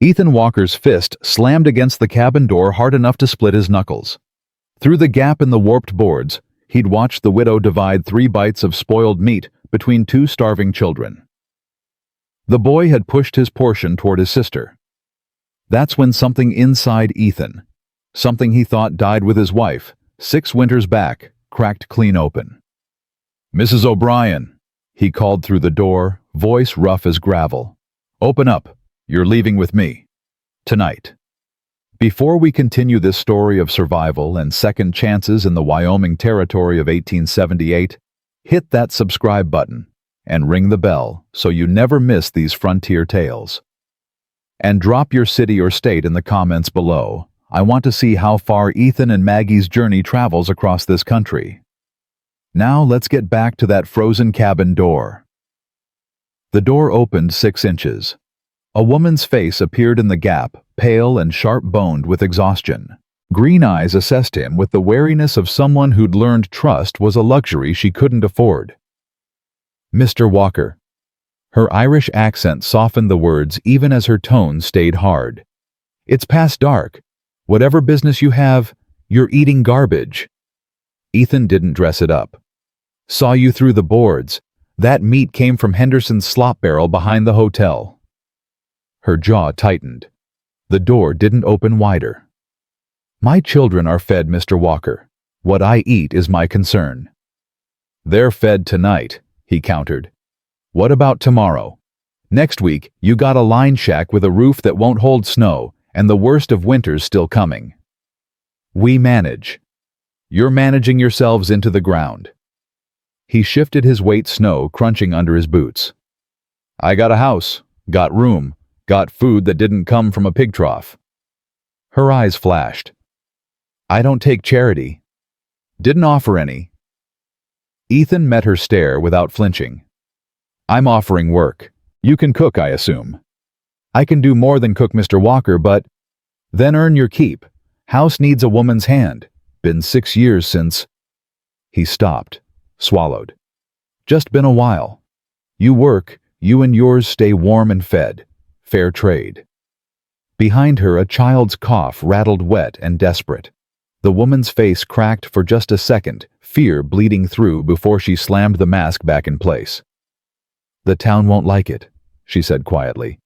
Ethan Walker's fist slammed against the cabin door hard enough to split his knuckles. Through the gap in the warped boards, he'd watched the widow divide 3 bites of spoiled meat between 2 starving children. The boy had pushed his portion toward his sister. That's when something inside Ethan, something he thought died with his wife, 6 winters back, cracked clean open. "Mrs. O'Brien," he called through the door, voice rough as gravel. "Open up. You're leaving with me. Tonight." Before we continue this story of survival and second chances in the Wyoming Territory of 1878, hit that subscribe button and ring the bell so you never miss these frontier tales. And drop your city or state in the comments below. I want to see how far Ethan and Maggie's journey travels across this country. Now let's get back to that frozen cabin door. The door opened 6 inches. A woman's face appeared in the gap, pale and sharp-boned with exhaustion. Green eyes assessed him with the wariness of someone who'd learned trust was a luxury she couldn't afford. "Mr. Walker." Her Irish accent softened the words even as her tone stayed hard. "It's past dark. Whatever business you have, you're eating garbage." Ethan didn't dress it up. "Saw you through the boards. That meat came from Henderson's slop barrel behind the hotel." Her jaw tightened. The door didn't open wider. "My children are fed, Mr. Walker. What I eat is my concern." "They're fed tonight," he countered. "What about tomorrow? Next week, you got a line shack with a roof that won't hold snow, and the worst of winter's still coming. We manage. You're managing yourselves into the ground." He shifted his weight, snow crunching under his boots. "I got a house, got room, got food that didn't come from a pig trough." Her eyes flashed. "I don't take charity. Didn't offer any." Ethan met her stare without flinching. "I'm offering work. You can cook, I assume." "I can do more than cook, Mr. Walker, but—" "Then earn your keep. House needs a woman's hand. Been 6 years since—" He stopped, swallowed. "Just been a while. You work, you and yours stay warm and fed. Fair trade." Behind her, a child's cough rattled wet and desperate. The woman's face cracked for just a second, fear bleeding through before she slammed the mask back in place. "The town won't like it," she said quietly.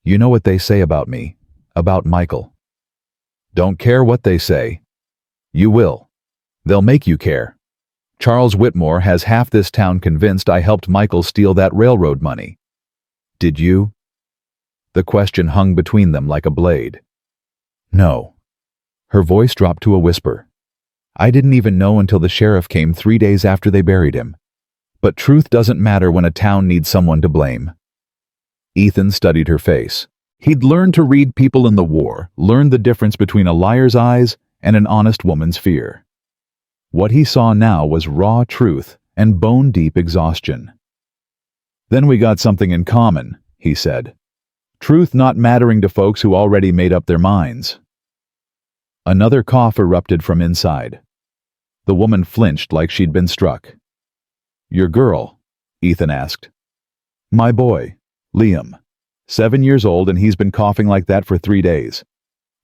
"You know what they say about me, about Michael." "Don't care what they say. You will. They'll make you care. Charles Whitmore has half this town convinced I helped Michael steal that railroad money. Did you?" The question hung between them like a blade. "No." Her voice dropped to a whisper. "I didn't even know until the sheriff came 3 days after they buried him. But truth doesn't matter when a town needs someone to blame." Ethan studied her face. He'd learned to read people in the war, learned the difference between a liar's eyes and an honest woman's fear. What he saw now was raw truth and bone-deep exhaustion. "Then we got something in common," he said. "Truth not mattering to folks who already made up their minds." Another cough erupted from inside. The woman flinched like she'd been struck. "Your girl?" Ethan asked. "My boy, Liam. 7 years old, and he's been coughing like that for 3 days.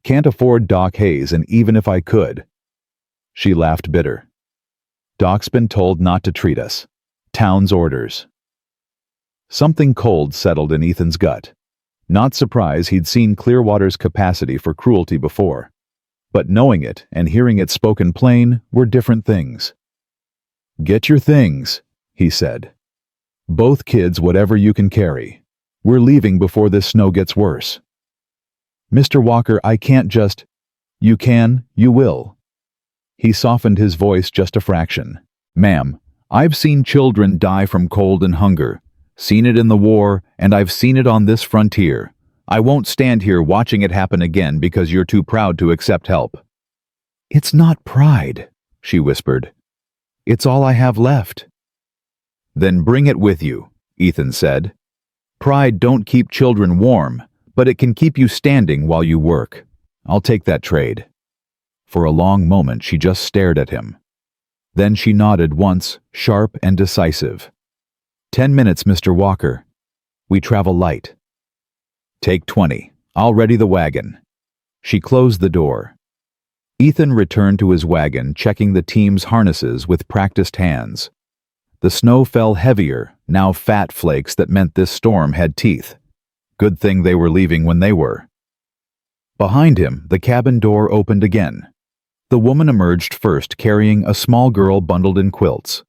Can't afford Doc Hayes, and even if I could—" She laughed bitter. "Doc's been told not to treat us. Town's orders." Something cold settled in Ethan's gut. Not surprised, he'd seen Clearwater's capacity for cruelty before. But knowing it and hearing it spoken plain were different things. "Get your things," he said. "Both kids whatever you can carry. We're leaving before this snow gets worse." "Mr. Walker, I can't just—" "You can, you will." He softened his voice just a fraction. "Ma'am, I've seen children die from cold and hunger. Seen it in the war, and I've seen it on this frontier. I won't stand here watching it happen again because you're too proud to accept help." "It's not pride," she whispered. "It's all I have left." "Then bring it with you," Ethan said. "Pride don't keep children warm, but it can keep you standing while you work. I'll take that trade." For a long moment she just stared at him. Then she nodded once, sharp and decisive. 10 minutes, Mr. Walker. We travel light." "Take 20. I'll ready the wagon." She closed the door. Ethan returned to his wagon, checking the team's harnesses with practiced hands. The snow fell heavier, now fat flakes that meant this storm had teeth. Good thing they were leaving when they were. Behind him, the cabin door opened again. The woman emerged first, carrying a small girl bundled in quilts.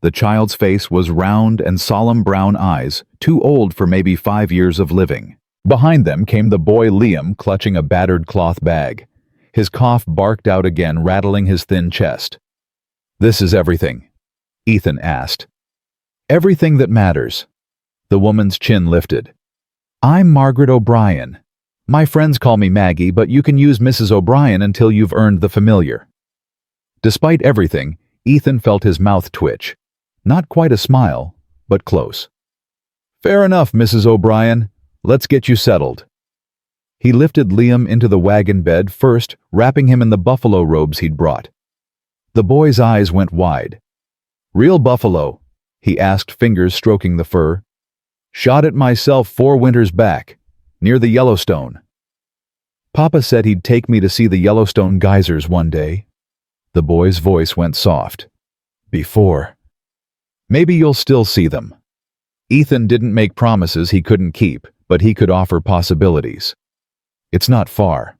The child's face was round and solemn brown eyes, too old for maybe 5 years of living. Behind them came the boy Liam, clutching a battered cloth bag. His cough barked out again, rattling his thin chest. "This is everything?" Ethan asked. "Everything that matters." The woman's chin lifted. "I'm Margaret O'Brien. My friends call me Maggie, but you can use Mrs. O'Brien until you've earned the familiar." Despite everything, Ethan felt his mouth twitch. Not quite a smile, but close. "Fair enough, Mrs. O'Brien. Let's get you settled." He lifted Liam into the wagon bed first, wrapping him in the buffalo robes he'd brought. The boy's eyes went wide. "Real buffalo?" he asked, fingers stroking the fur. "Shot it myself 4 winters back, near the Yellowstone. Papa said he'd take me to see the Yellowstone geysers one day." The boy's voice went soft. "Before. Maybe you'll still see them." Ethan didn't make promises he couldn't keep, but he could offer possibilities. "It's not far."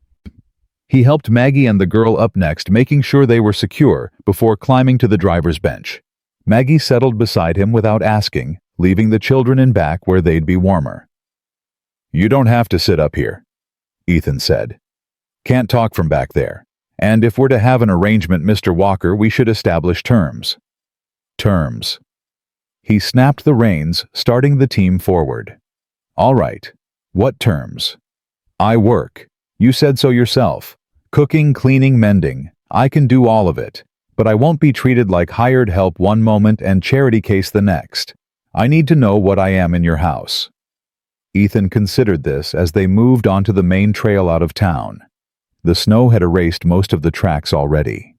He helped Maggie and the girl up next, making sure they were secure before climbing to the driver's bench. Maggie settled beside him without asking, leaving the children in back where they'd be warmer. "You don't have to sit up here," Ethan said. "Can't talk from back there. And if we're to have an arrangement, Mr. Walker, we should establish terms." "Terms." He snapped the reins, starting the team forward. "All right. What terms?" "I work. You said so yourself. Cooking, cleaning, mending. I can do all of it. But I won't be treated like hired help one moment and charity case the next. I need to know what I am in your house." Ethan considered this as they moved onto the main trail out of town. The snow had erased most of the tracks already.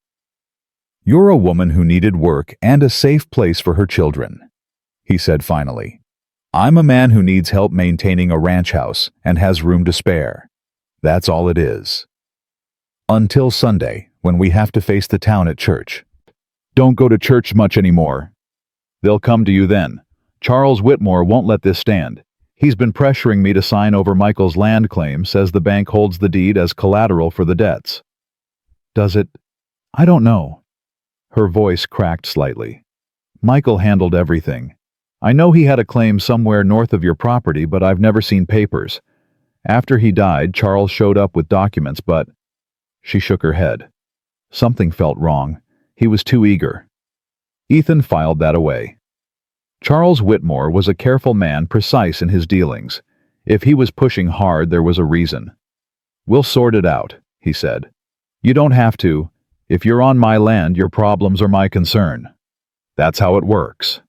"You're a woman who needed work and a safe place for her children," he said finally. "I'm a man who needs help maintaining a ranch house and has room to spare. That's all it is. Until Sunday, when we have to face the town at church. Don't go to church much anymore. They'll come to you then. Charles Whitmore won't let this stand. He's been pressuring me to sign over Michael's land claim, says the bank holds the deed as collateral for the debts." "Does it? I don't know." Her voice cracked slightly. "Michael handled everything. I know he had a claim somewhere north of your property, but I've never seen papers. After he died, Charles showed up with documents, but—" She shook her head. Something felt wrong. He was too eager. Ethan filed that away. Charles Whitmore was a careful man, precise in his dealings. If he was pushing hard, there was a reason. "We'll sort it out," he said. "You don't have to. If you're on my land, your problems are my concern. That's how it works."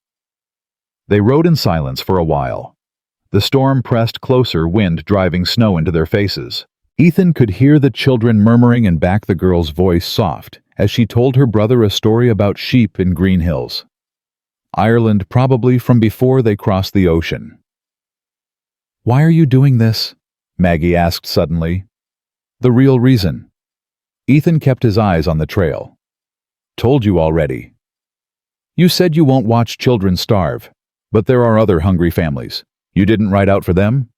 They rode in silence for a while. The storm pressed closer, wind driving snow into their faces. Ethan could hear the children murmuring and back the girl's voice soft as she told her brother a story about sheep in Green Hills. Ireland, probably from before they crossed the ocean. "Why are you doing this?" Maggie asked suddenly. "The real reason." Ethan kept his eyes on the trail. "Told you already." "You said you won't watch children starve, but there are other hungry families. You didn't ride out for them?"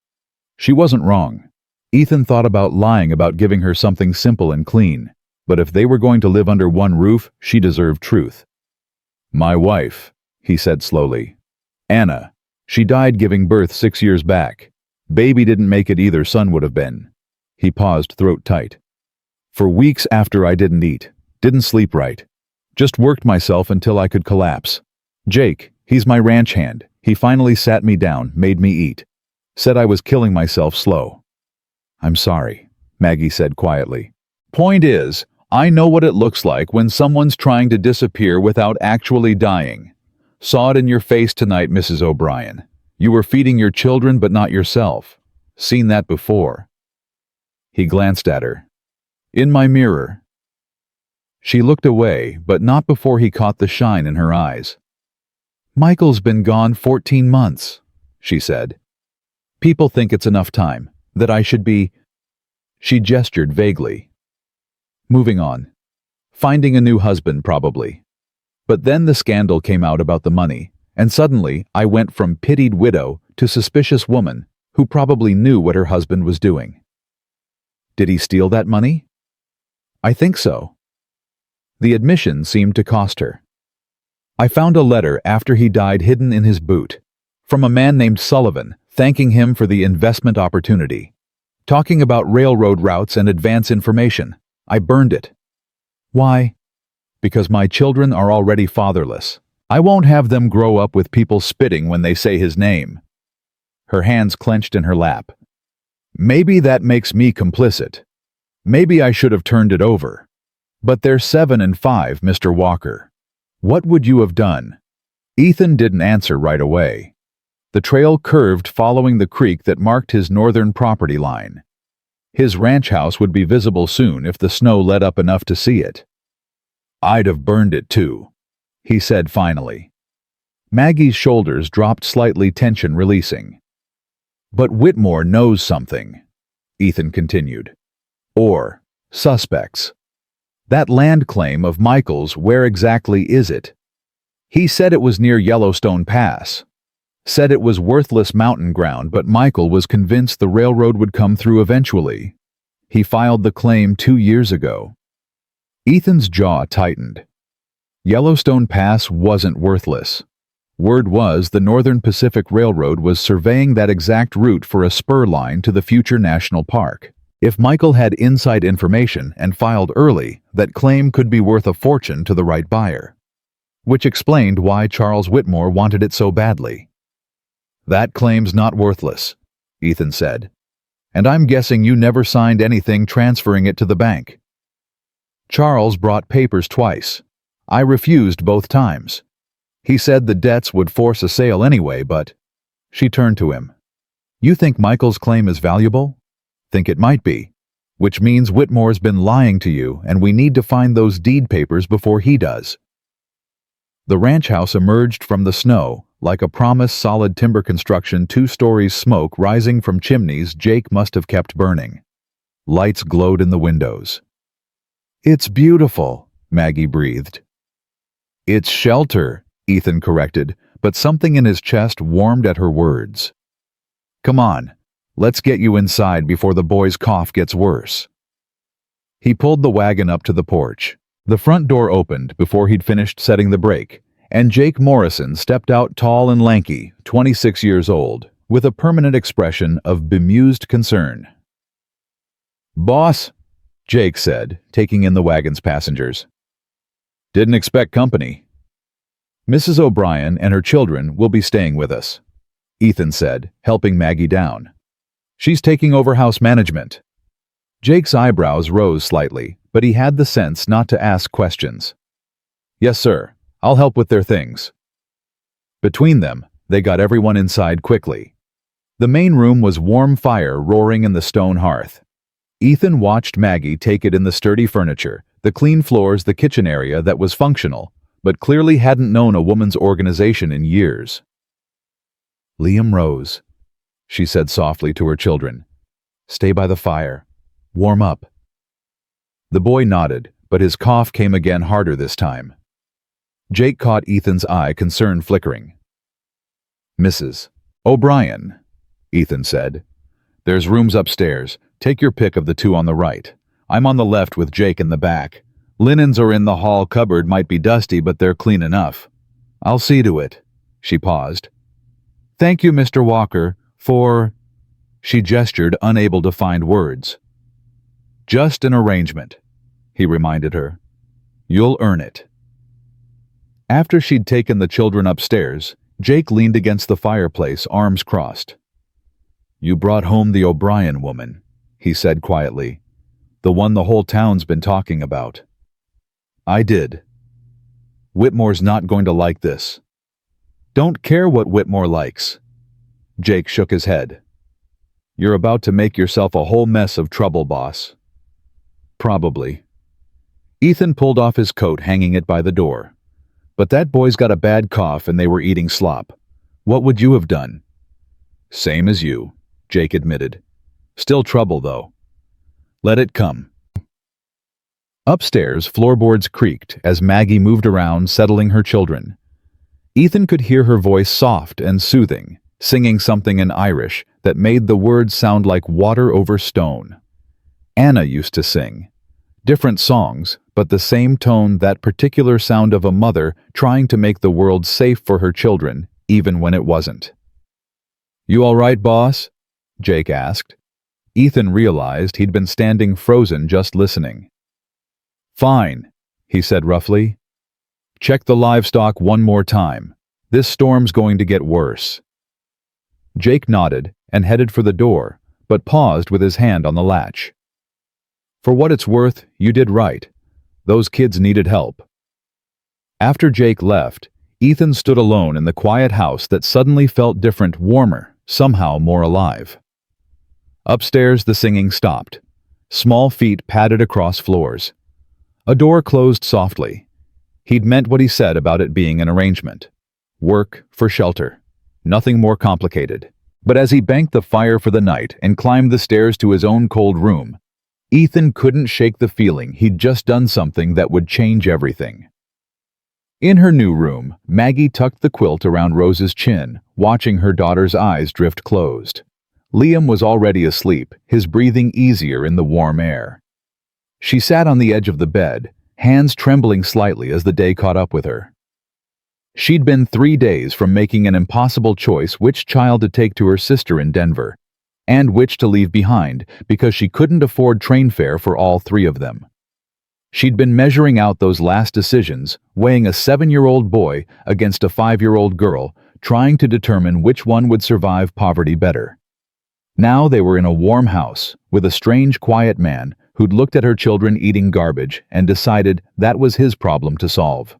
She wasn't wrong. Ethan thought about lying about giving her something simple and clean, but if they were going to live under one roof, she deserved truth. "My wife," he said slowly. "Anna. She died giving birth 6 years back. Baby didn't make it either, son would have been." He paused, throat tight. "For weeks after I didn't eat, didn't sleep right. Just worked myself until I could collapse. Jake, he's my ranch hand. He finally sat me down, made me eat. Said I was killing myself slow." "I'm sorry," Maggie said quietly. "Point is, I know what it looks like when someone's trying to disappear without actually dying. Saw it in your face tonight, Mrs. O'Brien. You were feeding your children but not yourself. Seen that before." He glanced at her. "In my mirror." She looked away, but not before he caught the shine in her eyes. "Michael's been gone 14 months, she said. "People think it's enough time, that I should be She gestured vaguely. Moving on. Finding a new husband, probably. But then the scandal came out about the money, and suddenly I went from pitied widow to suspicious woman who probably knew what her husband was doing. Did he steal that money? I think so. The admission seemed to cost her. I found a letter after he died hidden in his boot, from a man named Sullivan, thanking him for the investment opportunity. Talking about railroad routes and advance information. I burned it. Why? Because my children are already fatherless. I won't have them grow up with people spitting when they say his name. Her hands clenched in her lap. Maybe that makes me complicit. Maybe I should have turned it over. But they're 7 and 5, Mr. Walker. What would you have done? Ethan didn't answer right away. The trail curved following the creek that marked his northern property line. His ranch house would be visible soon if the snow let up enough to see it. I'd have burned it too, he said finally. Maggie's shoulders dropped slightly, tension releasing. But Whitmore knows something, Ethan continued. Or suspects. That land claim of Michael's, where exactly is it? He said it was near Yellowstone Pass. Said it was worthless mountain ground, but Michael was convinced the railroad would come through eventually. He filed the claim 2 years ago. Ethan's jaw tightened. Yellowstone Pass wasn't worthless. Word was the Northern Pacific Railroad was surveying that exact route for a spur line to the future national park. If Michael had inside information and filed early, that claim could be worth a fortune to the right buyer. Which explained why Charles Whitmore wanted it so badly. That claim's not worthless, Ethan said. And I'm guessing you never signed anything transferring it to the bank. Charles brought papers twice. I refused both times. He said the debts would force a sale anyway, but... She turned to him. You think Michael's claim is valuable? Think it might be. Which means Whitmore's been lying to you, and we need to find those deed papers before he does. The ranch house emerged from the snow, like a promised solid timber construction, 2 stories smoke rising from chimneys Jake must have kept burning. Lights glowed in the windows. It's beautiful, Maggie breathed. It's shelter, Ethan corrected, but something in his chest warmed at her words. Come on, let's get you inside before the boy's cough gets worse. He pulled the wagon up to the porch. The front door opened before he'd finished setting the brake, and Jake Morrison stepped out, tall and lanky, 26 years old, with a permanent expression of bemused concern. Boss, Jake said, taking in the wagon's passengers. Didn't expect company. Mrs. O'Brien and her children will be staying with us, Ethan said, helping Maggie down. She's taking over house management. Jake's eyebrows rose slightly, but he had the sense not to ask questions. Yes, sir. I'll help with their things. Between them, they got everyone inside quickly. The main room was warm fire roaring in the stone hearth. Ethan watched Maggie take it in the sturdy furniture, the clean floors, the kitchen area that was functional, but clearly hadn't known a woman's organization in years. Liam rose. She said softly to her children. Stay by the fire. Warm up. The boy nodded, but his cough came again, harder this time. Jake caught Ethan's eye, concern flickering. Mrs. O'Brien, Ethan said. There's rooms upstairs. Take your pick of the 2 on the right. I'm on the left with Jake in the back. Linens are in the hall cupboard, might be dusty, but they're clean enough. I'll see to it. She paused. Thank you, Mr. Walker, for... She gestured, unable to find words. Just an arrangement, he reminded her. You'll earn it. After she'd taken the children upstairs, Jake leaned against the fireplace, arms crossed. You brought home the O'Brien woman, he said quietly. The one the whole town's been talking about. I did. Whitmore's not going to like this. Don't care what Whitmore likes. Jake shook his head. You're about to make yourself a whole mess of trouble, boss. Probably. Ethan pulled off his coat, hanging it by the door. But that boy's got a bad cough and they were eating slop. What would you have done? Same as you, Jake admitted. Still trouble, though. Let it come. Upstairs, floorboards creaked as Maggie moved around, settling her children. Ethan could hear her voice soft and soothing, singing something in Irish that made the words sound like water over stone. Anna used to sing. Different songs, but the same tone, that particular sound of a mother trying to make the world safe for her children, even when it wasn't. "You all right, boss?" Jake asked. Ethan realized he'd been standing frozen just listening. "Fine," he said roughly. "Check the livestock one more time. This storm's going to get worse." Jake nodded and headed for the door, but paused with his hand on the latch. "For what it's worth, you did right. Those kids needed help." After Jake left, Ethan stood alone in the quiet house that suddenly felt different, warmer, somehow more alive. Upstairs, the singing stopped. Small feet padded across floors. A door closed softly. He'd meant what he said about it being an arrangement. Work for shelter. Nothing more complicated. But as he banked the fire for the night and climbed the stairs to his own cold room, Ethan couldn't shake the feeling he'd just done something that would change everything. In her new room, Maggie tucked the quilt around Rose's chin, watching her daughter's eyes drift closed. Liam was already asleep, his breathing easier in the warm air. She sat on the edge of the bed, hands trembling slightly as the day caught up with her. She'd been 3 days from making an impossible choice which child to take to her sister in Denver, and which to leave behind because she couldn't afford train fare for all 3 of them. She'd been measuring out those last decisions, weighing a 7-year-old boy against a 5-year-old girl, trying to determine which one would survive poverty better. Now they were in a warm house, with a strange, quiet man who'd looked at her children eating garbage and decided that was his problem to solve.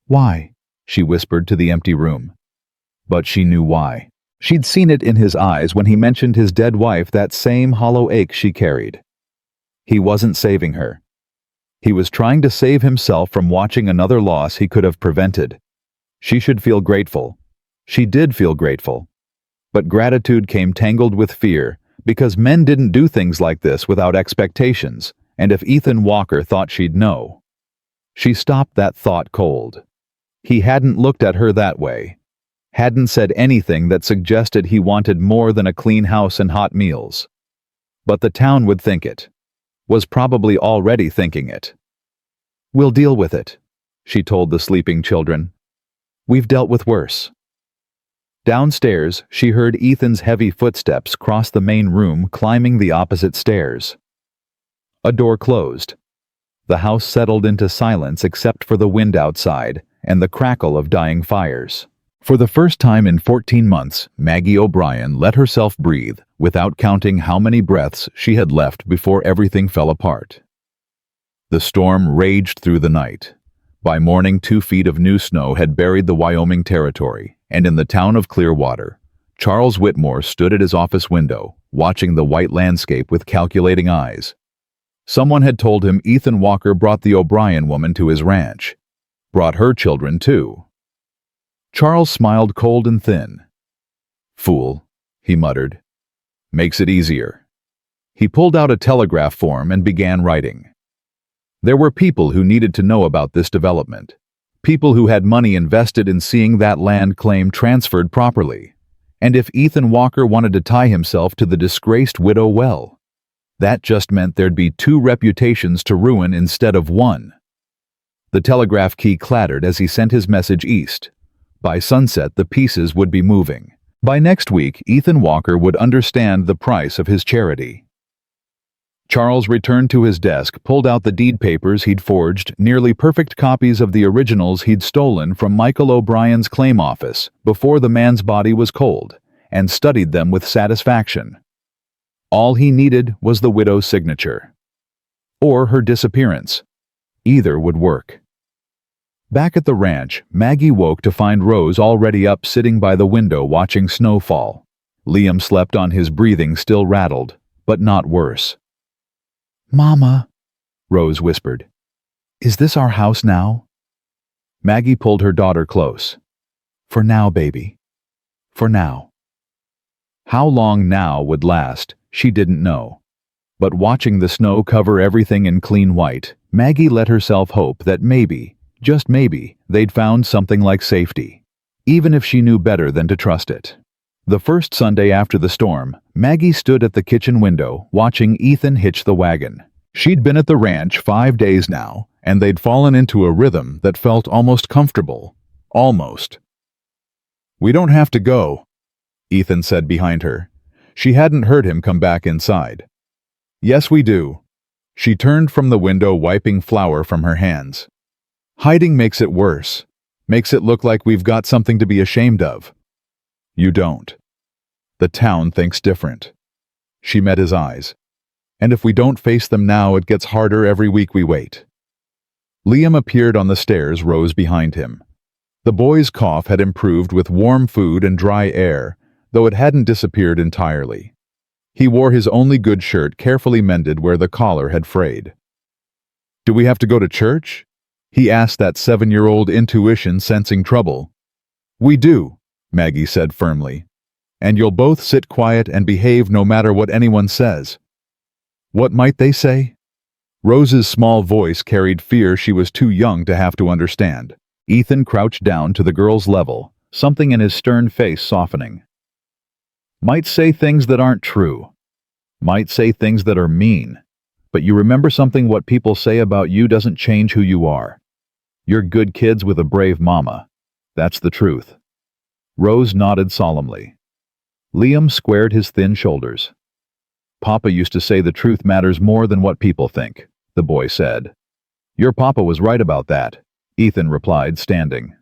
"Why?" she whispered to the empty room. But she knew why. She'd seen it in his eyes when he mentioned his dead wife, that same hollow ache she carried. He wasn't saving her. He was trying to save himself from watching another loss he could have prevented. She should feel grateful. She did feel grateful. But gratitude came tangled with fear, because men didn't do things like this without expectations, and if Ethan Walker thought she'd know. She stopped that thought cold. He hadn't looked at her that way. Hadn't said anything that suggested he wanted more than a clean house and hot meals. But the town would think it. Was probably already thinking it. "We'll deal with it," she told the sleeping children. "We've dealt with worse." Downstairs, she heard Ethan's heavy footsteps cross the main room, climbing the opposite stairs. A door closed. The house settled into silence except for the wind outside and the crackle of dying fires. For the first time in 14 months, Maggie O'Brien let herself breathe without counting how many breaths she had left before everything fell apart. The storm raged through the night. By morning, 2 feet of new snow had buried the Wyoming Territory, and in the town of Clearwater, Charles Whitmore stood at his office window, watching the white landscape with calculating eyes. Someone had told him Ethan Walker brought the O'Brien woman to his ranch. Brought her children, too. Charles smiled cold and thin. "Fool," he muttered. "Makes it easier." He pulled out a telegraph form and began writing. There were people who needed to know about this development. People who had money invested in seeing that land claim transferred properly. And if Ethan Walker wanted to tie himself to the disgraced widow, well, that just meant there'd be 2 reputations to ruin instead of 1. The telegraph key clattered as he sent his message east. By sunset, the pieces would be moving. By next week, Ethan Walker would understand the price of his charity. Charles returned to his desk, pulled out the deed papers he'd forged, nearly perfect copies of the originals he'd stolen from Michael O'Brien's claim office before the man's body was cold, and studied them with satisfaction. All he needed was the widow's signature. Or her disappearance. Either would work. Back at the ranch, Maggie woke to find Rose already up, sitting by the window watching snowfall. Liam slept on, his breathing still rattled, but not worse. "Mama," Rose whispered. "Is this our house now?" Maggie pulled her daughter close. "For now, baby. For now." How long now would last, she didn't know. But watching the snow cover everything in clean white, Maggie let herself hope that maybe, just maybe, they'd found something like safety, even if she knew better than to trust it. The first Sunday after the storm, Maggie stood at the kitchen window watching Ethan hitch the wagon. She'd been at the ranch 5 days now, and they'd fallen into a rhythm that felt almost comfortable. Almost. "We don't have to go," Ethan said behind her. She hadn't heard him come back inside. "Yes, we do." She turned from the window, wiping flour from her hands. "Hiding makes it worse. Makes it look like we've got something to be ashamed of." "You don't. The town thinks different." She met his eyes. "And if we don't face them now, it gets harder every week we wait." Liam appeared on the stairs, rows behind him. The boy's cough had improved with warm food and dry air, though it hadn't disappeared entirely. He wore his only good shirt carefully mended where the collar had frayed. "Do we have to go to church?" he asked, that 7-year-old intuition sensing trouble. "We do," Maggie said firmly. "And you'll both sit quiet and behave no matter what anyone says." "What might they say?" Rose's small voice carried fear she was too young to have to understand. Ethan crouched down to the girl's level, something in his stern face softening. "Might say things that aren't true. Might say things that are mean. But you remember something: what people say about you doesn't change who you are. You're good kids with a brave mama. That's the truth." Rose nodded solemnly. Liam squared his thin shoulders. "Papa used to say the truth matters more than what people think," the boy said. "Your papa was right about that," Ethan replied, standing.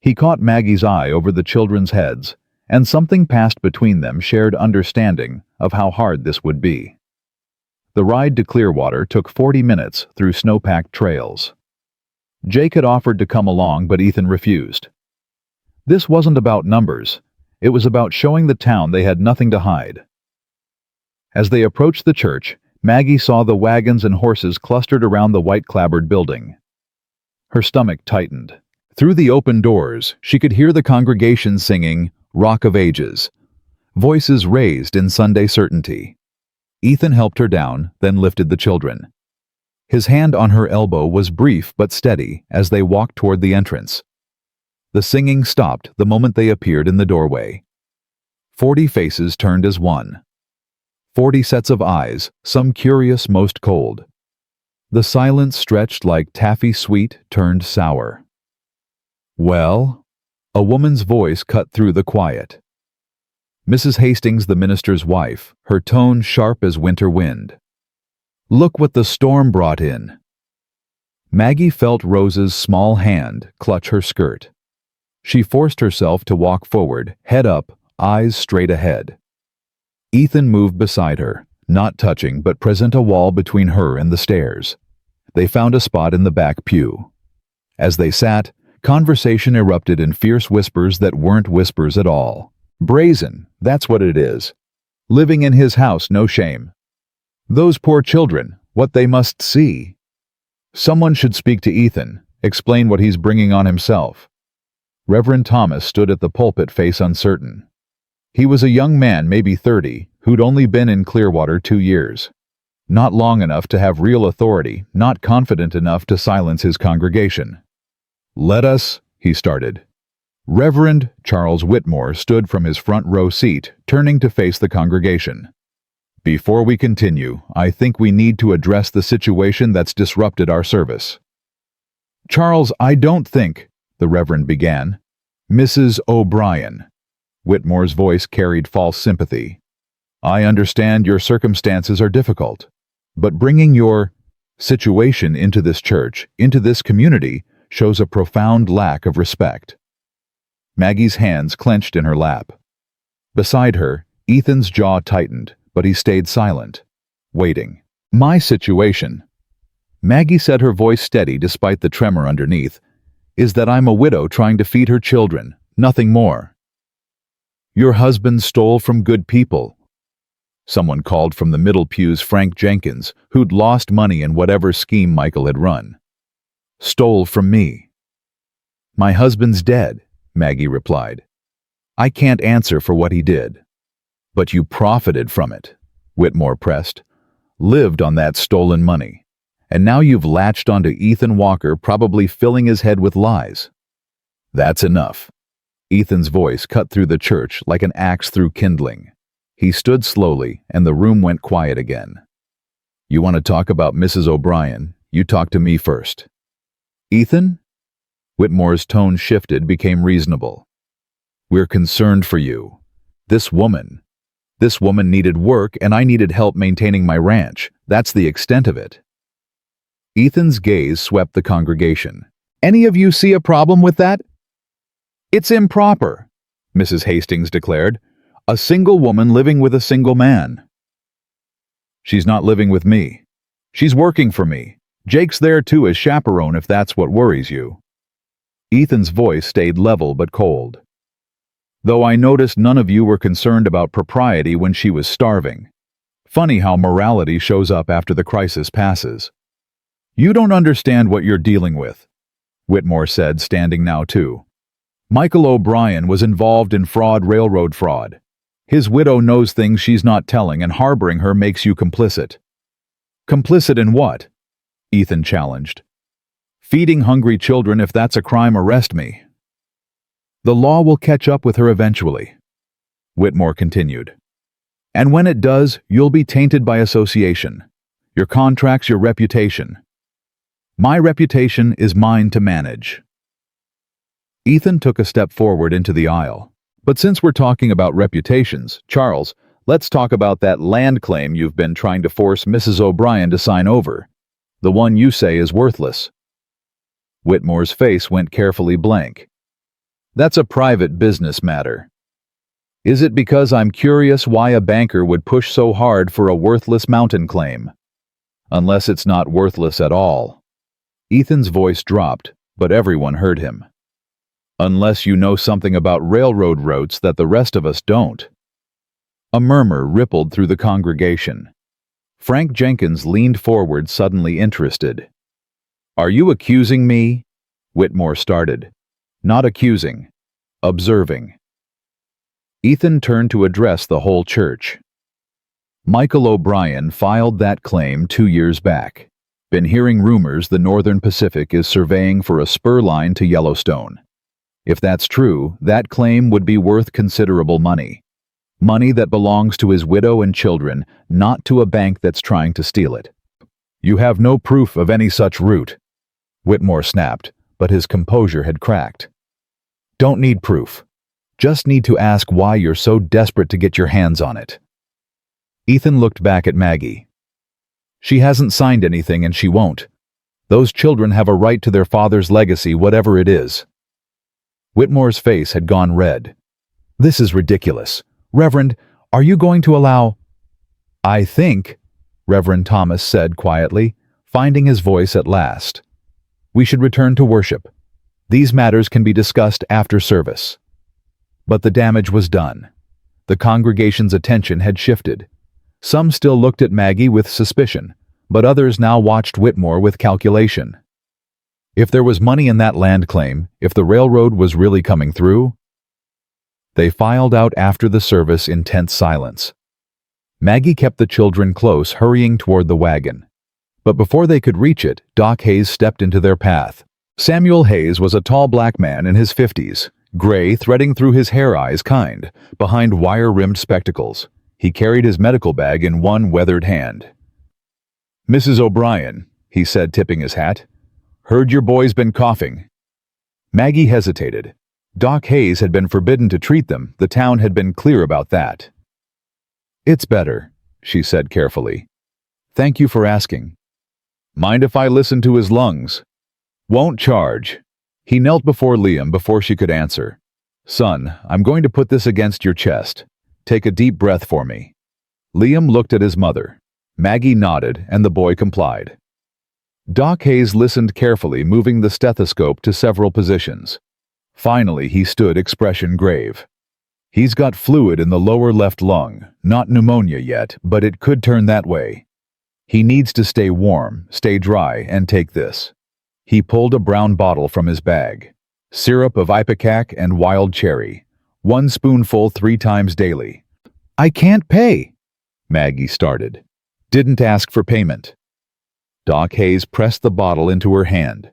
He caught Maggie's eye over the children's heads, and something passed between them, shared understanding of how hard this would be. The ride to Clearwater took 40 minutes through snow-packed trails. Jake had offered to come along, but Ethan refused. This wasn't about numbers. It was about showing the town they had nothing to hide. As they approached the church, Maggie saw the wagons and horses clustered around the white-clapboard building. Her stomach tightened. Through the open doors, she could hear the congregation singing Rock of Ages, voices raised in Sunday certainty. Ethan helped her down, then lifted the children. His hand on her elbow was brief but steady as they walked toward the entrance. The singing stopped the moment they appeared in the doorway. 40 faces turned as one. 40 sets of eyes, some curious, most cold. The silence stretched like taffy sweet turned sour. "Well?" A woman's voice cut through the quiet. Mrs. Hastings, the minister's wife, her tone sharp as winter wind. "Look what the storm brought in." Maggie felt Rose's small hand clutch her skirt. She forced herself to walk forward, head up, eyes straight ahead. Ethan moved beside her, not touching but present a wall between her and the stairs. They found a spot in the back pew. As they sat, conversation erupted in fierce whispers that weren't whispers at all. Brazen, that's what it is. Living in his house, no shame. Those poor children, what they must see. Someone should speak to Ethan, explain what he's bringing on himself. Reverend Thomas stood at the pulpit, face uncertain. He was a young man, maybe 30, who'd only been in Clearwater 2 years. Not long enough to have real authority, not confident enough to silence his congregation. "Let us," he started. Reverend Charles Whitmore stood from his front row seat, turning to face the congregation. "Before we continue, I think we need to address the situation that's disrupted our service." "Charles, I don't think," the Reverend began. "Mrs. O'Brien." Whitmore's voice carried false sympathy. "I understand your circumstances are difficult, but bringing your situation into this church, into this community, shows a profound lack of respect." Maggie's hands clenched in her lap. Beside her, Ethan's jaw tightened, but he stayed silent, waiting. "My situation," Maggie said, her voice steady despite the tremor underneath, "is that I'm a widow trying to feed her children, nothing more." "Your husband stole from good people," someone called from the middle pews, Frank Jenkins, who'd lost money in whatever scheme Michael had run. "Stole from me." "My husband's dead," Maggie replied. "I can't answer for what he did." "But you profited from it," Whitmore pressed. lived on that stolen money. And now you've latched onto Ethan Walker, probably filling his head with lies. That's enough. Ethan's voice cut through the church like an axe through kindling. He stood slowly, and the room went quiet again. You want to talk about Mrs. O'Brien? You talk to me first. Ethan? Whitmore's tone shifted, became reasonable. We're concerned for you. This woman needed work, and I needed help maintaining my ranch. That's the extent of it. Ethan's gaze swept the congregation. Any of you see a problem with that? It's improper, Mrs. Hastings declared. A single woman living with a single man. She's not living with me. She's working for me. Jake's there too as chaperone if that's what worries you. Ethan's voice stayed level but cold. Though I noticed none of you were concerned about propriety when she was starving. Funny how morality shows up after the crisis passes. You don't understand what you're dealing with, Whitmore said, standing now too. Michael O'Brien was involved in railroad fraud. His widow knows things she's not telling, and harboring her makes you complicit. Complicit in what? Ethan challenged. Feeding hungry children. If that's a crime, arrest me. The law will catch up with her eventually, Whitmore continued. And when it does, you'll be tainted by association. Your contracts, your reputation. My reputation is mine to manage. Ethan took a step forward into the aisle. But since we're talking about reputations, Charles, let's talk about that land claim you've been trying to force Mrs. O'Brien to sign over. The one you say is worthless. Whitmore's face went carefully blank. That's a private business matter. Is it because I'm curious why a banker would push so hard for a worthless mountain claim? Unless it's not worthless at all. Ethan's voice dropped, but everyone heard him. Unless you know something about railroad routes that the rest of us don't. A murmur rippled through the congregation. Frank Jenkins leaned forward, suddenly interested. Are you accusing me? Whitmore started. Not accusing. Observing. Ethan turned to address the whole church. Michael O'Brien filed that claim 2 years back. Been hearing rumors the Northern Pacific is surveying for a spur line to Yellowstone. If that's true, that claim would be worth considerable money. Money that belongs to his widow and children, not to a bank that's trying to steal it. You have no proof of any such route, Whitmore snapped, but his composure had cracked. Don't need proof. Just need to ask why you're so desperate to get your hands on it. Ethan looked back at Maggie. She hasn't signed anything and she won't. Those children have a right to their father's legacy, whatever it is. Whitmore's face had gone red. This is ridiculous. Reverend, are you going to allow— I think, Reverend Thomas said quietly, finding his voice at last. We should return to worship. These matters can be discussed after service. But the damage was done. The congregation's attention had shifted. Some still looked at Maggie with suspicion, but others now watched Whitmore with calculation. If there was money in that land claim, if the railroad was really coming through— They filed out after the service in tense silence. Maggie kept the children close, hurrying toward the wagon. But before they could reach it, Doc Hayes stepped into their path. Samuel Hayes was a tall black man in his 50s, gray threading through his hair eyes kind, behind wire-rimmed spectacles. He carried his medical bag in one weathered hand. Mrs. O'Brien, he said, tipping his hat. Heard your boy's been coughing. Maggie hesitated. Doc Hayes had been forbidden to treat them. The town had been clear about that. It's better, she said carefully. Thank you for asking. Mind if I listen to his lungs? Won't charge. He knelt before Liam before she could answer. Son, I'm going to put this against your chest. Take a deep breath for me. Liam looked at his mother. Maggie nodded, and the boy complied. Doc Hayes listened carefully, moving the stethoscope to several positions. Finally, he stood, expression grave. He's got fluid in the lower left lung, not pneumonia yet, but it could turn that way. He needs to stay warm, stay dry, and take this. He pulled a brown bottle from his bag. Syrup of ipecac and wild cherry. 1 spoonful 3 times daily. I can't pay, Maggie started. Didn't ask for payment. Doc Hayes pressed the bottle into her hand.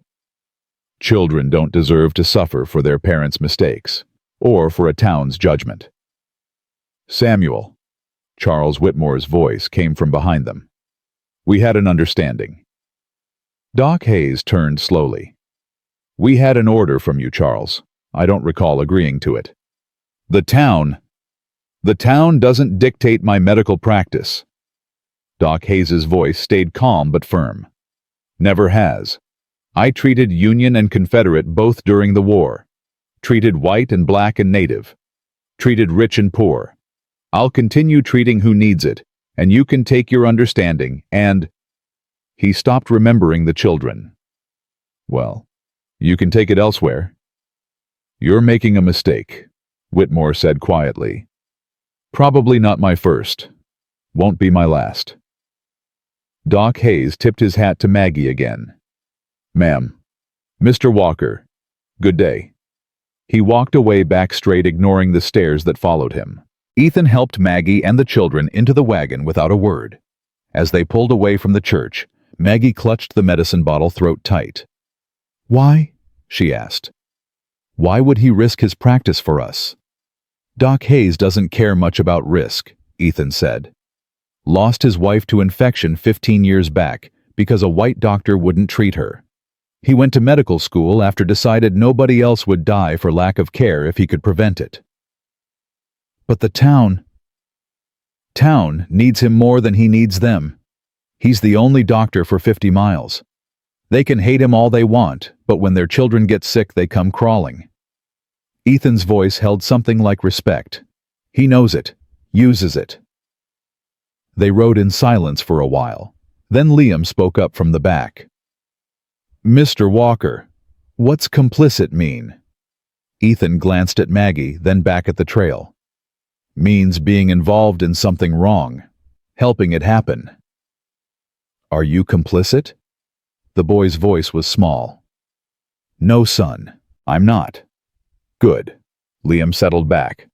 Children don't deserve to suffer for their parents' mistakes, or for a town's judgment. Samuel, Charles Whitmore's voice came from behind them. We had an understanding. Doc Hayes turned slowly. We had an order from you, Charles. I don't recall agreeing to it. The town doesn't dictate my medical practice. Doc Hayes's voice stayed calm but firm. Never has. I treated Union and Confederate both during the war. Treated white and black and native. Treated rich and poor. I'll continue treating who needs it, and you can take your understanding and... He stopped remembering the children. Well, you can take it elsewhere. You're making a mistake, Whitmore said quietly. Probably not my first. Won't be my last. Doc Hayes tipped his hat to Maggie again. Ma'am. Mr. Walker. Good day. He walked away back straight, ignoring the stares that followed him. Ethan helped Maggie and the children into the wagon without a word. As they pulled away from the church, Maggie clutched the medicine bottle throat tight. Why? She asked. Why would he risk his practice for us? Doc Hayes doesn't care much about risk, Ethan said. Lost his wife to infection 15 years back because a white doctor wouldn't treat her. He went to medical school after decided nobody else would die for lack of care if he could prevent it. But the town needs him more than he needs them. He's the only doctor for 50 miles. They can hate him all they want, but when their children get sick, they come crawling. Ethan's voice held something like respect. He knows it, uses it. They rode in silence for a while. Then Liam spoke up from the back. Mr. Walker, what's complicit mean? Ethan glanced at Maggie, then back at the trail. Means being involved in something wrong, helping it happen. Are you complicit? The boy's voice was small. No, son, I'm not. Good. Liam settled back.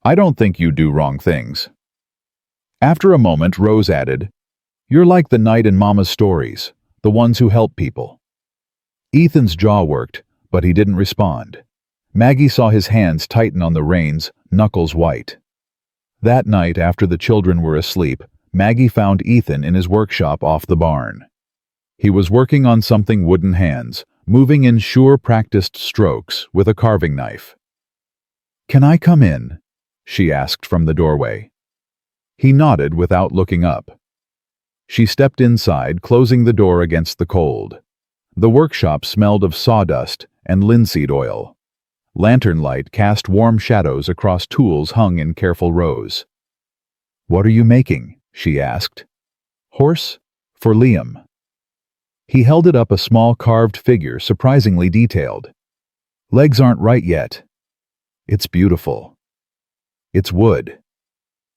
I don't think you do wrong things. After a moment, Rose added, You're like the knight in Mama's stories, the ones who help people. Ethan's jaw worked, but he didn't respond. Maggie saw his hands tighten on the reins, knuckles white. That night, after the children were asleep, Maggie found Ethan in his workshop off the barn. He was working on something wooden hands, moving in sure practiced strokes with a carving knife. Can I come in? She asked from the doorway. He nodded without looking up. She stepped inside, closing the door against the cold. The workshop smelled of sawdust and linseed oil. Lantern light cast warm shadows across tools hung in careful rows. What are you making? She asked. Horse? For Liam. He held it up, a small carved figure, surprisingly detailed. Legs aren't right yet. It's beautiful. It's wood.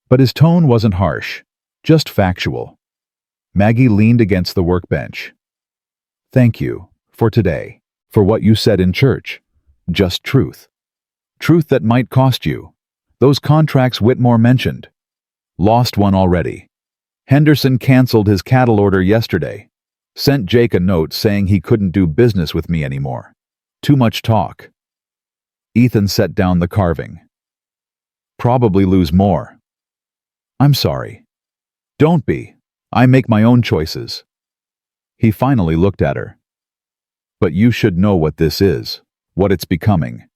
But his tone wasn't harsh, just factual. Maggie leaned against the workbench. Thank you, for today, for what you said in church. Just truth. Truth that might cost you. Those contracts Whitmore mentioned. Lost one already. Henderson canceled his cattle order yesterday. Sent Jake a note saying he couldn't do business with me anymore. Too much talk. Ethan set down the carving. Probably lose more. I'm sorry. Don't be. I make my own choices. He finally looked at her. But you should know what this is, what it's becoming.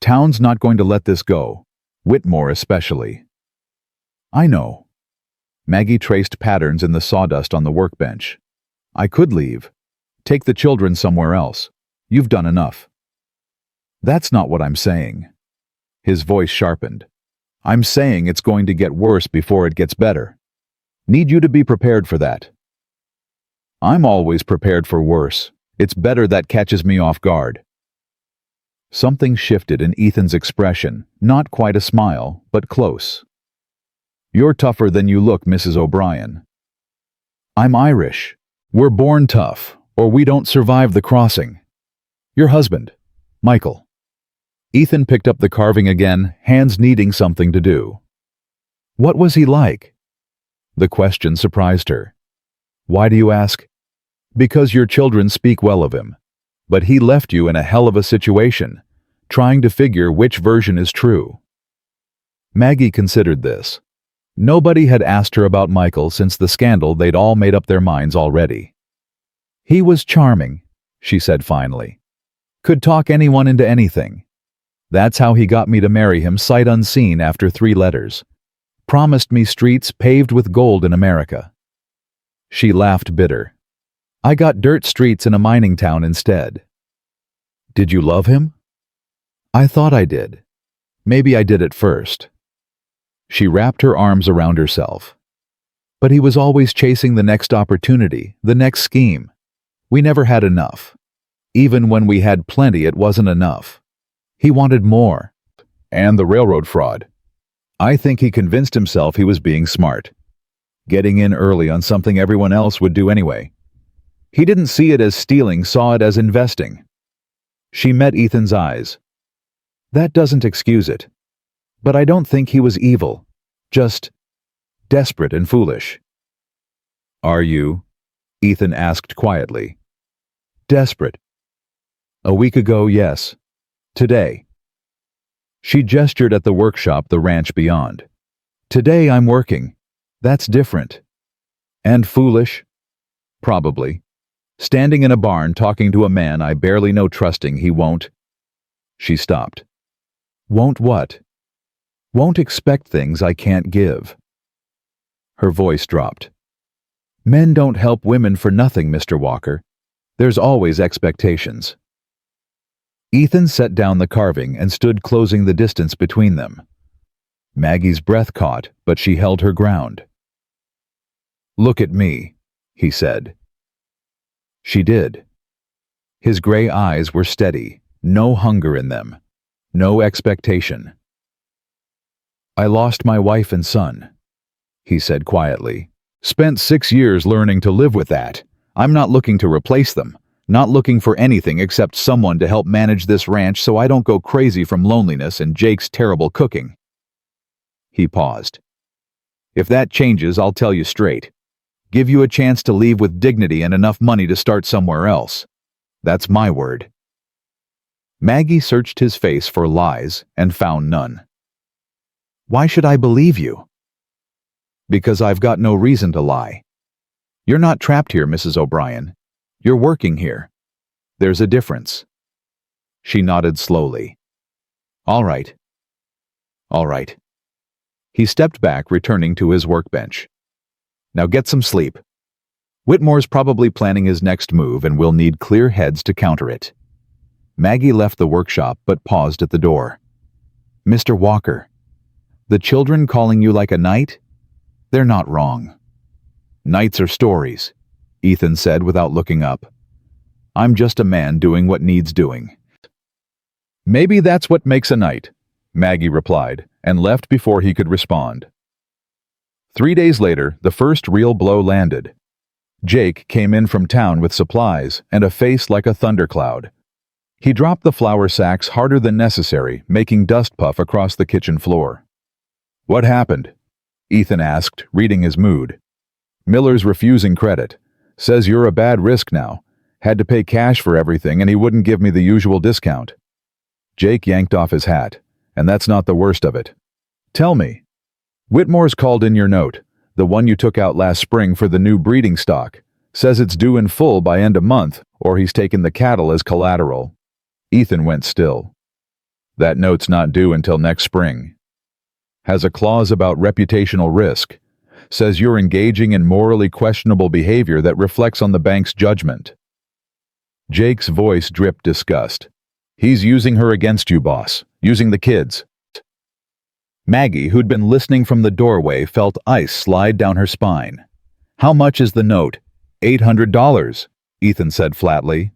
Town's not going to let this go. Whitmore especially. I know. Maggie traced patterns in the sawdust on the workbench. I could leave. Take the children somewhere else. You've done enough. That's not what I'm saying. His voice sharpened. I'm saying it's going to get worse before it gets better. Need you to be prepared for that. I'm always prepared for worse. It's better that catches me off guard. Something shifted in Ethan's expression, not quite a smile, but close. You're tougher than you look, Mrs. O'Brien. I'm Irish. We're born tough, or we don't survive the crossing. Your husband, Michael. Ethan picked up the carving again, hands needing something to do. What was he like? The question surprised her. Why do you ask? Because your children speak well of him. But he left you in a hell of a situation, trying to figure which version is true. Maggie considered this. Nobody had asked her about Michael since the scandal. They'd all made up their minds already. He was charming, she said finally. Could talk anyone into anything. That's how he got me to marry him sight unseen after 3 letters. Promised me streets paved with gold in America. She laughed bitter. I got dirt streets in a mining town instead. Did you love him? I thought I did. Maybe I did at first. She wrapped her arms around herself. But he was always chasing the next opportunity, the next scheme. We never had enough. Even when we had plenty, it wasn't enough. He wanted more. And the railroad fraud. I think he convinced himself he was being smart. Getting in early on something everyone else would do anyway. He didn't see it as stealing, saw it as investing. She met Ethan's eyes. That doesn't excuse it. But I don't think he was evil. Just desperate and foolish. Are you? Ethan asked quietly. Desperate. A week ago, yes. Today. She gestured at the workshop, the ranch beyond. Today I'm working. That's different. And foolish? Probably. Standing in a barn talking to a man I barely know, trusting he won't. She stopped. Won't what? Won't expect things I can't give. Her voice dropped. Men don't help women for nothing, Mr. Walker. There's always expectations. Ethan set down the carving and stood closing the distance between them. Maggie's breath caught, but she held her ground. Look at me, he said. She did. His gray eyes were steady, no hunger in them, no expectation. I lost my wife and son, he said quietly. Spent 6 years learning to live with that. I'm not looking to replace them, not looking for anything except someone to help manage this ranch so I don't go crazy from loneliness and Jake's terrible cooking. He paused. If that changes, I'll tell you straight. Give you a chance to leave with dignity and enough money to start somewhere else. That's my word. Maggie searched his face for lies and found none. Why should I believe you? Because I've got no reason to lie. You're not trapped here, Mrs. O'Brien. You're working here. There's a difference. She nodded slowly. All right. All right. He stepped back, returning to his workbench. Now get some sleep. Whitmore's probably planning his next move and we'll need clear heads to counter it. Maggie left the workshop but paused at the door. Mr. Walker, the children calling you like a knight? They're not wrong. Knights are stories, Ethan said without looking up. I'm just a man doing what needs doing. Maybe that's what makes a knight, Maggie replied, and left before he could respond. 3 days later, the first real blow landed. Jake came in from town with supplies and a face like a thundercloud. He dropped the flour sacks harder than necessary, making dust puff across the kitchen floor. What happened? Ethan asked, reading his mood. Miller's refusing credit. Says you're a bad risk now. Had to pay cash for everything and he wouldn't give me the usual discount. Jake yanked off his hat, and that's not the worst of it. Tell me. Whitmore's called in your note, the one you took out last spring for the new breeding stock. Says it's due in full by end of month, or he's taken the cattle as collateral. Ethan went still. That note's not due until next spring. Has a clause about reputational risk. Says you're engaging in morally questionable behavior that reflects on the bank's judgment. Jake's voice dripped disgust. He's using her against you, boss. Using the kids. Maggie, who'd been listening from the doorway, felt ice slide down her spine. How much is the note? $800, Ethan said flatly.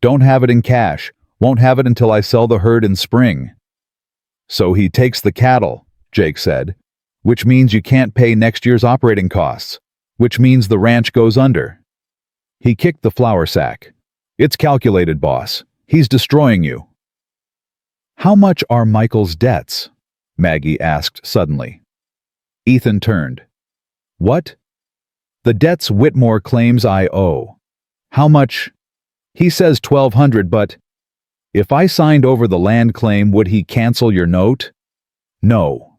Don't have it in cash. Won't have it until I sell the herd in spring. So he takes the cattle, Jake said, which means you can't pay next year's operating costs, which means the ranch goes under. He kicked the flour sack. It's calculated, boss. He's destroying you. How much are Michael's debts? Maggie asked suddenly. Ethan turned. What? The debts Whitmore claims I owe. How much? He says 1,200, but if I signed over the land claim, would he cancel your note? No.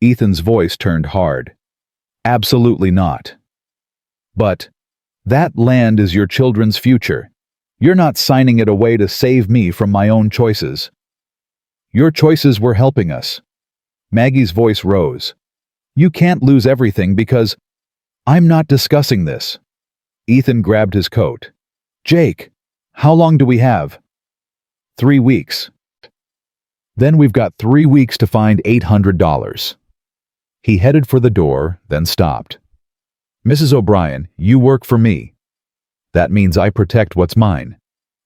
Ethan's voice turned hard. Absolutely not. But that land is your children's future. You're not signing it away to save me from my own choices. Your choices were helping us. Maggie's voice rose. You can't lose everything because I'm not discussing this. Ethan grabbed his coat. Jake, how long do we have? 3 weeks. Then we've got 3 weeks to find $800. He headed for the door, then stopped. Mrs. O'Brien, you work for me. That means I protect what's mine.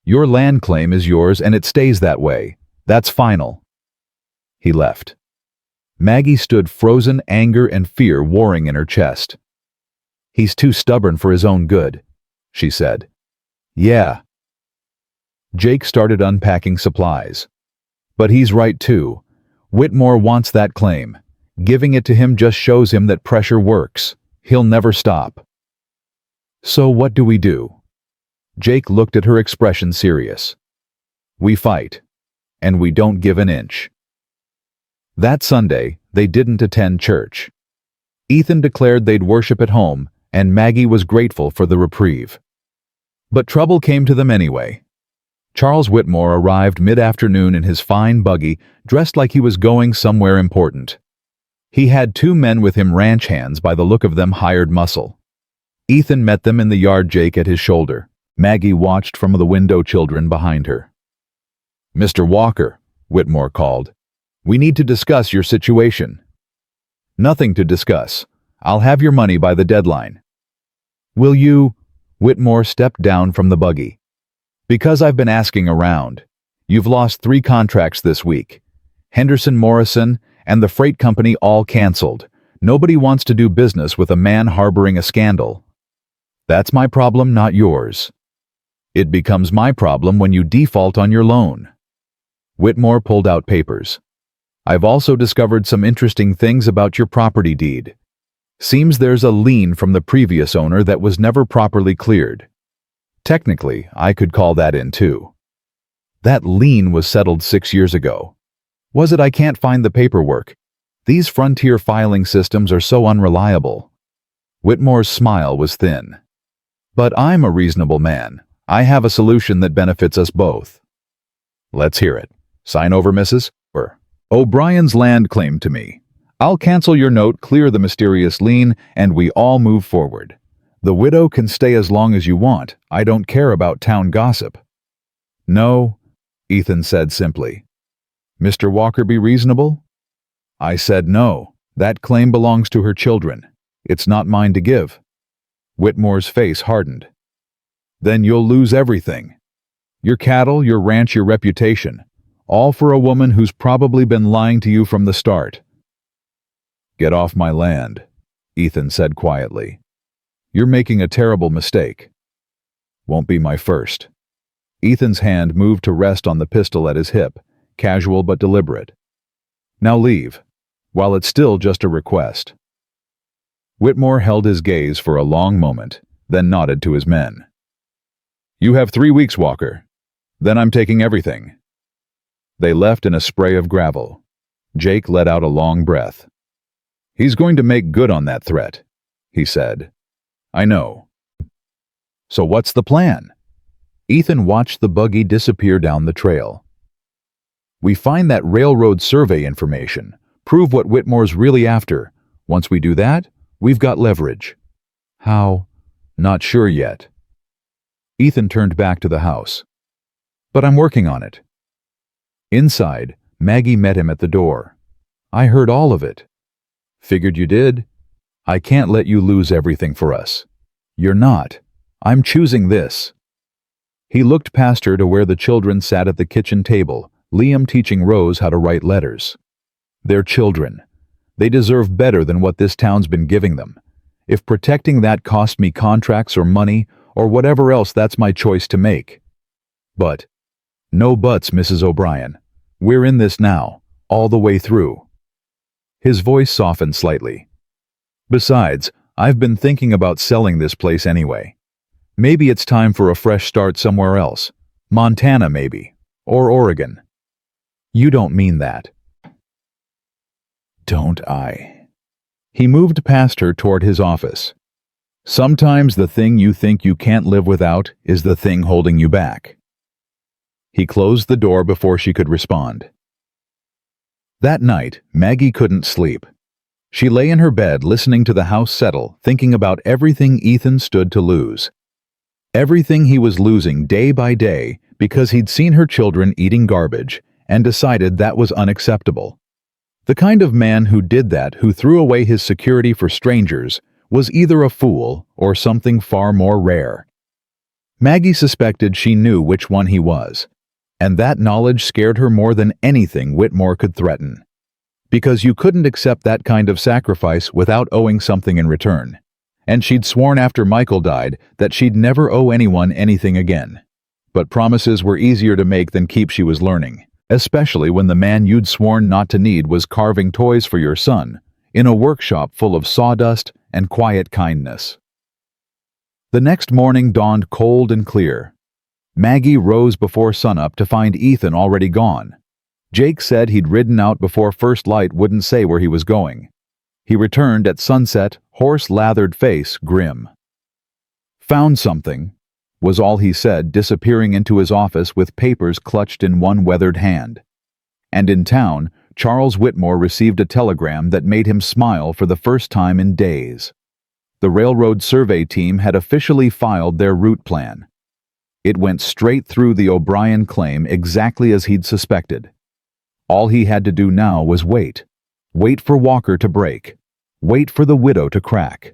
Your land claim is yours and it stays that way. That's final. He left. Maggie stood frozen, anger and fear warring in her chest. He's too stubborn for his own good, she said. Yeah. Jake started unpacking supplies. But he's right too. Whitmore wants that claim. Giving it to him just shows him that pressure works. He'll never stop. So what do we do? Jake looked at her, expression serious. We fight. And we don't give an inch. That Sunday, they didn't attend church. Ethan declared they'd worship at home, and Maggie was grateful for the reprieve. But trouble came to them anyway. Charles Whitmore arrived mid-afternoon in his fine buggy, dressed like he was going somewhere important. He had 2 men with him, ranch hands by the look of them, hired muscle. Ethan met them in the yard, Jake at his shoulder. Maggie watched from the window, children behind her. Mr. Walker, Whitmore called. We need to discuss your situation. Nothing to discuss. I'll have your money by the deadline. Will you? Whitmore stepped down from the buggy. Because I've been asking around. You've lost 3 contracts this week. Henderson Morrison and the freight company all canceled. Nobody wants to do business with a man harboring a scandal. That's my problem, not yours. It becomes my problem when you default on your loan. Whitmore pulled out papers. I've also discovered some interesting things about your property deed. Seems there's a lien from the previous owner that was never properly cleared. Technically, I could call that in too. That lien was settled 6 years ago. Was it? I can't find the paperwork. These frontier filing systems are so unreliable. Whitmore's smile was thin. But I'm a reasonable man. I have a solution that benefits us both. Let's hear it. Sign over, Mrs. O'Brien's land claim to me. I'll cancel your note, clear the mysterious lien, and we all move forward. The widow can stay as long as you want. I don't care about town gossip. No, Ethan said simply. Mr. Walker, be reasonable? I said no. That claim belongs to her children. It's not mine to give. Whitmore's face hardened. Then you'll lose everything. Your cattle, your ranch, your reputation. All for a woman who's probably been lying to you from the start. Get off my land, Ethan said quietly. You're making a terrible mistake. Won't be my first. Ethan's hand moved to rest on the pistol at his hip, casual but deliberate. Now leave, while it's still just a request. Whitmore held his gaze for a long moment, then nodded to his men. You have 3 weeks, Walker. Then I'm taking everything. They left in a spray of gravel. Jake let out a long breath. He's going to make good on that threat, he said. I know. So what's the plan? Ethan watched the buggy disappear down the trail. We find that railroad survey information, prove what Whitmore's really after. Once we do that, we've got leverage. How? Not sure yet. Ethan turned back to the house. But I'm working on it. Inside, Maggie met him at the door. I heard all of it. Figured you did. I can't let you lose everything for us. You're not. I'm choosing this. He looked past her to where the children sat at the kitchen table, Liam teaching Rose how to write letters. They're children. They deserve better than what this town's been giving them. If protecting that cost me contracts or money or whatever else, that's my choice to make. But, no buts, Mrs. O'Brien. We're in this now, all the way through. His voice softened slightly. Besides, I've been thinking about selling this place anyway. Maybe it's time for a fresh start somewhere else. Montana, maybe. Or Oregon. You don't mean that. Don't I? He moved past her toward his office. Sometimes the thing you think you can't live without is the thing holding you back. He closed the door before she could respond. That night, Maggie couldn't sleep. She lay in her bed listening to the house settle, thinking about everything Ethan stood to lose. Everything he was losing day by day because he'd seen her children eating garbage and decided that was unacceptable. The kind of man who did that, who threw away his security for strangers, was either a fool or something far more rare. Maggie suspected she knew which one he was, and that knowledge scared her more than anything Whitmore could threaten. Because you couldn't accept that kind of sacrifice without owing something in return. And she'd sworn after Michael died that she'd never owe anyone anything again. But promises were easier to make than keep, she was learning, especially when the man you'd sworn not to need was carving toys for your son in a workshop full of sawdust and quiet kindness. The next morning dawned cold and clear. Maggie rose before sunup to find Ethan already gone. Jake said he'd ridden out before first light wouldn't say where he was going. He returned at sunset, horse-lathered face grim. "Found something," was all he said, disappearing into his office with papers clutched in one weathered hand. And in town, Charles Whitmore received a telegram that made him smile for the first time in days. The railroad survey team had officially filed their route plan. It went straight through the O'Brien claim exactly as he'd suspected. All he had to do now was wait. Wait for Walker to break. Wait for the widow to crack.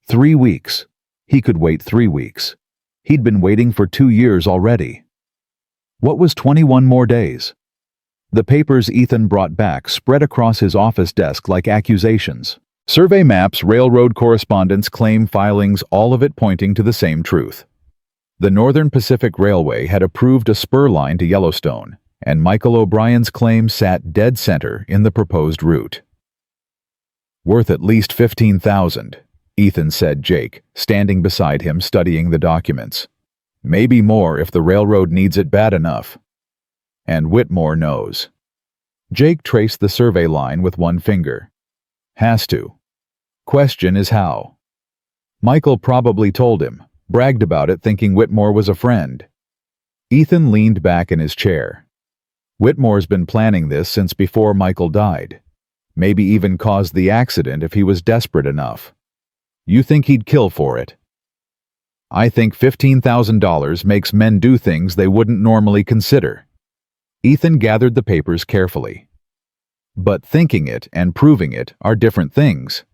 3 weeks. He could wait 3 weeks. He'd been waiting for 2 years already. What was 21 more days? The papers Ethan brought back spread across his office desk like accusations. Survey maps, railroad correspondence, claim filings, all of it pointing to the same truth. The Northern Pacific Railway had approved a spur line to Yellowstone, and Michael O'Brien's claim sat dead center in the proposed route. "Worth at least $15,000, Ethan said Jake, standing beside him studying the documents. "Maybe more if the railroad needs it bad enough. And Whitmore knows." Jake traced the survey line with one finger. "Has to. Question is how." Michael probably told him, bragged about it thinking Whitmore was a friend. Ethan leaned back in his chair. Whitmore's been planning this since before Michael died. Maybe even caused the accident if he was desperate enough. You think he'd kill for it? I think $15,000 makes men do things they wouldn't normally consider. Ethan gathered the papers carefully. But thinking it and proving it are different things.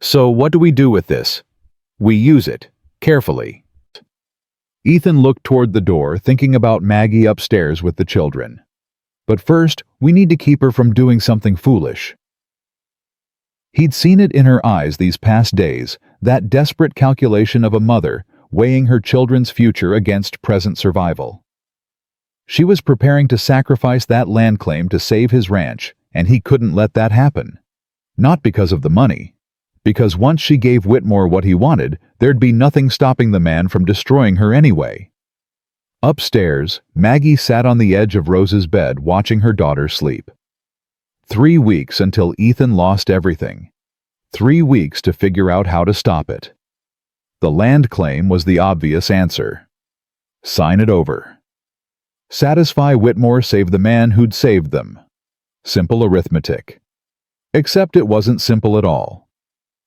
So what do we do with this? We use it, carefully. Ethan looked toward the door, thinking about Maggie upstairs with the children. But first, we need to keep her from doing something foolish. He'd seen it in her eyes these past days, that desperate calculation of a mother weighing her children's future against present survival. She was preparing to sacrifice that land claim to save his ranch, and he couldn't let that happen. Not because of the money. Because once she gave Whitmore what he wanted, there'd be nothing stopping the man from destroying her anyway. Upstairs, Maggie sat on the edge of Rose's bed watching her daughter sleep. 3 weeks until Ethan lost everything. 3 weeks to figure out how to stop it. The land claim was the obvious answer. Sign it over. Satisfy Whitmore, save the man who'd saved them. Simple arithmetic. Except it wasn't simple at all.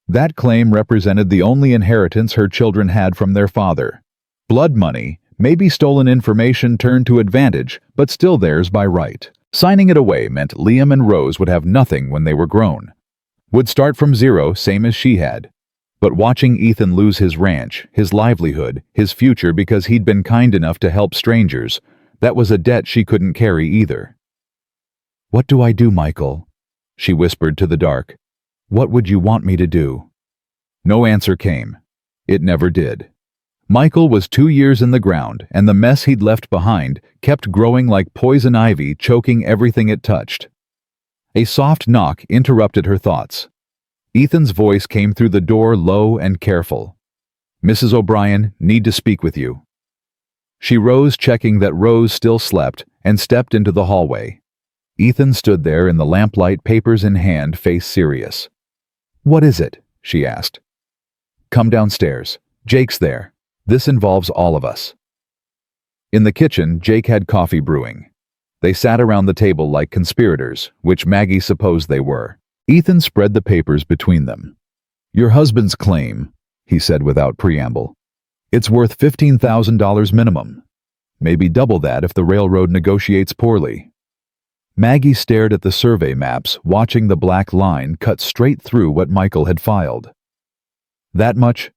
That claim represented the only inheritance her children had from their father. Blood money, maybe stolen information turned to advantage, but still theirs by right. Signing it away meant Liam and Rose would have nothing when they were grown. Would start from zero, same as she had. But watching Ethan lose his ranch, his livelihood, his future because he'd been kind enough to help strangers, that was a debt she couldn't carry either. "What do I do, Michael?" she whispered to the dark. "What would you want me to do?" No answer came. It never did. Michael was 2 years in the ground, and the mess he'd left behind kept growing like poison ivy, choking everything it touched. A soft knock interrupted her thoughts. Ethan's voice came through the door low and careful. "Mrs. O'Brien, need to speak with you." She rose, checking that Rose still slept, and stepped into the hallway. Ethan stood there in the lamplight, papers in hand, face serious. "What is it?" she asked. "Come downstairs. Jake's there. This involves all of us." In the kitchen, Jake had coffee brewing. They sat around the table like conspirators, which Maggie supposed they were. Ethan spread the papers between them. "Your husband's claim," he said without preamble. "It's worth $15,000 minimum. Maybe double that if the railroad negotiates poorly." Maggie stared at the survey maps, watching the black line cut straight through what Michael had filed. "That much?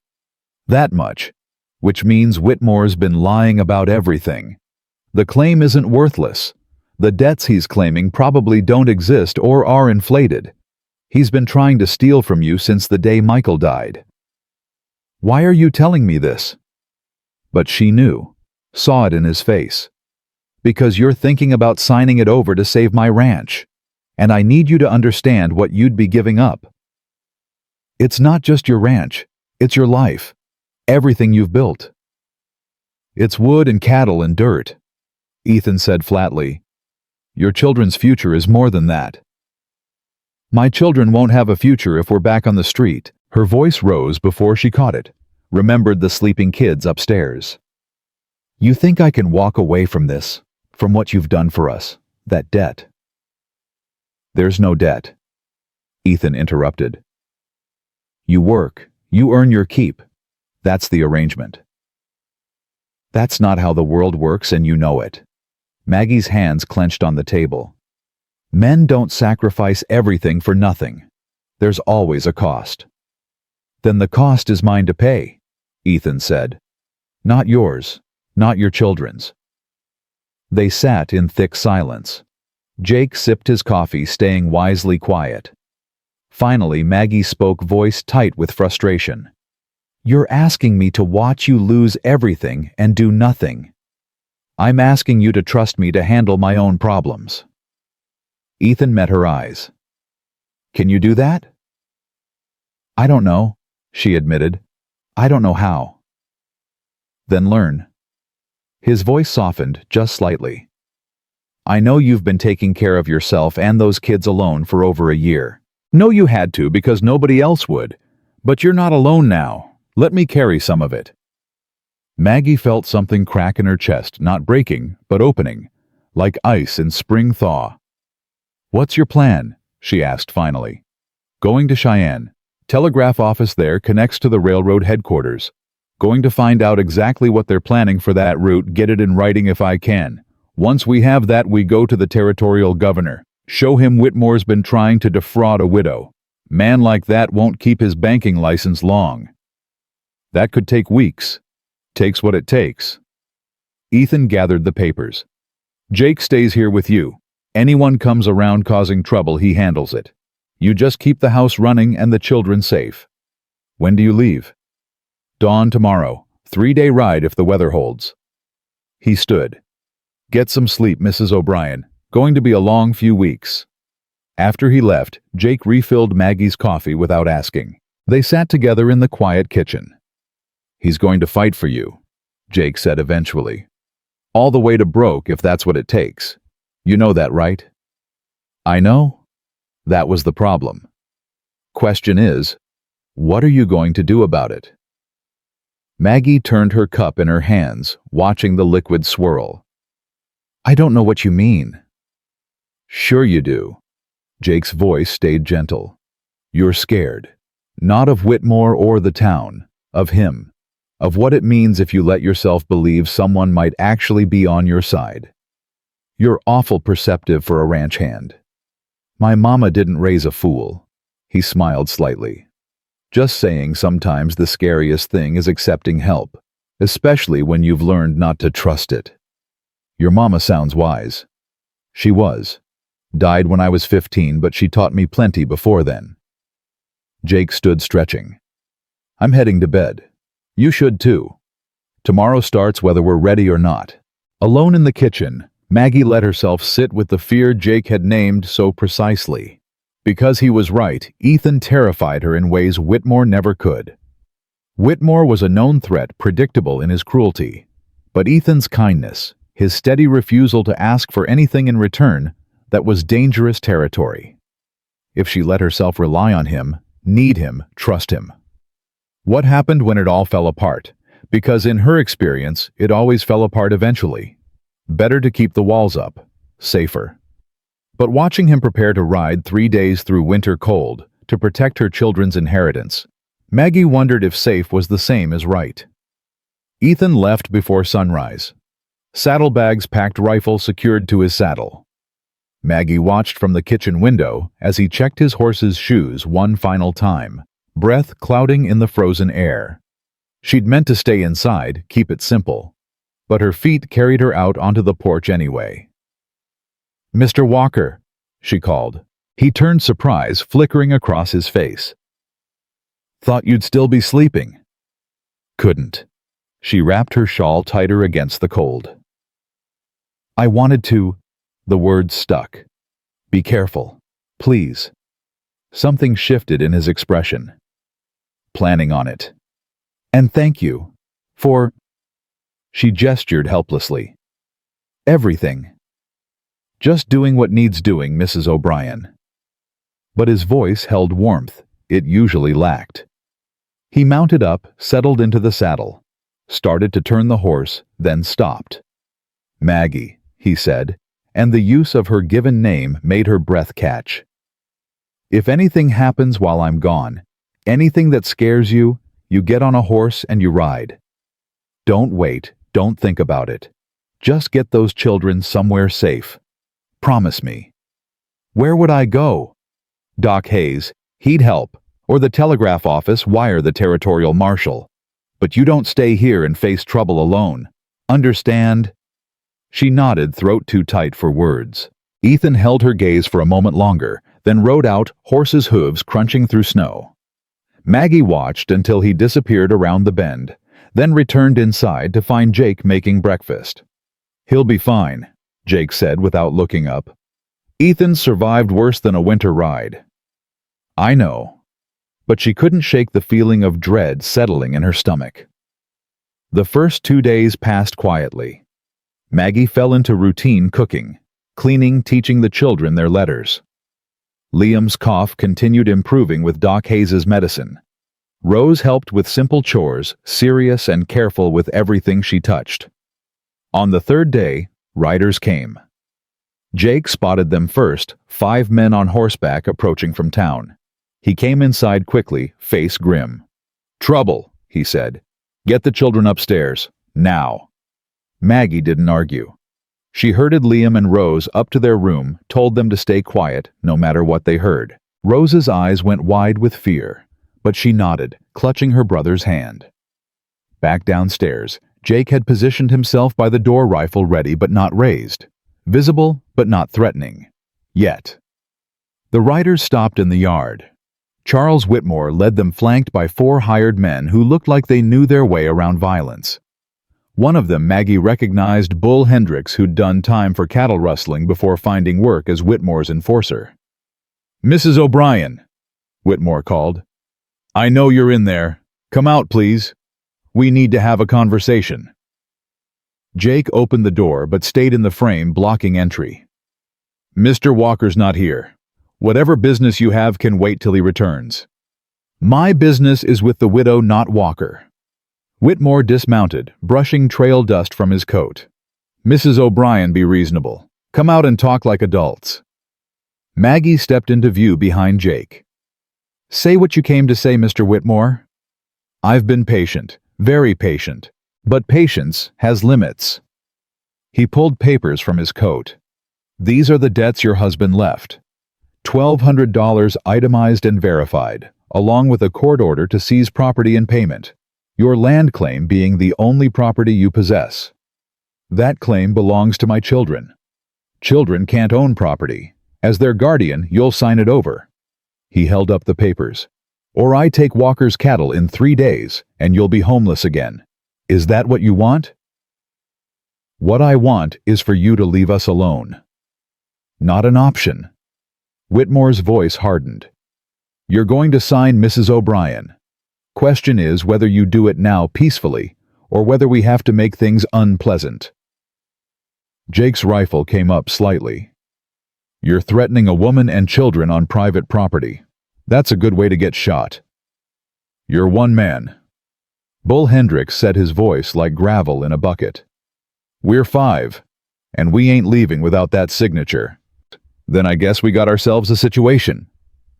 That much. Which means Whitmore's been lying about everything. The claim isn't worthless. The debts he's claiming probably don't exist or are inflated. He's been trying to steal from you since the day Michael died." "Why are you telling me this?" But she knew, saw it in his face. "Because you're thinking about signing it over to save my ranch, and I need you to understand what you'd be giving up. It's not just your ranch, it's your life, everything you've built." "It's wood and cattle and dirt," Ethan said flatly. "Your children's future is more than that." "My children won't have a future if we're back on the street." Her voice rose before she caught it, remembered the sleeping kids upstairs. "You think I can walk away from this, from what you've done for us, that debt?" "There's no debt," Ethan interrupted. "You work, you earn your keep. That's the arrangement." "That's not how the world works, and you know it." Maggie's hands clenched on the table. "Men don't sacrifice everything for nothing. There's always a cost." "Then the cost is mine to pay," Ethan said. "Not yours, not your children's." They sat in thick silence. Jake sipped his coffee, staying wisely quiet. Finally, Maggie spoke, voice tight with frustration. "You're asking me to watch you lose everything and do nothing. I'm asking you to trust me to handle my own problems." Ethan met her eyes. "Can you do that?" "I don't know," she admitted. "I don't know how." "Then learn." His voice softened just slightly. "I know you've been taking care of yourself and those kids alone for over a year. Know you had to because nobody else would. But you're not alone now. Let me carry some of it." Maggie felt something crack in her chest, not breaking, but opening, like ice in spring thaw. "What's your plan?" she asked finally. "Going to Cheyenne. Telegraph office there connects to the railroad headquarters. Going to find out exactly what they're planning for that route, get it in writing if I can. Once we have that, we go to the territorial governor. Show him Whitmore's been trying to defraud a widow. Man like that won't keep his banking license long. That could take weeks. Takes what it takes." Ethan gathered the papers. "Jake stays here with you. Anyone comes around causing trouble, he handles it. You just keep the house running and the children safe. When do you leave?" "Dawn tomorrow. 3-day ride if the weather holds." He stood. "Get some sleep, Mrs. O'Brien. Going to be a long few weeks." After he left, Jake refilled Maggie's coffee without asking. They sat together in the quiet kitchen. "He's going to fight for you," Jake said eventually. "All the way to broke if that's what it takes. You know that, right?" "I know. That was the problem. Question is, what are you going to do about it?" Maggie turned her cup in her hands, watching the liquid swirl. "I don't know what you mean." "Sure you do." Jake's voice stayed gentle. "You're scared. Not of Whitmore or the town. Of him. Of what it means if you let yourself believe someone might actually be on your side. You're awful perceptive for a ranch hand. My mama didn't raise a fool." He smiled slightly. "Just saying sometimes the scariest thing is accepting help, especially when you've learned not to trust it. Your mama sounds wise. She was. Died when I was 15, but she taught me plenty before then." Jake stood stretching. "I'm heading to bed. You should too. Tomorrow starts whether we're ready or not." Alone in the kitchen, Maggie let herself sit with the fear Jake had named so precisely. Because he was right, Ethan terrified her in ways Whitmore never could. Whitmore was a known threat, predictable in his cruelty. But Ethan's kindness, his steady refusal to ask for anything in return, that was dangerous territory. If she let herself rely on him, need him, trust him. What happened when it all fell apart? Because in her experience, it always fell apart eventually. Better to keep the walls up. Safer. But watching him prepare to ride 3 days through winter cold to protect her children's inheritance, Maggie wondered if safe was the same as right. Ethan left before sunrise. Saddlebags packed, rifle secured to his saddle. Maggie watched from the kitchen window as he checked his horse's shoes one final time, breath clouding in the frozen air. She'd meant to stay inside, keep it simple. But her feet carried her out onto the porch anyway. "Mr. Walker," she called. He turned, surprise flickering across his face. "Thought you'd still be sleeping." "Couldn't." She wrapped her shawl tighter against the cold. "I wanted to." The words stuck. "Be careful. Please." Something shifted in his expression. "Planning on it. And thank you. For..." She gestured helplessly. "Everything. Just doing what needs doing, Mrs. O'Brien." But his voice held warmth it usually lacked. He mounted up, settled into the saddle, started to turn the horse, then stopped. "Maggie," he said, and the use of her given name made her breath catch. "If anything happens while I'm gone, anything that scares you, you get on a horse and you ride. Don't wait, don't think about it. Just get those children somewhere safe. Promise me." "Where would I go?" "Doc Hayes, he'd help, or the telegraph office, wire the territorial marshal. But you don't stay here and face trouble alone. Understand?" She nodded, throat too tight for words. Ethan held her gaze for a moment longer, then rode out, horse's hooves crunching through snow. Maggie watched until he disappeared around the bend, then returned inside to find Jake making breakfast. "He'll be fine," Jake said without looking up. "Ethan survived worse than a winter ride." "I know." But she couldn't shake the feeling of dread settling in her stomach. The first 2 days passed quietly. Maggie fell into routine cooking, cleaning, teaching the children their letters. Liam's cough continued improving with Doc Hayes's medicine. Rose helped with simple chores, serious and careful with everything she touched. On the 3rd day, riders came. Jake spotted them first, 5 men on horseback approaching from town. He came inside quickly, face grim. "Trouble," he said. "Get the children upstairs, now." Maggie didn't argue. She herded Liam and Rose up to their room, told them to stay quiet, no matter what they heard. Rose's eyes went wide with fear, but she nodded, clutching her brother's hand. Back downstairs, Jake had positioned himself by the door, rifle ready but not raised. Visible but not threatening. Yet. The riders stopped in the yard. Charles Whitmore led them, flanked by 4 hired men who looked like they knew their way around violence. One of them Maggie recognized, Bull Hendricks, who'd done time for cattle rustling before finding work as Whitmore's enforcer. "Mrs. O'Brien," Whitmore called. "I know you're in there. Come out, please. We need to have a conversation." Jake opened the door but stayed in the frame, blocking entry. "Mr. Walker's not here. Whatever business you have can wait till he returns." "My business is with the widow, not Walker." Whitmore dismounted, brushing trail dust from his coat. "Mrs. O'Brien, be reasonable. Come out and talk like adults." Maggie stepped into view behind Jake. "Say what you came to say, Mr. Whitmore." "I've been patient, very patient. But patience has limits." He pulled papers from his coat. "These are the debts your husband left. $1,200 itemized and verified, along with a court order to seize property in payment. Your land claim being the only property you possess. That claim belongs to my children. Children can't own property. As their guardian, you'll sign it over." He held up the papers. "Or I take Walker's cattle in 3 days, and you'll be homeless again. Is that what you want?" "What I want is for you to leave us alone." "Not an option." Whitmore's voice hardened. You're going to sign Mrs. O'Brien. Question is whether you do it now peacefully, or whether we have to make things unpleasant. Jake's rifle came up slightly. You're threatening a woman and children on private property. That's a good way to get shot. You're one man. Bull Hendricks said, his voice like gravel in a bucket. We're 5, and we ain't leaving without that signature. Then I guess we got ourselves a situation,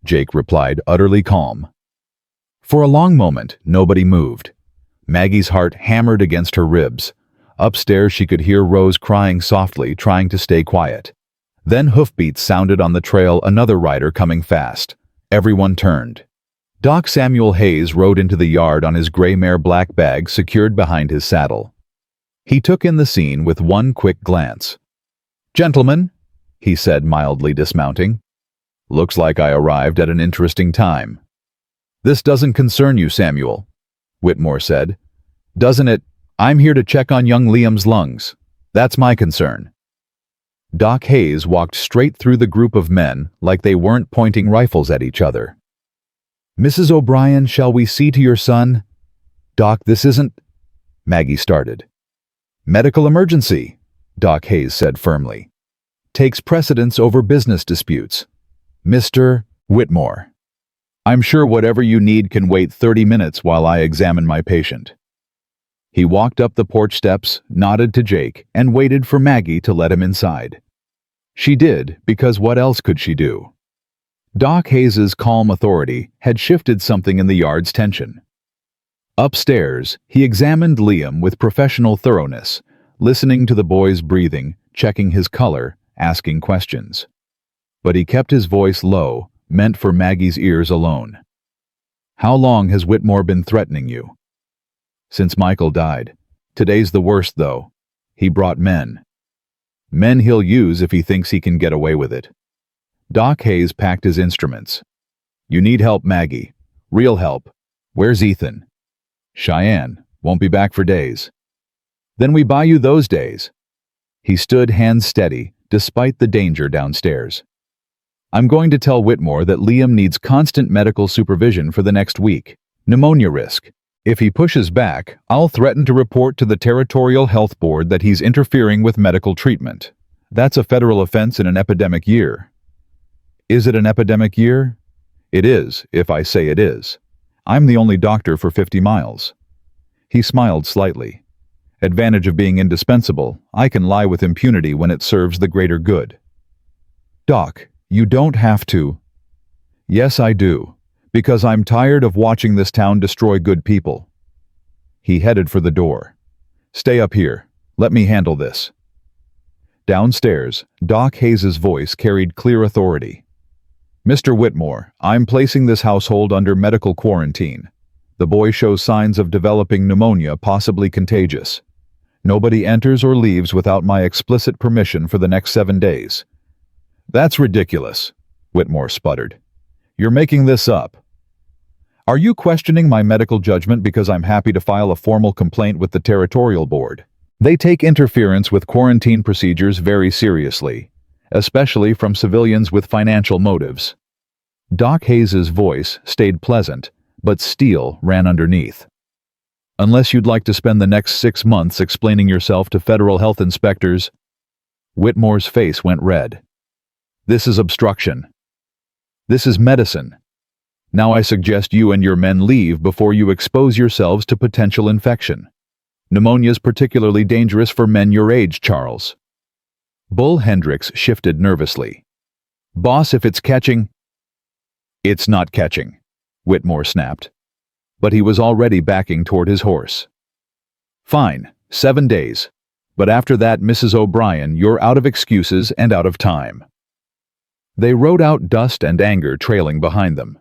Jake replied, utterly calm. For a long moment, nobody moved. Maggie's heart hammered against her ribs. Upstairs she could hear Rose crying softly, trying to stay quiet. Then hoofbeats sounded on the trail, another rider coming fast. Everyone turned. Doc Samuel Hayes rode into the yard on his gray mare Black Bag secured behind his saddle. He took in the scene with one quick glance. Gentlemen, he said, mildly dismounting. Looks like I arrived at an interesting time. This doesn't concern you, Samuel, Whitmore said. Doesn't it? I'm here to check on young Liam's lungs. That's my concern. Doc Hayes walked straight through the group of men like they weren't pointing rifles at each other. Mrs. O'Brien, shall we see to your son? Doc, this isn't... Maggie started. Medical emergency, Doc Hayes said firmly. Takes precedence over business disputes. Mr. Whitmore. I'm sure whatever you need can wait 30 minutes while I examine my patient. He walked up the porch steps, nodded to Jake, and waited for Maggie to let him inside. She did, because what else could she do? Doc Hayes's calm authority had shifted something in the yard's tension. Upstairs, he examined Liam with professional thoroughness, listening to the boy's breathing, checking his color, asking questions. But he kept his voice low, meant for Maggie's ears alone. How long has Whitmore been threatening you? Since Michael died. Today's the worst, though. He brought men. Men he'll use if he thinks he can get away with it. Doc Hayes packed his instruments. You need help, Maggie. Real help. Where's Ethan? Cheyenne. Won't be back for days. Then we buy you those days. He stood hands steady, despite the danger downstairs. I'm going to tell Whitmore that Liam needs constant medical supervision for the next week. Pneumonia risk. If he pushes back, I'll threaten to report to the Territorial Health Board that he's interfering with medical treatment. That's a federal offense in an epidemic year. Is it an epidemic year? It is, if I say it is. I'm the only doctor for 50 miles. He smiled slightly. Advantage of being indispensable, I can lie with impunity when it serves the greater good. Doc, you don't have to. Yes, I do. Because I'm tired of watching this town destroy good people. He headed for the door. Stay up here. Let me handle this. Downstairs, Doc Hayes's voice carried clear authority. Mr. Whitmore, I'm placing this household under medical quarantine. The boy shows signs of developing pneumonia, possibly contagious. Nobody enters or leaves without my explicit permission for the next 7 days. That's ridiculous, Whitmore sputtered. You're making this up. Are you questioning my medical judgment because I'm happy to file a formal complaint with the Territorial Board? They take interference with quarantine procedures very seriously, especially from civilians with financial motives. Doc Hayes's voice stayed pleasant, but steel ran underneath. Unless you'd like to spend the next 6 months explaining yourself to federal health inspectors. Whitmore's face went red. This is obstruction. This is medicine. Now I suggest you and your men leave before you expose yourselves to potential infection. Pneumonia's particularly dangerous for men your age, Charles. Bull Hendricks shifted nervously. Boss, if it's catching... It's not catching, Whitmore snapped. But he was already backing toward his horse. Fine, 7 days. But after that, Mrs. O'Brien, you're out of excuses and out of time. They rode out, dust and anger trailing behind them.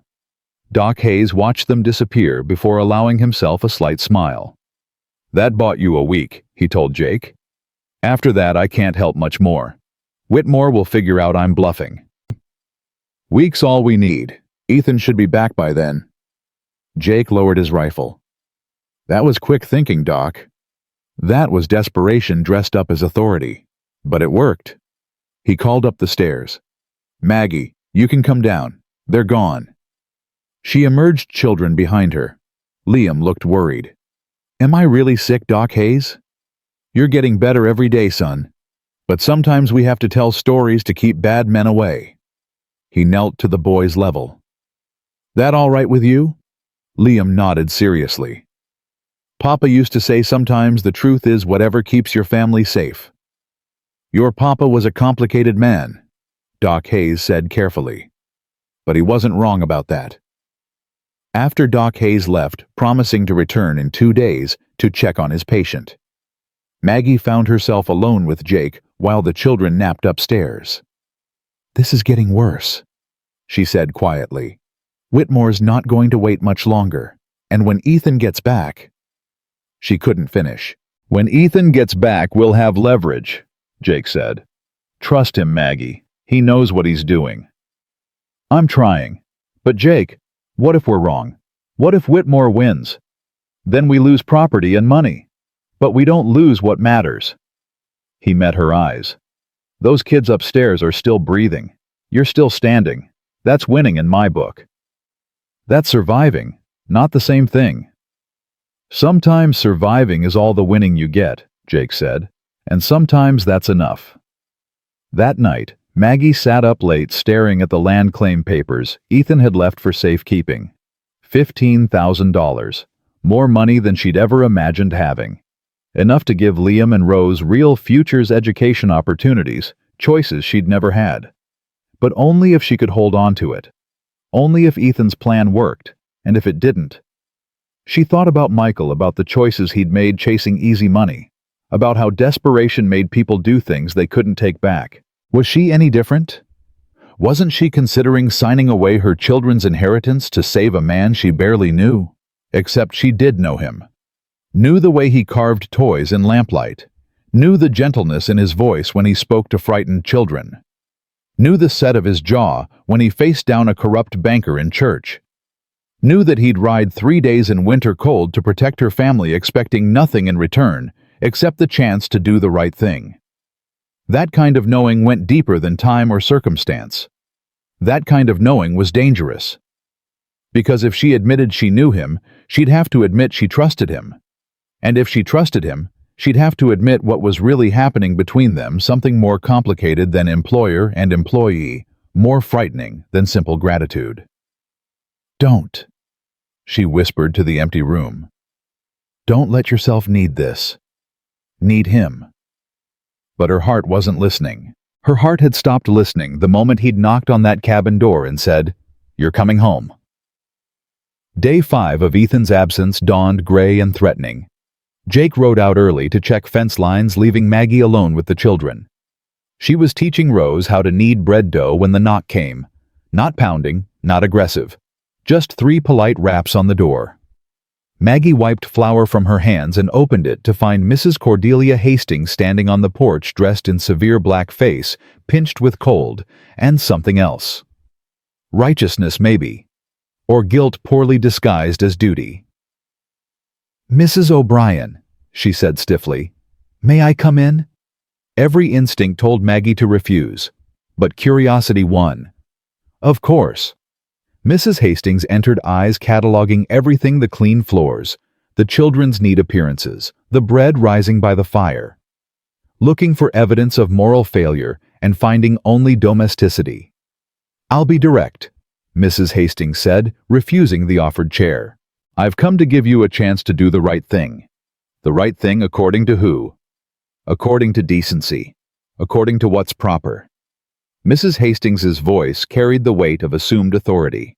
Doc Hayes watched them disappear before allowing himself a slight smile. That bought you a week, he told Jake. After that, I can't help much more. Whitmore will figure out I'm bluffing. Week's all we need. Ethan should be back by then. Jake lowered his rifle. That was quick thinking, Doc. That was desperation dressed up as authority. But it worked. He called up the stairs. Maggie, You can come down. They're gone." She emerged children behind her. Liam looked worried. "Am I really sick, Doc Hayes?" "You're getting better every day, son. But sometimes we have to tell stories to keep bad men away." He knelt to the boy's level. "That all right with you?" Liam nodded seriously. "Papa used to say sometimes the truth is whatever keeps your family safe." "Your papa was a complicated man," Doc Hayes said carefully. "But he wasn't wrong about that." After Doc Hayes left, promising to return in 2 days to check on his patient, Maggie found herself alone with Jake while the children napped upstairs. "This is getting worse," she said quietly. "Whitmore's not going to wait much longer, and when Ethan gets back—" She couldn't finish. "When Ethan gets back, we'll have leverage," Jake said. "Trust him, Maggie. He knows what he's doing." "I'm trying. But Jake, what if we're wrong? What if Whitmore wins? Then we lose property and money. But we don't lose what matters." He met her eyes. "Those kids upstairs are still breathing. You're still standing. That's winning in my book." "That's surviving, not the same thing." "Sometimes surviving is all the winning you get," Jake said, "and sometimes that's enough." That night, Maggie sat up late staring at the land claim papers Ethan had left for safekeeping. $15,000. More money than she'd ever imagined having. Enough to give Liam and Rose real futures education opportunities, choices she'd never had. But only if she could hold on to it. Only if Ethan's plan worked, and if it didn't. She thought about Michael, about the choices he'd made chasing easy money, about how desperation made people do things they couldn't take back. Was she any different? Wasn't she considering signing away her children's inheritance to save a man she barely knew? Except she did know him. Knew the way he carved toys in lamplight. Knew the gentleness in his voice when he spoke to frightened children. Knew the set of his jaw when he faced down a corrupt banker in church. Knew that he'd ride 3 days in winter cold to protect her family, expecting nothing in return except the chance to do the right thing. That kind of knowing went deeper than time or circumstance. That kind of knowing was dangerous. Because if she admitted she knew him, she'd have to admit she trusted him. And if she trusted him, she'd have to admit what was really happening between them, something more complicated than employer and employee, more frightening than simple gratitude. "Don't," she whispered to the empty room. "Don't let yourself need this. Need him." But her heart wasn't listening. Her heart had stopped listening the moment he'd knocked on that cabin door and said, "You're coming home." Day 5 of Ethan's absence dawned gray and threatening. Jake rode out early to check fence lines, leaving Maggie alone with the children. She was teaching Rose how to knead bread dough when the knock came. Not pounding, not aggressive. Just 3 polite raps on the door. Maggie wiped flour from her hands and opened it to find Mrs. Cordelia Hastings standing on the porch, dressed in severe black face, pinched with cold, and something else. Righteousness, maybe. Or guilt poorly disguised as duty. "Mrs. O'Brien," she said stiffly, "may I come in?" Every instinct told Maggie to refuse, but curiosity won. Of course. Mrs. Hastings entered, eyes cataloging everything: the clean floors, the children's neat appearances, the bread rising by the fire. Looking for evidence of moral failure and finding only domesticity. "I'll be direct," Mrs. Hastings said, refusing the offered chair. "I've come to give you a chance to do the right thing." The right thing according to who? According to decency. According to what's proper. Mrs. Hastings's voice carried the weight of assumed authority.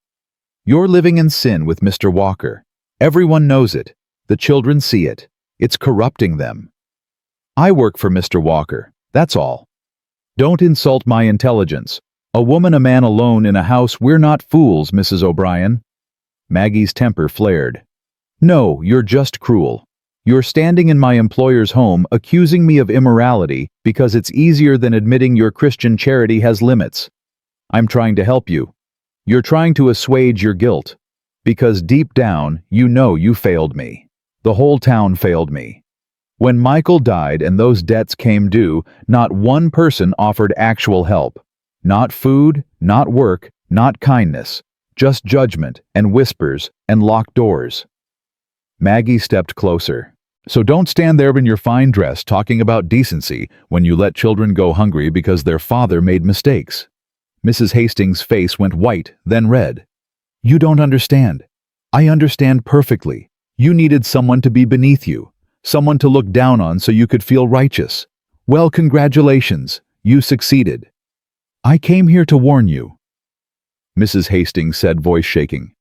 "You're living in sin with Mr. Walker. Everyone knows it. The children see it. It's corrupting them. I work for Mr. Walker, that's all. Don't insult my intelligence. A woman, a man alone in a house, we're not fools, Mrs. O'Brien." Maggie's temper flared. "No, you're just cruel. You're standing in my employer's home accusing me of immorality because it's easier than admitting your Christian charity has limits. I'm trying to help you. You're trying to assuage your guilt. Because deep down, you know you failed me. The whole town failed me. When Michael died and those debts came due, not one person offered actual help. Not food, not work, Not kindness, just judgment and whispers and locked doors. Maggie stepped closer. So don't stand there in your fine dress talking about decency when you let children go hungry because their father made mistakes. Mrs. Hastings' face went white, then red. You don't understand. I understand perfectly. You needed someone to be beneath you, someone to look down on so you could feel righteous. Well, congratulations. You succeeded. I came here to warn you, Mrs. Hastings said, voice shaking.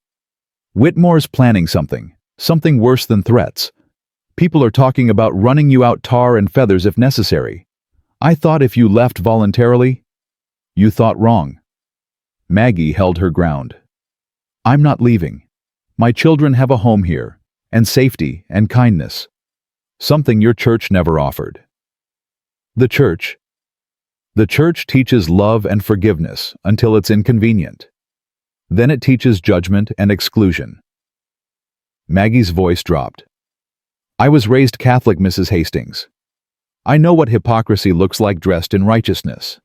Whitmore's planning something worse than threats. People are talking about running you out tar and feathers if necessary. I thought if you left voluntarily. You thought wrong. Maggie held her ground. I'm not leaving. My children have a home here, and safety and kindness. Something your church never offered. The church? The church teaches love and forgiveness until it's inconvenient. Then it teaches judgment and exclusion. Maggie's voice dropped. I was raised Catholic, Mrs. Hastings. I know what hypocrisy looks like dressed in righteousness.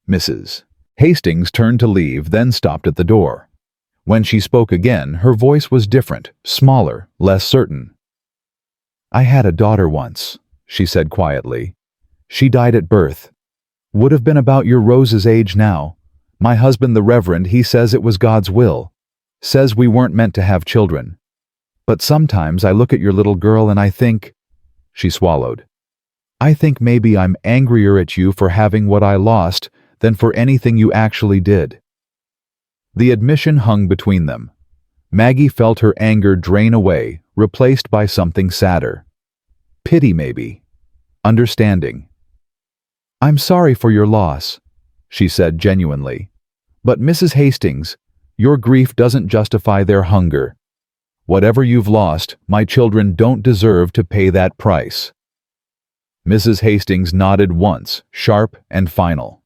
Mrs. Hastings turned to leave, then stopped at the door. When she spoke again, her voice was different, smaller, less certain. I had a daughter once, she said quietly. She died at birth. Would have been about your Rose's age now. My husband, the Reverend, he says it was God's will. Says we weren't meant to have children. But sometimes I look at your little girl and I think, she swallowed, I think maybe I'm angrier at you for having what I lost than for anything you actually did. The admission hung between them. Maggie felt her anger drain away, replaced by something sadder. Pity, maybe. Understanding. I'm sorry for your loss, she said genuinely. But Mrs. Hastings, your grief doesn't justify their hunger. Whatever you've lost, my children don't deserve to pay that price. Mrs. Hastings nodded once, sharp and final.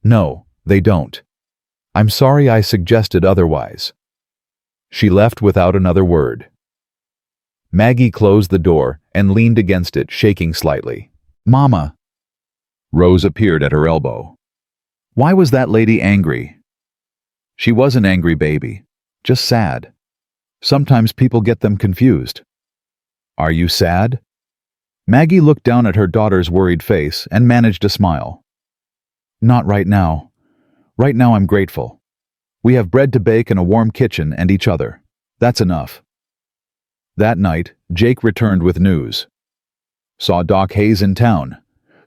No, they don't. I'm sorry I suggested otherwise. She left without another word. Maggie closed the door and leaned against it, shaking slightly. Mama. Rose appeared at her elbow. Why was that lady angry? She wasn't angry, baby. Just sad. Sometimes people get them confused. Are you sad? Maggie looked down at her daughter's worried face and managed a smile. Not right now. Right now I'm grateful. We have bread to bake and a warm kitchen and each other. That's enough. That night, Jake returned with news. Saw Doc Hayes in town.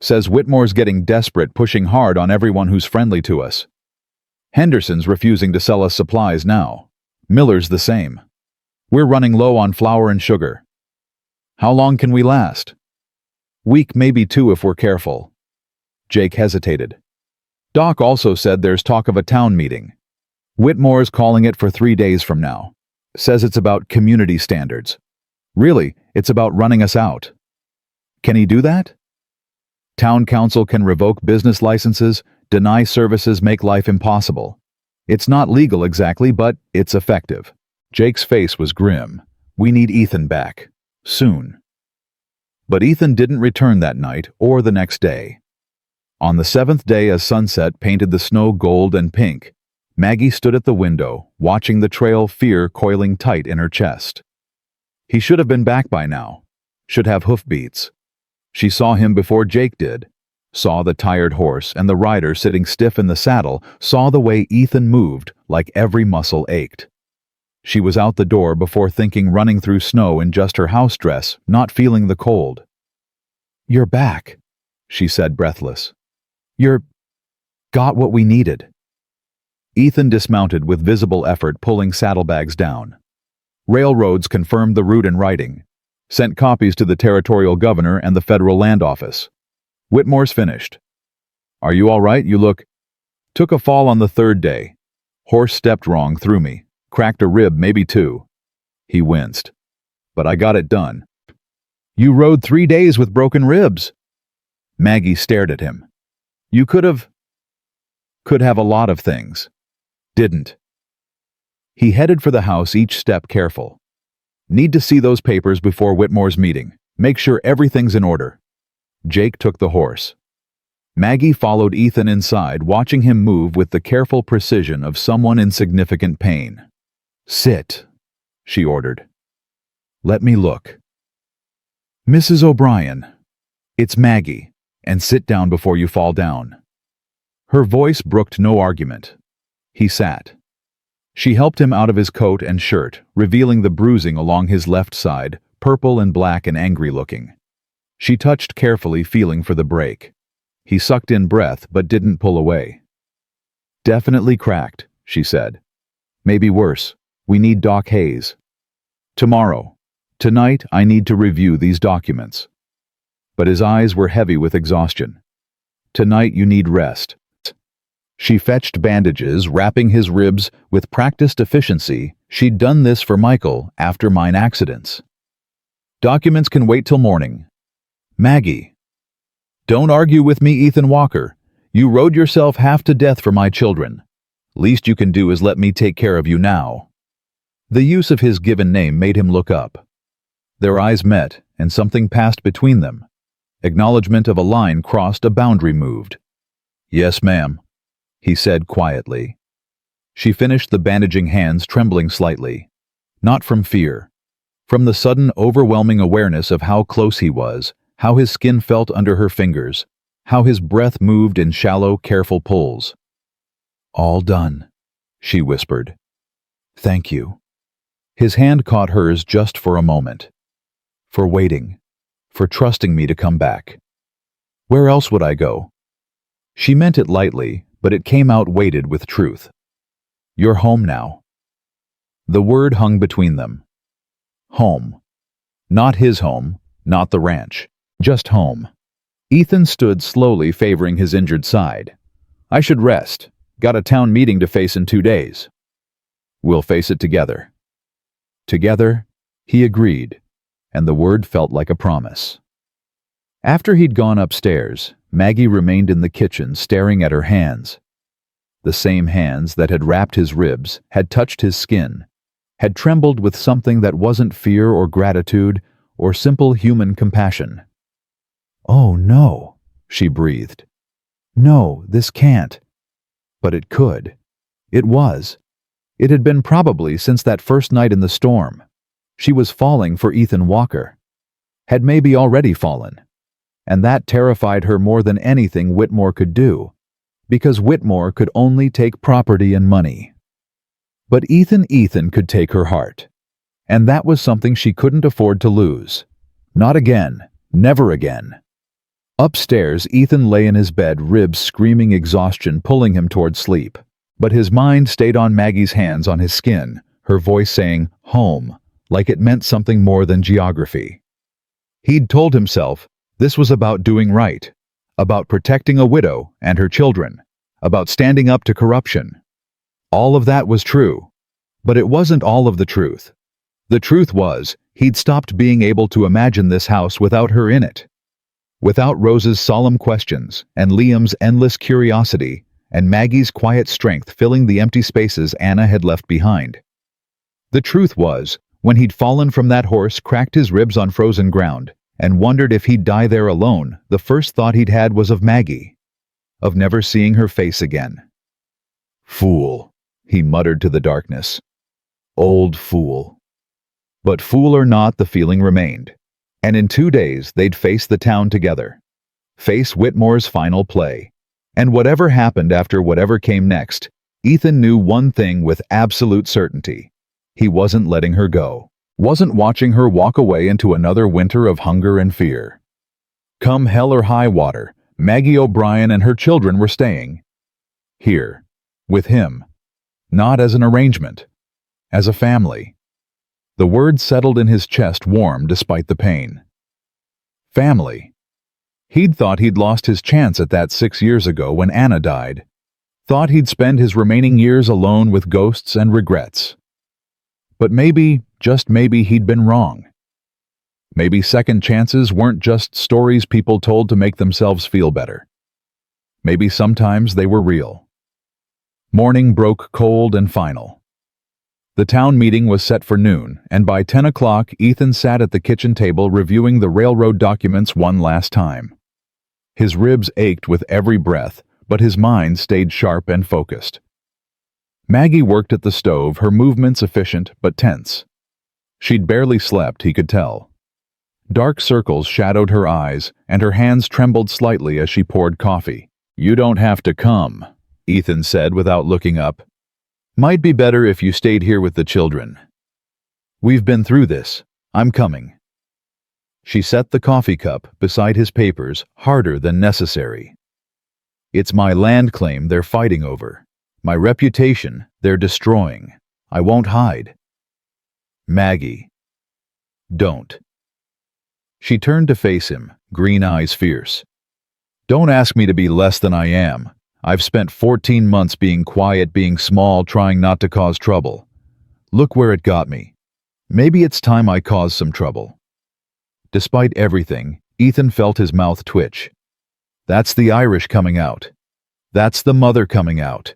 Says Whitmore's getting desperate, pushing hard on everyone who's friendly to us. Henderson's refusing to sell us supplies now. Miller's the same. We're running low on flour and sugar. How long can we last? Week, maybe 2 if we're careful. Jake hesitated. Doc also said there's talk of a town meeting. Whitmore's calling it for 3 days from now. Says it's about community standards. Really, it's about running us out. Can he do that? Town council can revoke business licenses, deny services, make life impossible. It's not legal exactly, but it's effective. Jake's face was grim. We need Ethan back. Soon. But Ethan didn't return that night or the next day. On the 7th day, as sunset painted the snow gold and pink, Maggie stood at the window, watching the trail, fear coiling tight in her chest. He should have been back by now. Should have hoofbeats. She saw him before Jake did. Saw the tired horse and the rider sitting stiff in the saddle, saw the way Ethan moved, like every muscle ached. She was out the door before thinking, running through snow in just her house dress, not feeling the cold. You're back, she said, breathless. You're got what we needed. Ethan dismounted with visible effort, pulling saddlebags down. Railroads confirmed the route in writing. Sent copies to the territorial governor and the federal land office. Whitmore's finished. Are you all right? You look... Took a fall on the 3rd day. Horse stepped wrong, threw me. Cracked a rib, maybe 2. He winced. But I got it done. You rode 3 days with broken ribs. Maggie stared at him. You could have a lot of things. Didn't. He headed for the house, each step careful. Need to see those papers before Whitmore's meeting. Make sure everything's in order. Jake took the horse. Maggie followed Ethan inside, watching him move with the careful precision of someone in significant pain. "Sit," she ordered. "Let me look." "Mrs. O'Brien, it's Maggie, and sit down before you fall down." Her voice brooked no argument. He sat. She helped him out of his coat and shirt, revealing the bruising along his left side, purple and black and angry-looking. She touched carefully, feeling for the break. He sucked in breath but didn't pull away. "Definitely cracked," she said. "Maybe worse. We need Doc Hayes. Tomorrow. Tonight I need to review these documents." But his eyes were heavy with exhaustion. "Tonight you need rest." She fetched bandages, wrapping his ribs with practiced efficiency. She'd done this for Michael after mine accidents. "Documents can wait till morning." "Maggie." "Don't argue with me, Ethan Walker. You rode yourself half to death for my children. Least you can do is let me take care of you now." The use of his given name made him look up. Their eyes met, and something passed between them. Acknowledgement of a line crossed, a boundary moved. "Yes, ma'am," he said quietly. She finished the bandaging, hands trembling slightly. Not from fear. From the sudden, overwhelming awareness of how close he was, how his skin felt under her fingers, how his breath moved in shallow, careful pulls. "All done," she whispered. "Thank you." His hand caught hers just for a moment. "For waiting. For trusting me to come back. Where else would I go?" She meant it lightly, but it came out weighted with truth. "You're home now." The word hung between them. Home. Not his home, not the ranch. Just home. Ethan stood slowly, favoring his injured side. "I should rest. Got a town meeting to face in 2 days." "We'll face it together." Together, he agreed, and the word felt like a promise. After he'd gone upstairs, Maggie remained in the kitchen, staring at her hands. The same hands that had wrapped his ribs, had touched his skin, had trembled with something that wasn't fear or gratitude or simple human compassion. "Oh no," she breathed. "No, this can't." But it could. It was. It had been probably since that first night in the storm. She was falling for Ethan Walker. Had maybe already fallen. And that terrified her more than anything Whitmore could do, because Whitmore could only take property and money. But Ethan could take her heart. And that was something she couldn't afford to lose. Not again. Never again. Upstairs, Ethan lay in his bed, ribs screaming exhaustion, pulling him toward sleep. But his mind stayed on Maggie's hands on his skin, her voice saying, "Home," like it meant something more than geography. He'd told himself this was about doing right, about protecting a widow and her children, about standing up to corruption. All of that was true, but it wasn't all of the truth. The truth was, he'd stopped being able to imagine this house without her in it. Without Rose's solemn questions, and Liam's endless curiosity, and Maggie's quiet strength filling the empty spaces Anna had left behind. The truth was, when he'd fallen from that horse, cracked his ribs on frozen ground, and wondered if he'd die there alone, the first thought he'd had was of Maggie, of never seeing her face again. "Fool," he muttered to the darkness. "Old fool." But fool or not, the feeling remained. And in 2 days, they'd face the town together. Face Whitmore's final play. And whatever happened after whatever came next, Ethan knew one thing with absolute certainty. He wasn't letting her go. Wasn't watching her walk away into another winter of hunger and fear. Come hell or high water, Maggie O'Brien and her children were staying. Here. With him. Not as an arrangement. As a family. The word settled in his chest, warm despite the pain. Family. He'd thought he'd lost his chance at that 6 years ago when Anna died. Thought he'd spend his remaining years alone with ghosts and regrets. But maybe, just maybe, he'd been wrong. Maybe second chances weren't just stories people told to make themselves feel better. Maybe sometimes they were real. Morning broke cold and final. The town meeting was set for noon, and by 10 o'clock Ethan sat at the kitchen table reviewing the railroad documents one last time. His ribs ached with every breath, but his mind stayed sharp and focused. Maggie worked at the stove, her movements efficient but tense. She'd barely slept, he could tell. Dark circles shadowed her eyes, and her hands trembled slightly as she poured coffee. "You don't have to come," Ethan said without looking up. "Might be better if you stayed here with the children. We've been through this. I'm coming." She set the coffee cup beside his papers, harder than necessary. "It's my land claim they're fighting over. My reputation they're destroying. I won't hide." "Maggie, don't." She turned to face him, green eyes fierce. "Don't ask me to be less than I am. I've spent 14 months being quiet, being small, trying not to cause trouble. Look where it got me. Maybe it's time I cause some trouble." Despite everything, Ethan felt his mouth twitch. That's the Irish coming out. That's the mother coming out.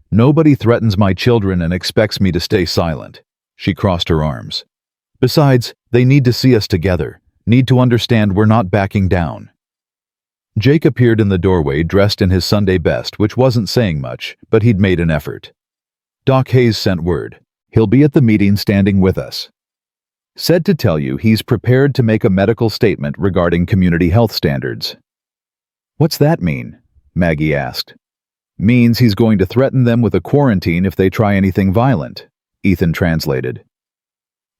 Nobody threatens my children and expects me to stay silent. She crossed her arms. Besides, they need to see us together, need to understand we're not backing down. Jake appeared in the doorway dressed in his Sunday best, which wasn't saying much, but he'd made an effort. "Doc Hayes sent word. He'll be at the meeting standing with us. Said to tell you he's prepared to make a medical statement regarding community health standards." "What's that mean?" Maggie asked. "Means he's going to threaten them with a quarantine if they try anything violent," Ethan translated.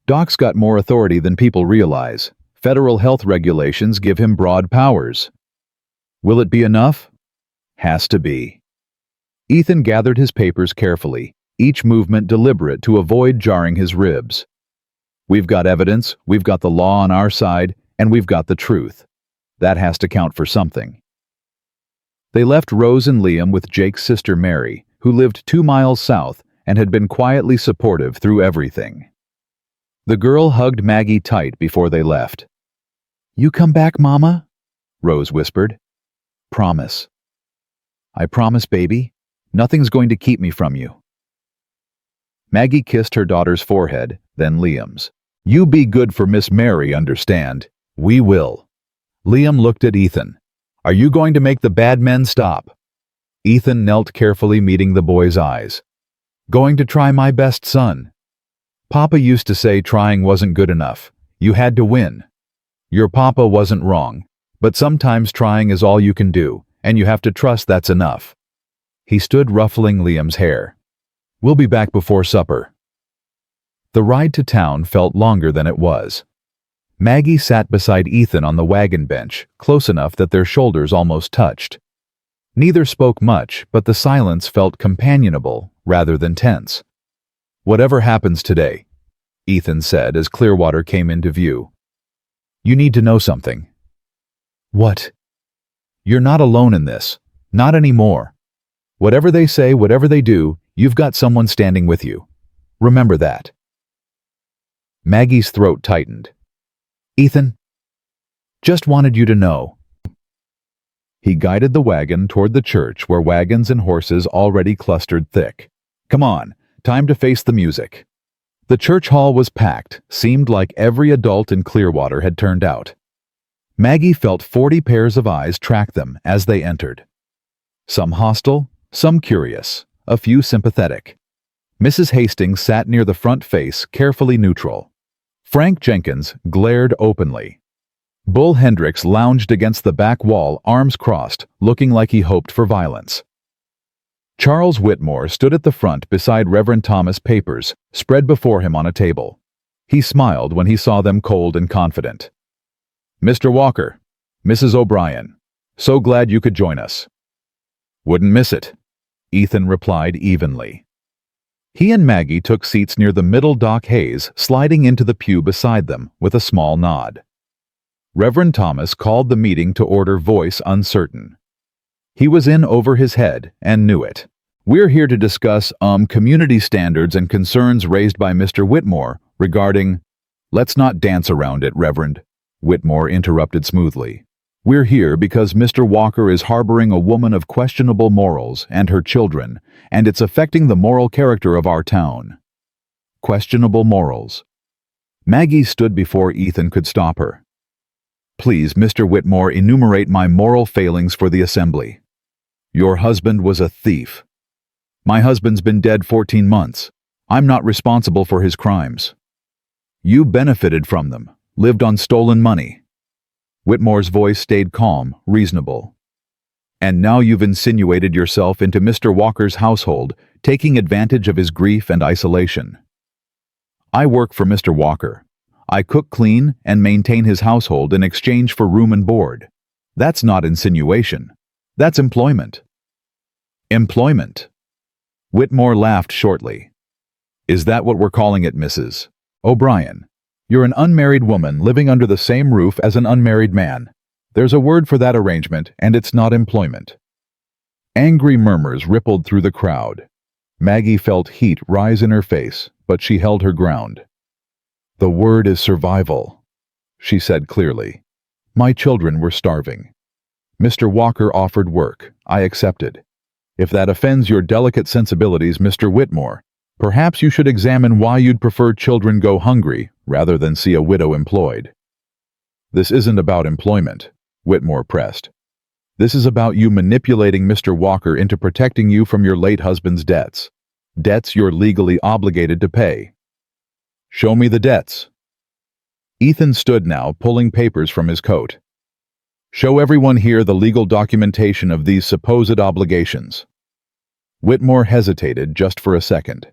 "Doc's got more authority than people realize. Federal health regulations give him broad powers. Will it be enough? Has to be." Ethan gathered his papers carefully, each movement deliberate to avoid jarring his ribs. "We've got evidence, we've got the law on our side, and we've got the truth. That has to count for something." They left Rose and Liam with Jake's sister Mary, who lived 2 miles south and had been quietly supportive through everything. The girl hugged Maggie tight before they left. "You come back, Mama?" Rose whispered. "Promise." "I promise, baby. Nothing's going to keep me from you." Maggie kissed her daughter's forehead, then Liam's. "You be good for Miss Mary, understand? We will." Liam looked at Ethan. "Are you going to make the bad men stop?" Ethan knelt carefully, meeting the boy's eyes. "Going to try my best, son. Papa used to say trying wasn't good enough. You had to win. Your papa wasn't wrong, but sometimes trying is all you can do, and you have to trust that's enough." He stood ruffling Liam's hair. "We'll be back before supper." The ride to town felt longer than it was. Maggie sat beside Ethan on the wagon bench, close enough that their shoulders almost touched. Neither spoke much, but the silence felt companionable rather than tense. "Whatever happens today," Ethan said as Clearwater came into view, "you need to know something." "What?" "You're not alone in this. Not anymore. Whatever they say, whatever they do, you've got someone standing with you. Remember that." Maggie's throat tightened. "Ethan, just wanted you to know." He guided the wagon toward the church where wagons and horses already clustered thick. "Come on, time to face the music." The church hall was packed, seemed like every adult in Clearwater had turned out. Maggie felt 40 pairs of eyes track them as they entered. Some hostile, some curious, a few sympathetic. Mrs. Hastings sat near the front face, carefully neutral. Frank Jenkins glared openly. Bull Hendricks lounged against the back wall, arms crossed, looking like he hoped for violence. Charles Whitmore stood at the front beside Reverend Thomas' papers, spread before him on a table. He smiled when he saw them, cold and confident. "Mr. Walker, Mrs. O'Brien, so glad you could join us." "Wouldn't miss it," Ethan replied evenly. He and Maggie took seats near the middle, Doc Hayes sliding into the pew beside them with a small nod. Reverend Thomas called the meeting to order, voice uncertain. He was in over his head and knew it. "We're here to discuss community standards and concerns raised by Mr. Whitmore regarding—" "Let's not dance around it, Reverend," Whitmore interrupted smoothly. "We're here because Mr. Walker is harboring a woman of questionable morals and her children, and it's affecting the moral character of our town." Questionable morals. Maggie stood before Ethan could stop her. Please, Mr. Whitmore, enumerate my moral failings for the assembly. Your husband was a thief. My husband's been dead 14 months. I'm not responsible for his crimes. You benefited from them, lived on stolen money. Whitmore's voice stayed calm, reasonable. And now you've insinuated yourself into Mr. Walker's household, taking advantage of his grief and isolation. I work for Mr. Walker. I cook, clean, and maintain his household in exchange for room and board. That's not insinuation. That's employment. Employment. Whitmore laughed shortly. Is that what we're calling it, Mrs. O'Brien? You're an unmarried woman living under the same roof as an unmarried man. There's a word for that arrangement, and it's not employment. Angry murmurs rippled through the crowd. Maggie felt heat rise in her face, but she held her ground. The word is survival, she said clearly. My children were starving. Mr. Walker offered work. I accepted. If that offends your delicate sensibilities, Mr. Whitmore, perhaps you should examine why you'd prefer children go hungry rather than see a widow employed. This isn't about employment, Whitmore pressed. This is about you manipulating Mr. Walker into protecting you from your late husband's debts. Debts you're legally obligated to pay. Show me the debts. Ethan stood now, pulling papers from his coat. Show everyone here the legal documentation of these supposed obligations. Whitmore hesitated just for a second.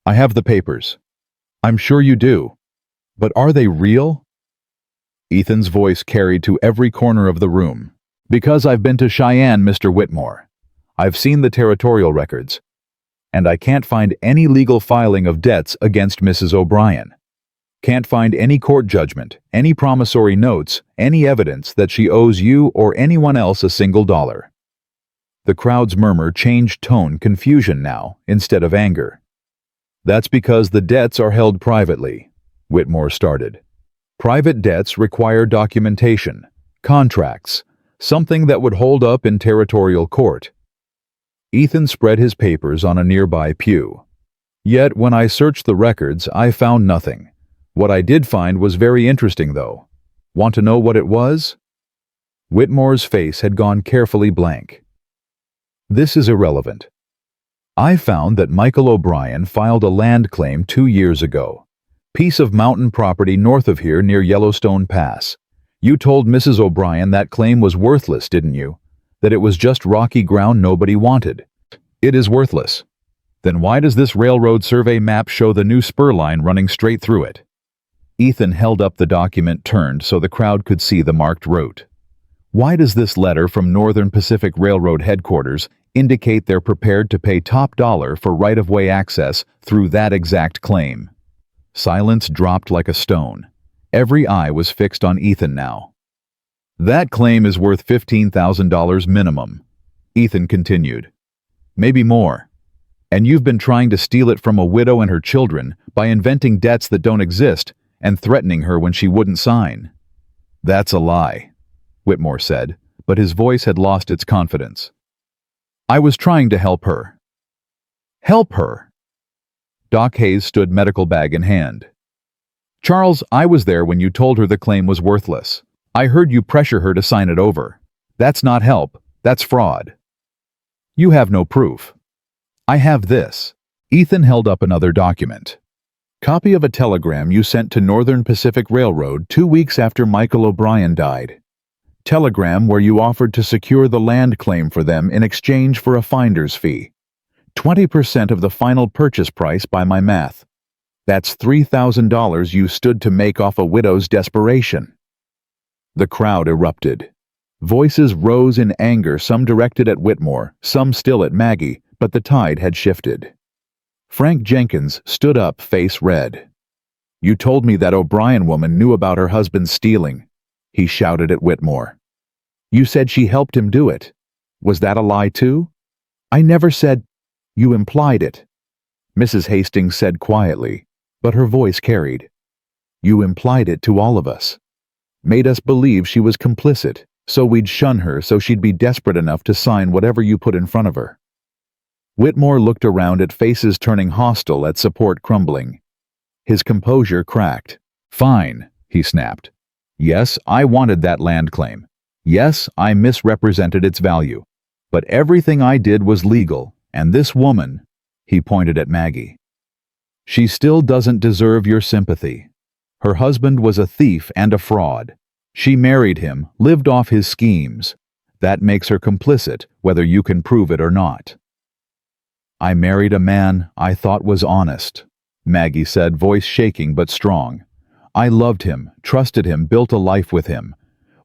I have the papers. I'm sure you do. But are they real? Ethan's voice carried to every corner of the room. Because I've been to Cheyenne, Mr. Whitmore. I've seen the territorial records. And I can't find any legal filing of debts against Mrs. O'Brien. Can't find any court judgment, any promissory notes, any evidence that she owes you or anyone else a single dollar. The crowd's murmur changed tone, confusion now, instead of anger. That's because the debts are held privately, Whitmore started. Private debts require documentation, contracts, something that would hold up in territorial court. Ethan spread his papers on a nearby pew. Yet when I searched the records, I found nothing. What I did find was very interesting, though. Want to know what it was? Whitmore's face had gone carefully blank. This is irrelevant. I found that Michael O'Brien filed a land claim 2 years ago. Piece of mountain property north of here near Yellowstone Pass. You told Mrs. O'Brien that claim was worthless, didn't you? That it was just rocky ground nobody wanted. It is worthless. Then why does this railroad survey map show the new spur line running straight through it? Ethan held up the document turned so the crowd could see the marked route. Why does this letter from Northern Pacific Railroad headquarters indicate they're prepared to pay top dollar for right-of-way access through that exact claim? Silence dropped like a stone. Every eye was fixed on Ethan now. That claim is worth $15,000 minimum, Ethan continued. Maybe more. And you've been trying to steal it from a widow and her children by inventing debts that don't exist and threatening her when she wouldn't sign. That's a lie, Whitmore said, but his voice had lost its confidence. I was trying to help her. Help her? Doc Hayes stood medical bag in hand. Charles, I was there when you told her the claim was worthless. I heard you pressure her to sign it over. That's not help, that's fraud. You have no proof. I have this. Ethan held up another document. Copy of a telegram you sent to Northern Pacific Railroad 2 weeks after Michael O'Brien died. Telegram where you offered to secure the land claim for them in exchange for a finder's fee. 20% of the final purchase price by my math. That's $3,000 you stood to make off a widow's desperation. The crowd erupted. Voices rose in anger, some directed at Whitmore, some still at Maggie, but the tide had shifted. Frank Jenkins stood up, face red. You told me that O'Brien woman knew about her husband's stealing, he shouted at Whitmore. You said she helped him do it. Was that a lie too? I never said. You implied it, Mrs. Hastings said quietly, but her voice carried. You implied it to all of us. Made us believe she was complicit, so we'd shun her so she'd be desperate enough to sign whatever you put in front of her. Whitmore looked around at faces turning hostile, at support crumbling. His composure cracked. Fine, he snapped. Yes, I wanted that land claim. Yes, I misrepresented its value. But everything I did was legal, and this woman, he pointed at Maggie. She still doesn't deserve your sympathy. Her husband was a thief and a fraud. She married him, lived off his schemes. That makes her complicit, whether you can prove it or not. I married a man I thought was honest, Maggie said, voice shaking but strong. I loved him, trusted him, built a life with him.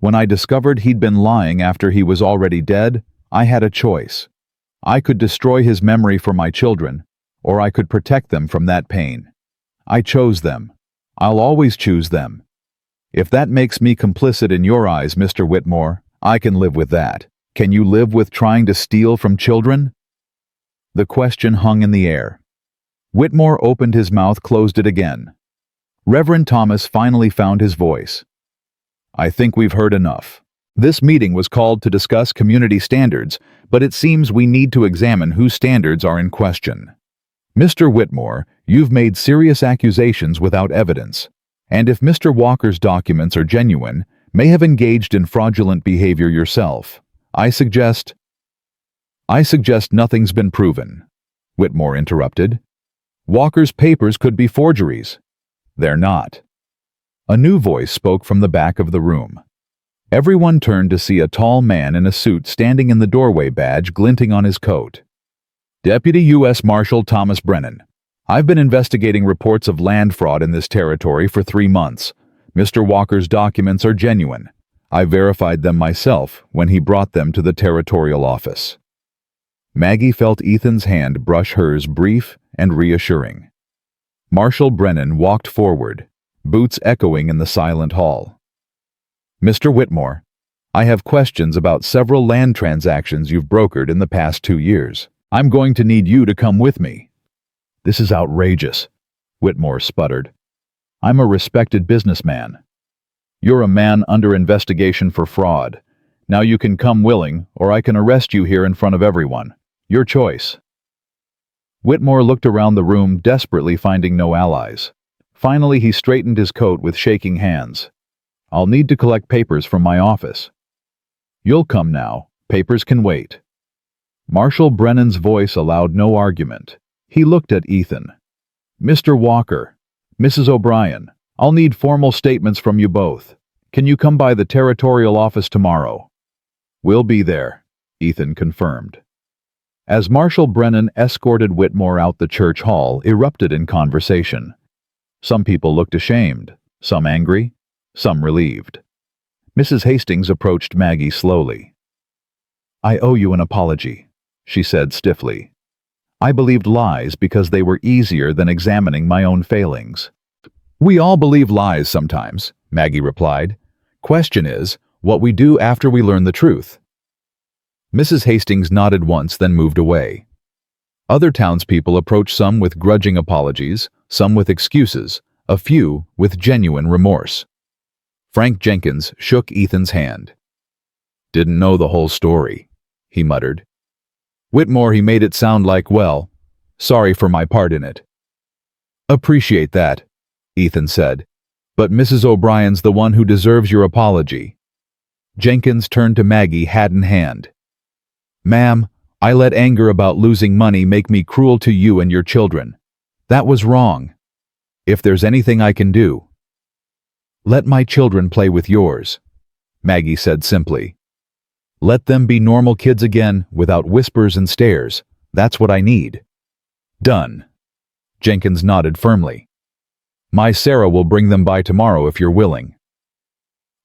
When I discovered he'd been lying after he was already dead, I had a choice. I could destroy his memory for my children, or I could protect them from that pain. I chose them. I'll always choose them. If that makes me complicit in your eyes, Mr. Whitmore, I can live with that. Can you live with trying to steal from children? The question hung in the air. Whitmore opened his mouth, closed it again. Reverend Thomas finally found his voice. I think we've heard enough. This meeting was called to discuss community standards, but it seems we need to examine whose standards are in question. Mr. Whitmore, you've made serious accusations without evidence, and if Mr. Walker's documents are genuine, may have engaged in fraudulent behavior yourself. I suggest nothing's been proven, Whitmore interrupted. Walker's papers could be forgeries. They're not. A new voice spoke from the back of the room. Everyone turned to see a tall man in a suit standing in the doorway, badge glinting on his coat. Deputy U.S. Marshal Thomas Brennan. I've been investigating reports of land fraud in this territory for 3 months. Mr. Walker's documents are genuine. I verified them myself when he brought them to the territorial office. Maggie felt Ethan's hand brush hers, brief and reassuring. Marshal Brennan walked forward, boots echoing in the silent hall. Mr. Whitmore, I have questions about several land transactions you've brokered in the past 2 years. I'm going to need you to come with me. This is outrageous, Whitmore sputtered. I'm a respected businessman. You're a man under investigation for fraud. Now you can come willing, or I can arrest you here in front of everyone. Your choice. Whitmore looked around the room, desperately finding no allies. Finally, he straightened his coat with shaking hands. I'll need to collect papers from my office. You'll come now. Papers can wait. Marshal Brennan's voice allowed no argument. He looked at Ethan. Mr. Walker, Mrs. O'Brien, I'll need formal statements from you both. Can you come by the territorial office tomorrow? We'll be there, Ethan confirmed. As Marshal Brennan escorted Whitmore out, the church hall erupted in conversation. Some people looked ashamed, some angry, some relieved. Mrs. Hastings approached Maggie slowly. I owe you an apology, she said stiffly. I believed lies because they were easier than examining my own failings. We all believe lies sometimes, Maggie replied. Question is, what we do after we learn the truth. Mrs. Hastings nodded once, then moved away. Other townspeople approached, some with grudging apologies, some with excuses, a few with genuine remorse. Frank Jenkins shook Ethan's hand. Didn't know the whole story, he muttered. Whitmore, he made it sound like, well, sorry for my part in it. Appreciate that, Ethan said, but Mrs. O'Brien's the one who deserves your apology. Jenkins turned to Maggie, hat in hand. Ma'am, I let anger about losing money make me cruel to you and your children. That was wrong. If there's anything I can do, let my children play with yours, Maggie said simply. Let them be normal kids again, without whispers and stares. That's what I need. Done. Jenkins nodded firmly. My Sarah will bring them by tomorrow if you're willing.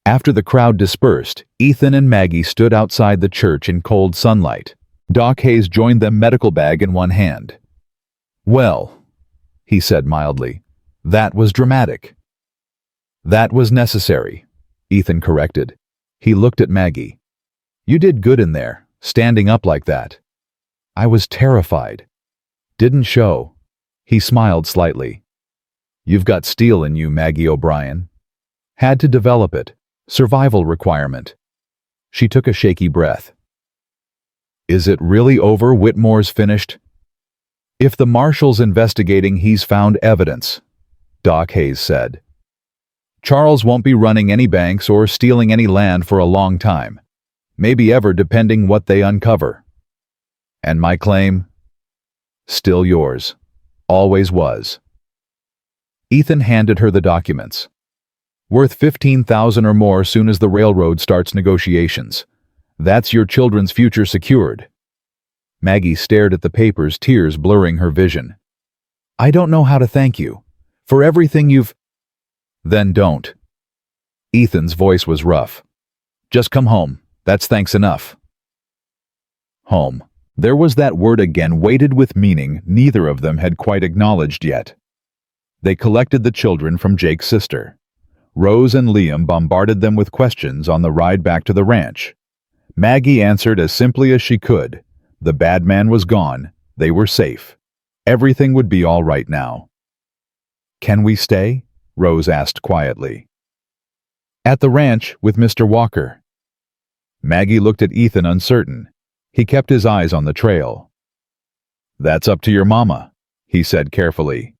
After the crowd dispersed, Ethan and Maggie stood outside the church in cold sunlight. Doc Hayes joined them, medical bag in one hand. Well, he said mildly, that was dramatic. That was necessary, Ethan corrected. He looked at Maggie. You did good in there, standing up like that. I was terrified. Didn't show. He smiled slightly. You've got steel in you, Maggie O'Brien. Had to develop it. Survival requirement. She took a shaky breath. Is it really over? Whitmore's finished? If the marshal's investigating, he's found evidence, Doc Hayes said. Charles won't be running any banks or stealing any land for a long time. Maybe ever, depending what they uncover. And my claim? Still yours. Always was. Ethan handed her the documents. Worth $15,000 or more soon as the railroad starts negotiations. That's your children's future secured. Maggie stared at the papers, tears blurring her vision. I don't know how to thank you. For everything you've... Then don't. Ethan's voice was rough. Just come home. That's thanks enough. Home. There was that word again, weighted with meaning neither of them had quite acknowledged yet. They collected the children from Jake's sister. Rose and Liam bombarded them with questions on the ride back to the ranch. Maggie answered as simply as she could. The bad man was gone. They were safe. Everything would be all right now. Can we stay? Rose asked quietly. At the ranch with Mr. Walker. Maggie looked at Ethan, uncertain. He kept his eyes on the trail. That's up to your mama, he said carefully.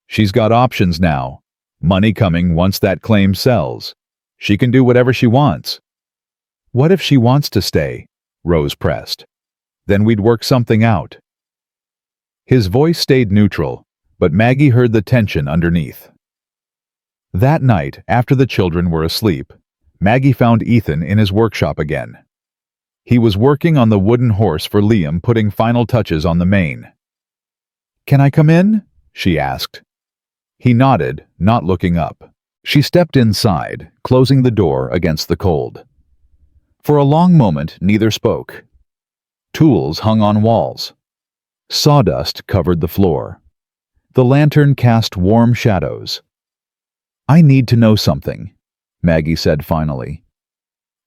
She's got options now. Money coming once that claim sells. She can do whatever she wants. What if she wants to stay? Rose pressed. Then we'd work something out. His voice stayed neutral, but Maggie heard the tension underneath. That night, after the children were asleep, Maggie found Ethan in his workshop again. He was working on the wooden horse for Liam, putting final touches on the mane. Can I come in? She asked. He nodded, not looking up. She stepped inside, closing the door against the cold. For a long moment, neither spoke. Tools hung on walls. Sawdust covered the floor. The lantern cast warm shadows. I need to know something, Maggie said finally.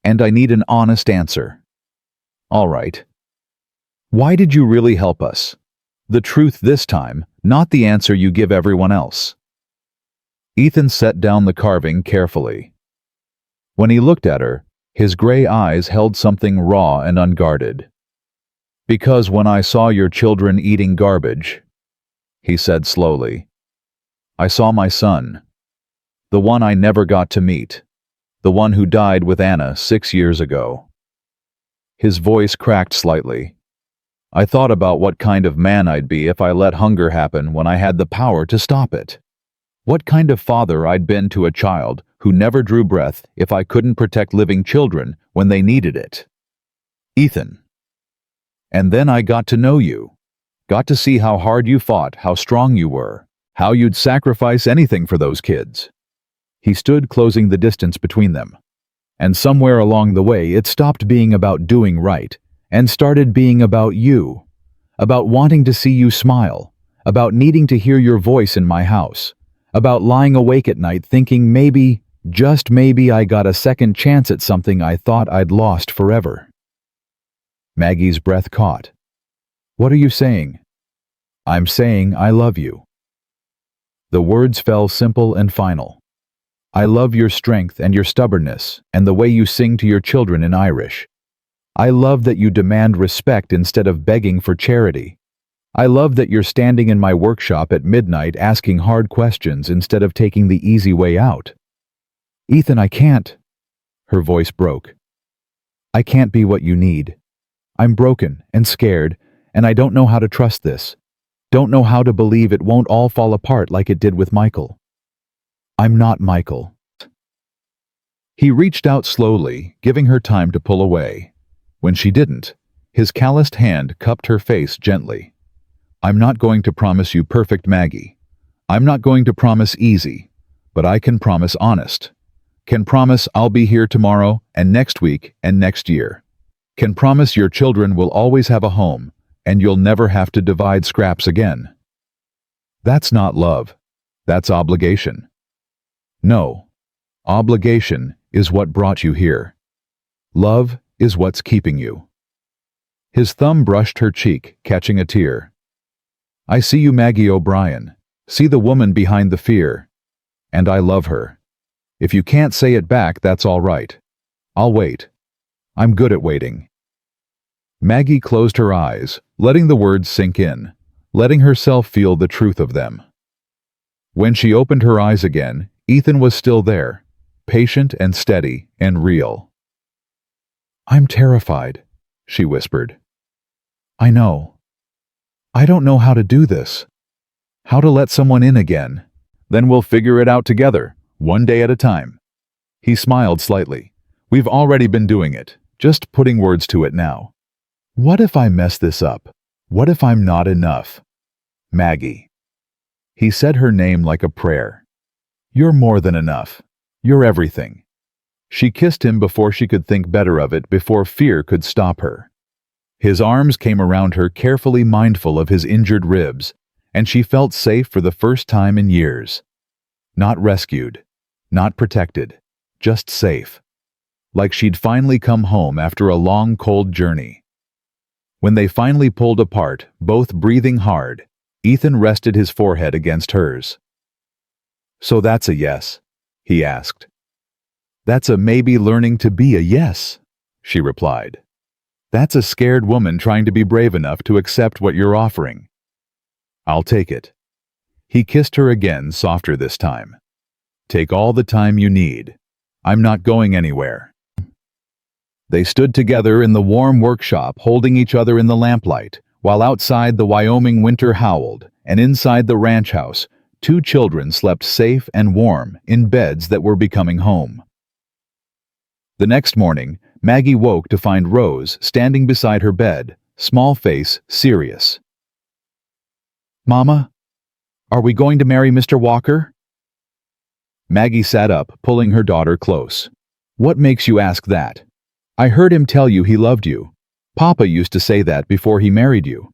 And I need an honest answer. All right. Why did you really help us? The truth this time, not the answer you give everyone else. Ethan set down the carving carefully. When he looked at her, his gray eyes held something raw and unguarded. Because when I saw your children eating garbage, he said slowly, I saw my son. The one I never got to meet. The one who died with Anna 6 years ago. His voice cracked slightly. I thought about what kind of man I'd be if I let hunger happen when I had the power to stop it. What kind of father I'd been to a child who never drew breath if I couldn't protect living children when they needed it. Ethan. And then I got to know you. Got to see how hard you fought, how strong you were, how you'd sacrifice anything for those kids. He stood, closing the distance between them. And somewhere along the way, it stopped being about doing right and started being about you, about wanting to see you smile, about needing to hear your voice in my house, about lying awake at night thinking maybe, just maybe, I got a second chance at something I thought I'd lost forever. Maggie's breath caught. What are you saying? I'm saying I love you. The words fell simple and final. I love your strength and your stubbornness and the way you sing to your children in Irish. I love that you demand respect instead of begging for charity. I love that you're standing in my workshop at midnight asking hard questions instead of taking the easy way out. Ethan, I can't. Her voice broke. I can't be what you need. I'm broken and scared, and I don't know how to trust this. Don't know how to believe it won't all fall apart like it did with Michael. I'm not Michael. He reached out slowly, giving her time to pull away. When she didn't, his calloused hand cupped her face gently. I'm not going to promise you perfect, Maggie. I'm not going to promise easy, but I can promise honest. Can promise I'll be here tomorrow and next week and next year. Can promise your children will always have a home and you'll never have to divide scraps again. That's not love. That's obligation. No, obligation is what brought you here. Love is what's keeping you. His thumb brushed her cheek, catching a tear. I see you, Maggie O'Brien. See the woman behind the fear. And I love her. If you can't say it back, that's all right. I'll wait. I'm good at waiting. Maggie closed her eyes, letting the words sink in, letting herself feel the truth of them. When she opened her eyes again, Ethan was still there, patient and steady and real. "I'm terrified," she whispered. "I know. I don't know how to do this. How to let someone in again. Then we'll figure it out together, one day at a time." He smiled slightly. "We've already been doing it, just putting words to it now. What if I mess this up? What if I'm not enough? Maggie." He said her name like a prayer. "You're more than enough. You're everything." She kissed him before she could think better of it, before fear could stop her. His arms came around her, carefully mindful of his injured ribs, and she felt safe for the first time in years. Not rescued, not protected, just safe. Like she'd finally come home after a long, cold journey. When they finally pulled apart, both breathing hard, Ethan rested his forehead against hers. "So that's a yes?" he asked. "That's a maybe learning to be a yes," she replied. "That's a scared woman trying to be brave enough to accept what you're offering." "I'll take it." He kissed her again, softer this time. "Take all the time you need. I'm not going anywhere." They stood together in the warm workshop, holding each other in the lamplight, while outside the Wyoming winter howled, and inside the ranch house, two children slept safe and warm in beds that were becoming home. The next morning, Maggie woke to find Rose standing beside her bed, small face serious. "Mama, are we going to marry Mr. Walker?" Maggie sat up, pulling her daughter close. "What makes you ask that? I heard him tell you he loved you. Papa used to say that before he married you."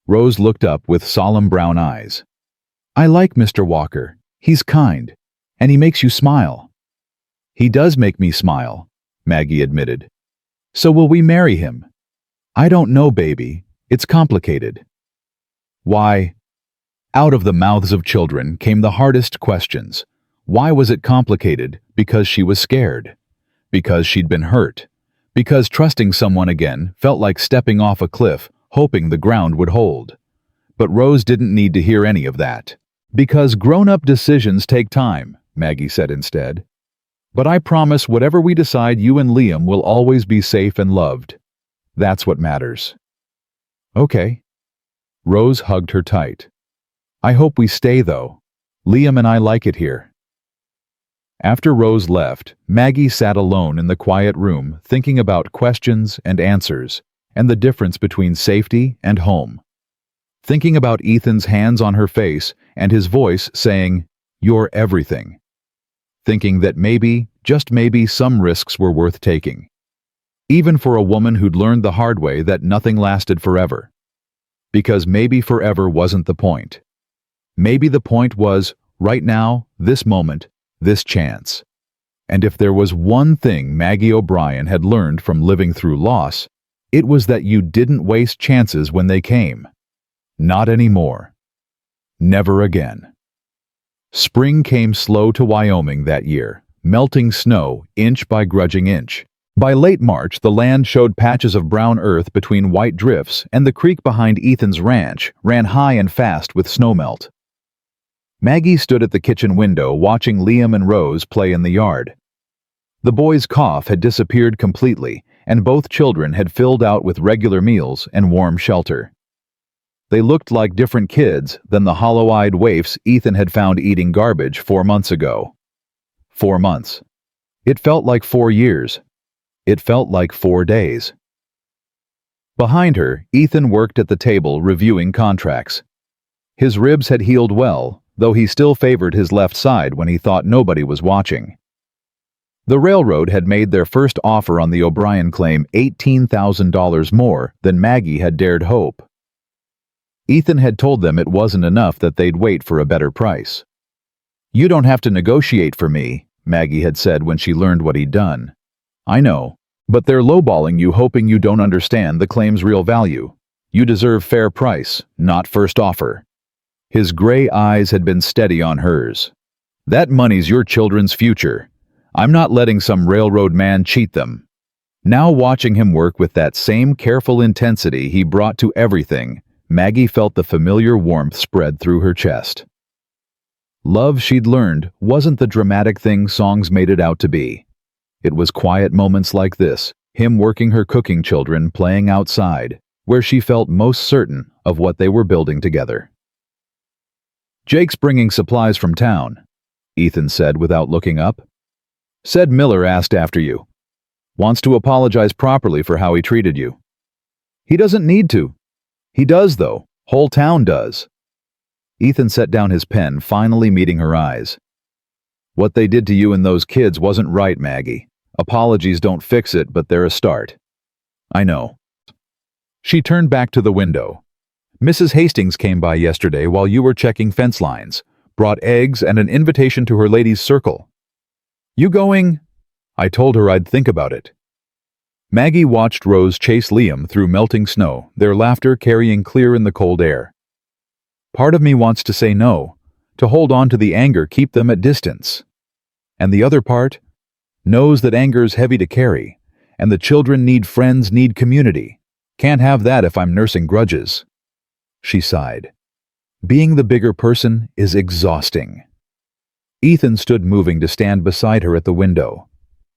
Rose looked up with solemn brown eyes. "I like Mr. Walker. He's kind, and he makes you smile." "He does make me smile," Maggie admitted. "So will we marry him?" "I don't know, baby. It's complicated." "Why?" Out of the mouths of children came the hardest questions. Why was it complicated? Because she was scared. Because she'd been hurt. Because trusting someone again felt like stepping off a cliff, hoping the ground would hold. But Rose didn't need to hear any of that. "Because grown-up decisions take time," Maggie said instead. "But I promise whatever we decide, you and Liam will always be safe and loved. That's what matters." "Okay." Rose hugged her tight. "I hope we stay, though. Liam and I like it here." After Rose left, Maggie sat alone in the quiet room, thinking about questions and answers, and the difference between safety and home. Thinking about Ethan's hands on her face and his voice saying, "You're everything." Thinking that maybe, just maybe, some risks were worth taking. Even for a woman who'd learned the hard way that nothing lasted forever. Because maybe forever wasn't the point. Maybe the point was, right now, this moment, this chance. And if there was one thing Maggie O'Brien had learned from living through loss, it was that you didn't waste chances when they came. Not anymore. Never again. Spring came slow to Wyoming that year, melting snow inch by grudging inch. By late March, the land showed patches of brown earth between white drifts, and the creek behind Ethan's ranch ran high and fast with snowmelt. Maggie stood at the kitchen window watching Liam and Rose play in the yard. The boy's cough had disappeared completely, and both children had filled out with regular meals and warm shelter. They looked like different kids than the hollow-eyed waifs Ethan had found eating garbage 4 months ago. 4 months. It felt like 4 years. It felt like 4 days. Behind her, Ethan worked at the table reviewing contracts. His ribs had healed well, though he still favored his left side when he thought nobody was watching. The railroad had made their first offer on the O'Brien claim $18,000 more than Maggie had dared hope. Ethan had told them it wasn't enough, that they'd wait for a better price. "You don't have to negotiate for me," Maggie had said when she learned what he'd done. "I know, but they're lowballing you, hoping you don't understand the claim's real value. You deserve fair price, not first offer." His gray eyes had been steady on hers. "That money's your children's future. I'm not letting some railroad man cheat them." Now, watching him work with that same careful intensity he brought to everything, Maggie felt the familiar warmth spread through her chest. Love, she'd learned, wasn't the dramatic thing songs made it out to be. It was quiet moments like this, him working her cooking children, playing outside, where she felt most certain of what they were building together. "Jake's bringing supplies from town," Ethan said without looking up. "Said Miller asked after you. Wants to apologize properly for how he treated you." "He doesn't need to." "He does, though. Whole town does." Ethan set down his pen, finally meeting her eyes. "What they did to you and those kids wasn't right, Maggie. Apologies don't fix it, but they're a start." "I know." She turned back to the window. "Mrs. Hastings came by yesterday while you were checking fence lines, brought eggs and an invitation to her ladies' circle." "You going?" "I told her I'd think about it." Maggie watched Rose chase Liam through melting snow, their laughter carrying clear in the cold air. "Part of me wants to say no, to hold on to the anger, keep them at distance. And the other part knows that anger's heavy to carry, and the children need friends, need community. Can't have that if I'm nursing grudges." She sighed. Being the bigger person is exhausting. Ethan stood moving to stand beside her at the window.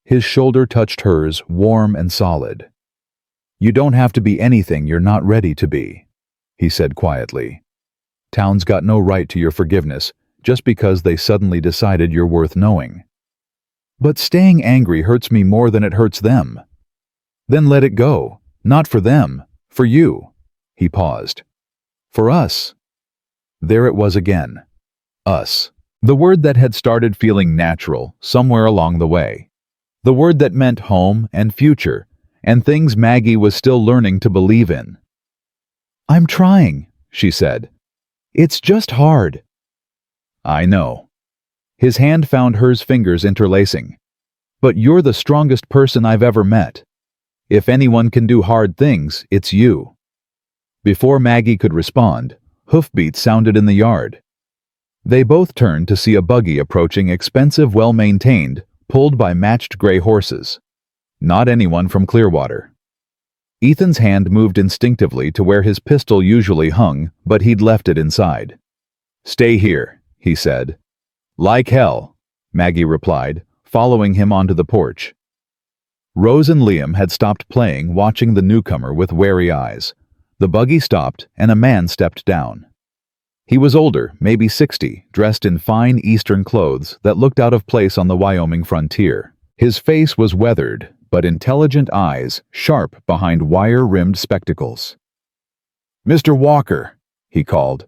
His shoulder touched hers, warm and solid. "You don't have to be anything you're not ready to be," he said quietly. "Town's got no right to your forgiveness just because they suddenly decided you're worth knowing. But staying angry hurts me more than it hurts them." "Then let it go. Not for them, for you." He paused. "For us." There it was again. Us. The word that had started feeling natural somewhere along the way. The word that meant home and future, and things Maggie was still learning to believe in. "I'm trying," she said. "It's just hard." "I know." His hand found hers, fingers interlacing. "But you're the strongest person I've ever met. If anyone can do hard things, it's you." Before Maggie could respond, hoofbeats sounded in the yard. They both turned to see a buggy approaching, expensive, well-maintained, pulled by matched gray horses. Not anyone from Clearwater. Ethan's hand moved instinctively to where his pistol usually hung, but he'd left it inside. "Stay here," he said. "Like hell," Maggie replied, following him onto the porch. Rose and Liam had stopped playing, watching the newcomer with wary eyes. The buggy stopped, and a man stepped down. He was older, maybe 60, dressed in fine Eastern clothes that looked out of place on the Wyoming frontier. His face was weathered, but intelligent eyes, sharp behind wire-rimmed spectacles. "Mr. Walker," he called.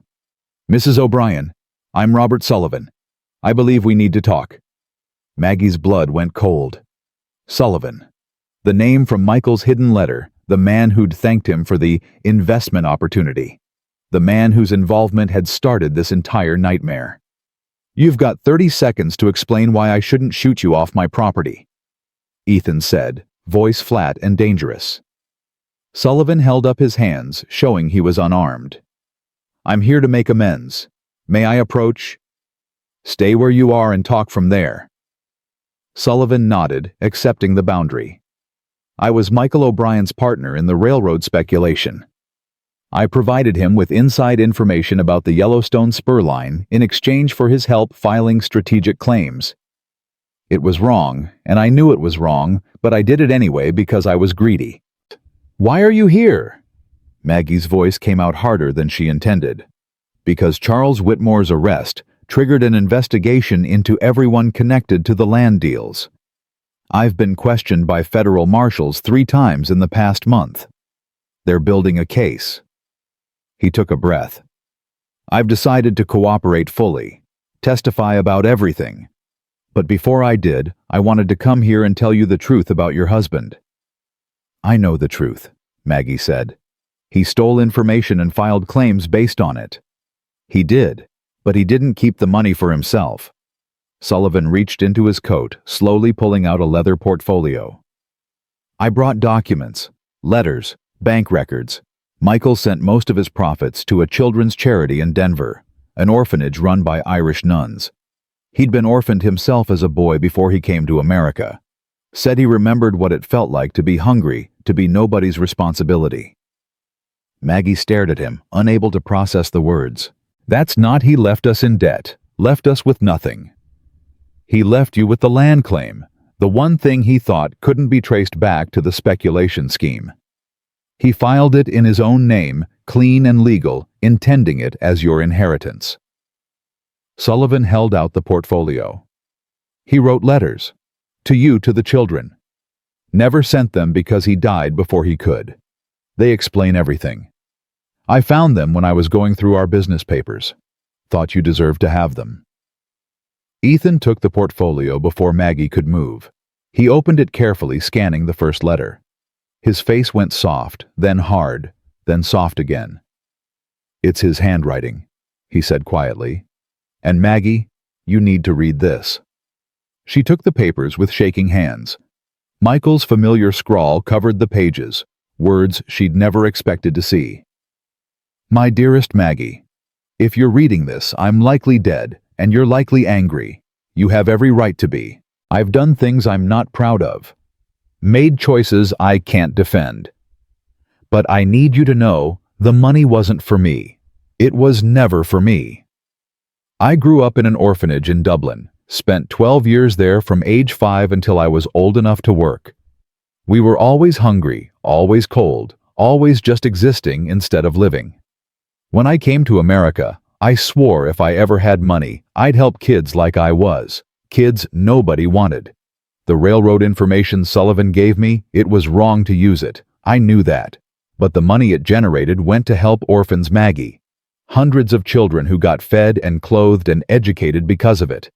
"Mrs. O'Brien, I'm Robert Sullivan. I believe we need to talk." Maggie's blood went cold. Sullivan. The name from Michael's hidden letter, the man who'd thanked him for the investment opportunity. The man whose involvement had started this entire nightmare. "You've got 30 seconds to explain why I shouldn't shoot you off my property," Ethan said, voice flat and dangerous. Sullivan held up his hands, showing he was unarmed. "I'm here to make amends. May I approach?" "Stay where you are and talk from there." Sullivan nodded, accepting the boundary. "I was Michael O'Brien's partner in the railroad speculation. I provided him with inside information about the Yellowstone spur line in exchange for his help filing strategic claims. It was wrong, and I knew it was wrong, but I did it anyway because I was greedy." "Why are you here?" Maggie's voice came out harder than she intended. "Because Charles Whitmore's arrest triggered an investigation into everyone connected to the land deals. I've been questioned by federal marshals 3 times in the past month. They're building a case." He took a breath. "I've decided to cooperate fully, testify about everything. But before I did, I wanted to come here and tell you the truth about your husband." "I know the truth," Maggie said. "He stole information and filed claims based on it." "He did, but he didn't keep the money for himself." Sullivan reached into his coat, slowly pulling out a leather portfolio. "I brought documents, letters, bank records. Michael sent most of his profits to a children's charity in Denver, an orphanage run by Irish nuns. He'd been orphaned himself as a boy before he came to America. Said he remembered what it felt like to be hungry, to be nobody's responsibility." Maggie stared at him, unable to process the words. "That's not 'he left us in debt.' left us with nothing. He left you with the land claim, the one thing he thought couldn't be traced back to the speculation scheme. He filed it in his own name, clean and legal, intending it as your inheritance. Sullivan held out the portfolio. He wrote letters. To the children. Never sent them because he died before he could. They explain everything. I found them when I was going through our business papers. Thought you deserved to have them. Ethan took the portfolio before Maggie could move. He opened it carefully, scanning the first letter. His face went soft, then hard, then soft again. "It's his handwriting," he said quietly. "And Maggie, you need to read this." She took the papers with shaking hands. Michael's familiar scrawl covered the pages, words she'd never expected to see. "My dearest Maggie, if you're reading this, I'm likely dead, and you're likely angry. You have every right to be. I've done things I'm not proud of. Made choices I can't defend. But I need you to know the money wasn't for me. It was never for me. I grew up in an orphanage in Dublin, spent 12 years there from age 5 until I was old enough to work. We were always hungry, always cold, always just existing instead of living. When I came to America, I swore if I ever had money, I'd help kids like I was, kids nobody wanted. The railroad information Sullivan gave me, it was wrong to use it. I knew that. But the money it generated went to help orphans Maggie. Hundreds of children who got fed and clothed and educated because of it.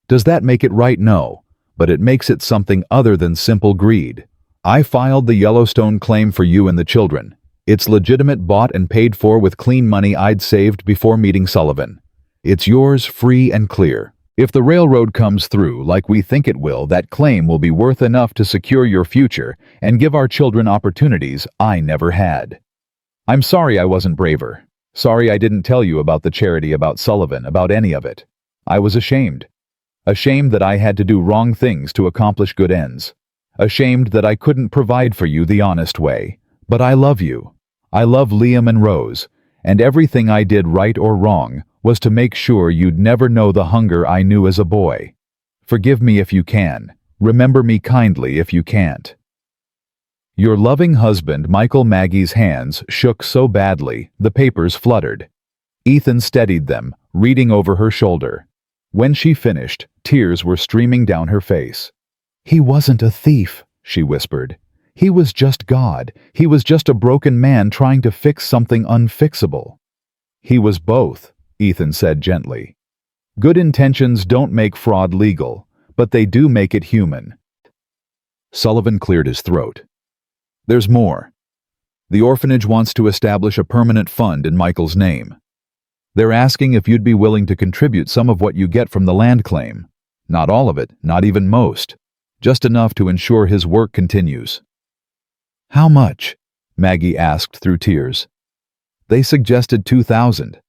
Does that make it right? No. But it makes it something other than simple greed. I filed the Yellowstone claim for you and the children. It's legitimate, bought and paid for with clean money I'd saved before meeting Sullivan. It's yours, free and clear. If the railroad comes through like we think it will, that claim will be worth enough to secure your future and give our children opportunities I never had. I'm sorry I wasn't braver. Sorry I didn't tell you about the charity, about Sullivan, about any of it. I was ashamed. Ashamed that I had to do wrong things to accomplish good ends. Ashamed that I couldn't provide for you the honest way. But I love you. I love Liam and Rose, and everything I did, right or wrong, was to make sure you'd never know the hunger I knew as a boy. Forgive me if you can. Remember me kindly if you can't. Your loving husband, Michael. Maggie's hands shook so badly, the papers fluttered. Ethan steadied them, reading over her shoulder. When she finished, tears were streaming down her face. "He wasn't a thief," she whispered. "He was just God. He was just a broken man trying to fix something unfixable." "He was both," Ethan said gently. "Good intentions don't make fraud legal, but they do make it human." Sullivan cleared his throat. "There's more. The orphanage wants to establish a permanent fund in Michael's name. They're asking if you'd be willing to contribute some of what you get from the land claim. Not all of it, not even most. Just enough to ensure his work continues." "How much?" Maggie asked through tears. "They suggested $2,000,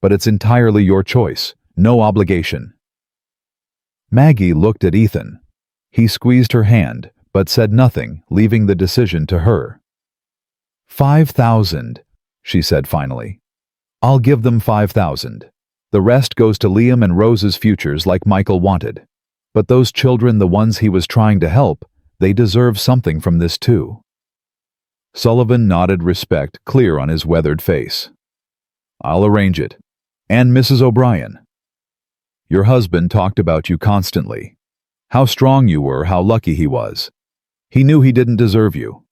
but it's entirely your choice, no obligation." Maggie looked at Ethan. He squeezed her hand, but said nothing, leaving the decision to her. "5,000, she said finally. "I'll give them 5,000. The rest goes to Liam and Rose's futures like Michael wanted. But those children, the ones he was trying to help, they deserve something from this too." Sullivan nodded, respect clear on his weathered face. "I'll arrange it. And Mrs. O'Brien. Your husband talked about you constantly. How strong you were, how lucky he was. He knew he didn't deserve you.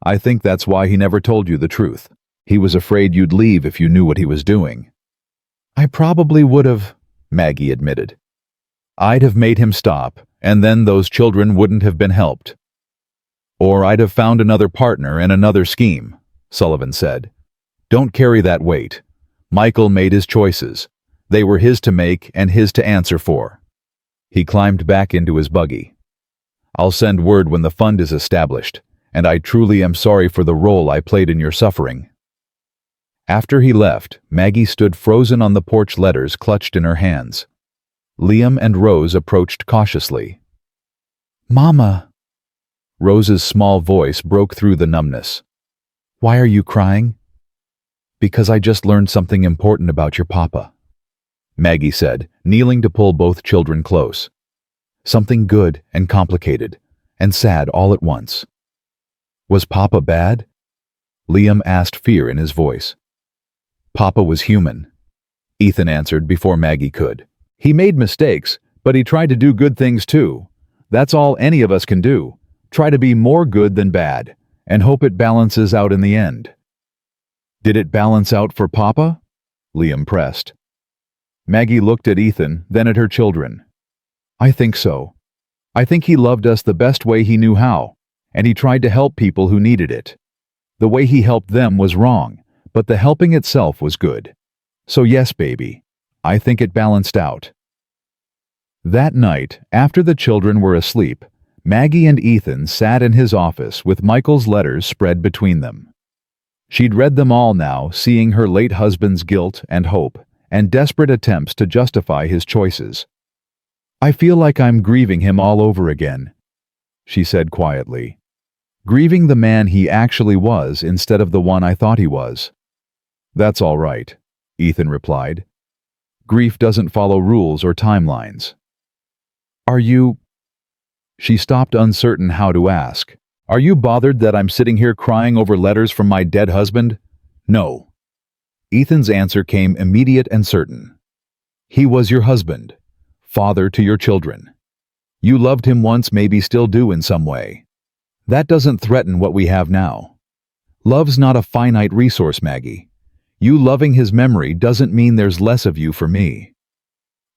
I think that's why he never told you the truth. He was afraid you'd leave if you knew what he was doing." "I probably would have," Maggie admitted. "I'd have made him stop, and then those children wouldn't have been helped. Or I'd have found another partner and another scheme," Sullivan said. "Don't carry that weight. Michael made his choices. They were his to make and his to answer for." He climbed back into his buggy. "I'll send word when the fund is established, and I truly am sorry for the role I played in your suffering." After he left, Maggie stood frozen on the porch, letters clutched in her hands. Liam and Rose approached cautiously. "Mama." Rose's small voice broke through the numbness. "Why are you crying?" "Because I just learned something important about your papa." Maggie said, kneeling to pull both children close. Something good and complicated, and sad all at once. Was Papa bad? Liam asked, fear in his voice. Papa was human, Ethan answered before Maggie could. He made mistakes, but he tried to do good things too. That's all any of us can do. Try to be more good than bad, and hope it balances out in the end. Did it balance out for Papa? Liam pressed. Maggie looked at Ethan, then at her children. I think so. I think he loved us the best way he knew how, and he tried to help people who needed it. The way he helped them was wrong, but the helping itself was good. So yes, baby, I think it balanced out. That night, after the children were asleep, Maggie and Ethan sat in his office with Michael's letters spread between them. She'd read them all now, seeing her late husband's guilt and hope, and desperate attempts to justify his choices. I feel like I'm grieving him all over again, she said quietly. Grieving the man he actually was instead of the one I thought he was. That's all right, Ethan replied. Grief doesn't follow rules or timelines. Are you... She stopped, uncertain how to ask. Are you bothered that I'm sitting here crying over letters from my dead husband? No. Ethan's answer came immediate and certain. He was your husband, father to your children. You loved him once, maybe still do in some way. That doesn't threaten what we have now. Love's not a finite resource, Maggie. You loving his memory doesn't mean there's less of you for me.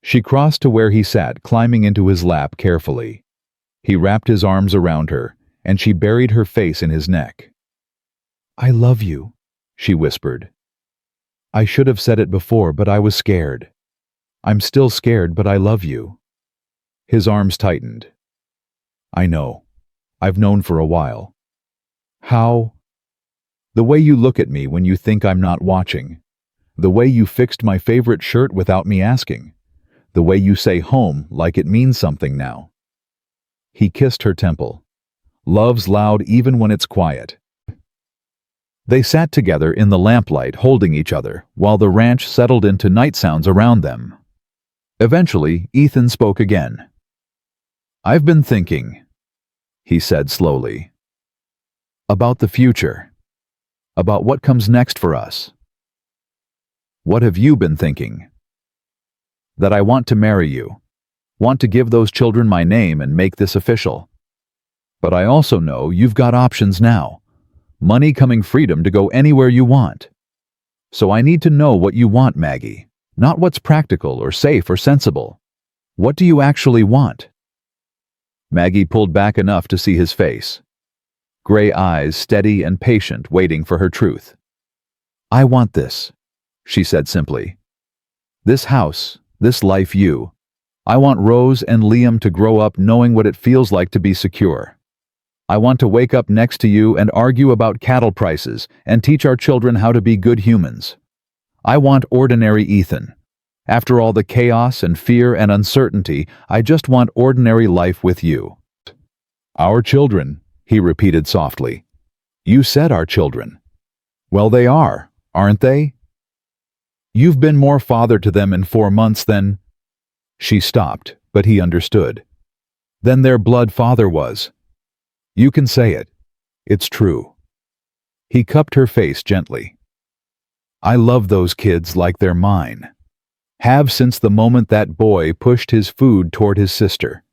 She crossed to where he sat, climbing into his lap carefully. He wrapped his arms around her, and she buried her face in his neck. I love you, she whispered. I should have said it before, but I was scared. I'm still scared, but I love you. His arms tightened. I know. I've known for a while. How? The way you look at me when you think I'm not watching. The way you fixed my favorite shirt without me asking. The way you say home like it means something now. He kissed her temple. Love's loud even when it's quiet. They sat together in the lamplight, holding each other, while the ranch settled into night sounds around them. Eventually, Ethan spoke again. I've been thinking, he said slowly, about the future, about what comes next for us. What have you been thinking? That I want to marry you, want to give those children my name and make this official. But I also know you've got options now. Money coming, freedom to go anywhere you want. So I need to know what you want, Maggie, not what's practical or safe or sensible. What do you actually want? Maggie pulled back enough to see his face. Gray eyes, steady and patient, waiting for her truth. I want this, she said simply. This house, this life you. I want Rose and Liam to grow up knowing what it feels like to be secure. I want to wake up next to you and argue about cattle prices and teach our children how to be good humans. I want ordinary Ethan. After all the chaos and fear and uncertainty, I just want ordinary life with you. Our children, he repeated softly. You said our children. Well, they are, aren't they? You've been more father to them in 4 months than... She stopped, but he understood. Than their blood father was. You can say it. It's true. He cupped her face gently. I love those kids like they're mine. Have since the moment that boy pushed his food toward his sister.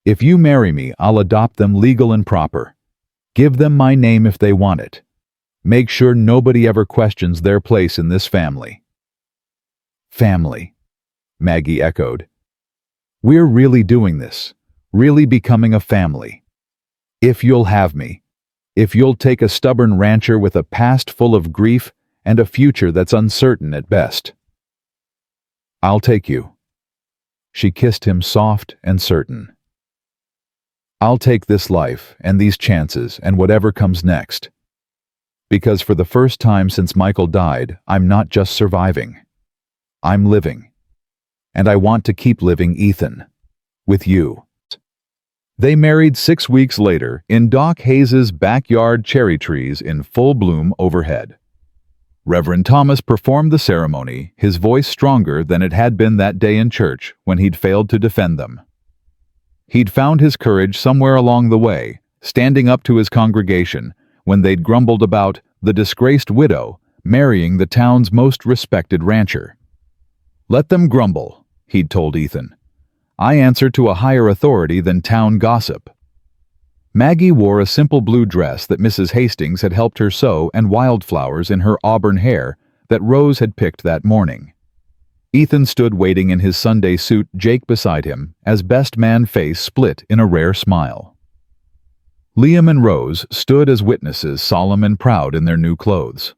If you marry me, I'll adopt them legal and proper. Give them my name if they want it. Make sure nobody ever questions their place in this family. Family, Maggie echoed. We're really doing this, really becoming a family. If you'll have me, if you'll take a stubborn rancher with a past full of grief and a future that's uncertain at best. I'll take you. She kissed him soft and certain. I'll take this life and these chances and whatever comes next. Because for the first time since Michael died, I'm not just surviving. I'm living. And I want to keep living, Ethan. With you. They married 6 weeks later in Doc Hayes's backyard, cherry trees in full bloom overhead. Reverend Thomas performed the ceremony, his voice stronger than it had been that day in church when he'd failed to defend them. He'd found his courage somewhere along the way, standing up to his congregation when they'd grumbled about the disgraced widow marrying the town's most respected rancher. "Let them grumble," he'd told Ethan. "I answer to a higher authority than town gossip." Maggie wore a simple blue dress that Mrs. Hastings had helped her sew and wildflowers in her auburn hair that Rose had picked that morning. Ethan stood waiting in his Sunday suit, Jake beside him, as best man face split in a rare smile. Liam and Rose stood as witnesses, solemn and proud in their new clothes.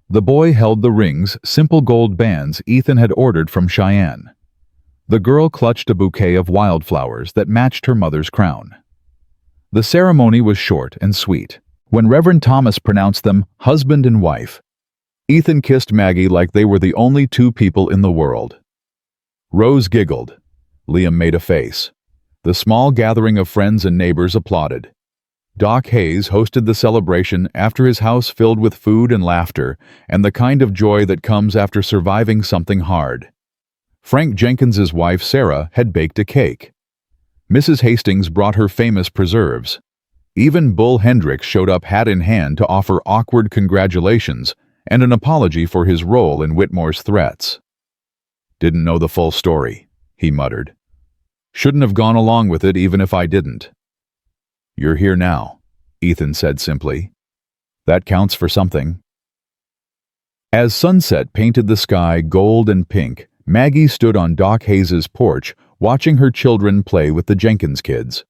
The boy held the rings, simple gold bands Ethan had ordered from Cheyenne. The girl clutched a bouquet of wildflowers that matched her mother's crown. The ceremony was short and sweet. When Reverend Thomas pronounced them husband and wife, Ethan kissed Maggie like they were the only two people in the world. Rose giggled. Liam made a face. The small gathering of friends and neighbors applauded. Doc Hayes hosted the celebration after his house filled with food and laughter and the kind of joy that comes after surviving something hard. Frank Jenkins's wife Sarah had baked a cake. Mrs. Hastings brought her famous preserves. Even Bull Hendricks showed up hat in hand to offer awkward congratulations and an apology for his role in Whitmore's threats. "Didn't know the full story," he muttered. "Shouldn't have gone along with it even if I didn't." "You're here now," Ethan said simply. "That counts for something." As sunset painted the sky gold and pink, Maggie stood on Doc Hayes's porch watching her children play with the Jenkins kids.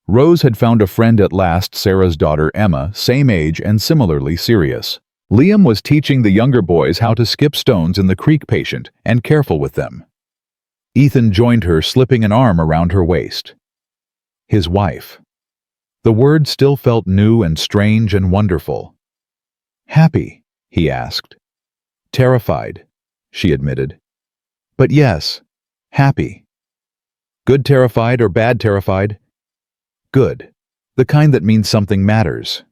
Rose had found a friend at last, Sarah's daughter Emma, same age and similarly serious. Liam was teaching the younger boys how to skip stones in the creek, patient and careful with them. Ethan joined her, slipping an arm around her waist. His wife. The word still felt new and strange and wonderful. "Happy?" he asked. "Terrified," she admitted. "But yes, happy." "Good terrified or bad terrified?" "Good. The kind that means something matters."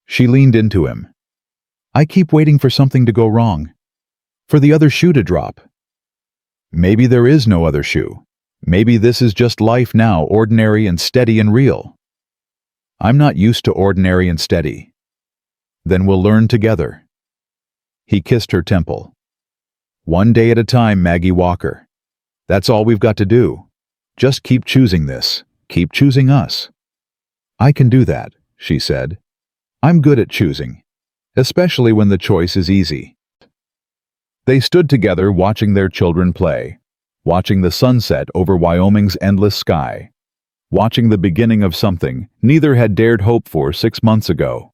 She leaned into him. "I keep waiting for something to go wrong. For the other shoe to drop." "Maybe there is no other shoe. Maybe this is just life now, ordinary and steady and real." "I'm not used to ordinary and steady." "Then we'll learn together." He kissed her temple. "One day at a time, Maggie Walker. That's all we've got to do. Just keep choosing this. Keep choosing us." "I can do that," she said. "I'm good at choosing, especially when the choice is easy." They stood together watching their children play, watching the sunset over Wyoming's endless sky, watching the beginning of something neither had dared hope for 6 months ago.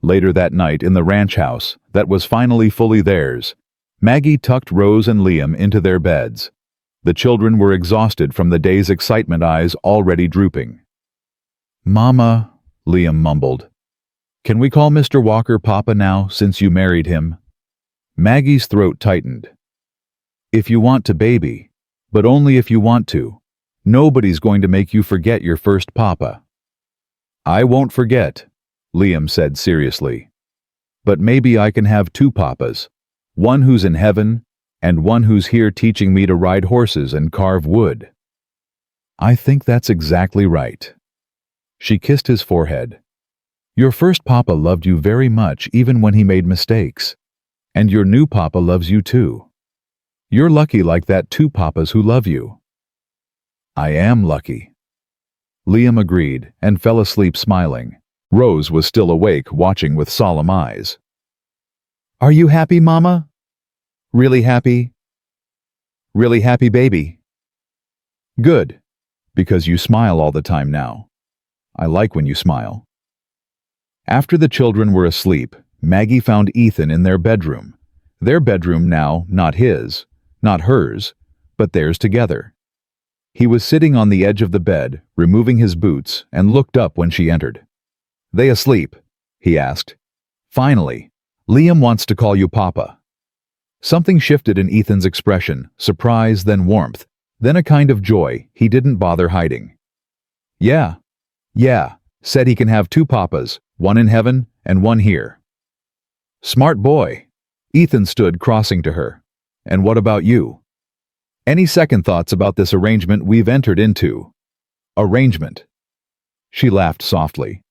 Later that night in the ranch house that was finally fully theirs, Maggie tucked Rose and Liam into their beds. The children were exhausted from the day's excitement, eyes already drooping. "Mama," Liam mumbled. "Can we call Mr. Walker Papa now, since you married him?" Maggie's throat tightened. "If you want to, baby, but only if you want to. Nobody's going to make you forget your first papa." "I won't forget," Liam said seriously. "But maybe I can have 2 papas, one who's in heaven and one who's here teaching me to ride horses and carve wood." "I think that's exactly right." She kissed his forehead. "Your first papa loved you very much even when he made mistakes. And your new papa loves you too. You're lucky like that, 2 papas who love you." "I am lucky." Liam agreed and fell asleep smiling. Rose was still awake, watching with solemn eyes. "Are you happy, Mama? Really happy? Really happy, baby?" "Good, because you smile all the time now. I like when you smile." After the children were asleep, Maggie found Ethan in their bedroom now, not his, not hers, but theirs together. He was sitting on the edge of the bed, removing his boots, and looked up when she entered. "They asleep?" he asked. "Finally, Liam wants to call you Papa." Something shifted in Ethan's expression, surprise, then warmth, then a kind of joy he didn't bother hiding. Yeah, said he can have 2 papas, one in heaven and one here." Smart boy. Ethan stood crossing to her. And what about you? Any second thoughts about this arrangement we've entered into? Arrangement. She laughed softly.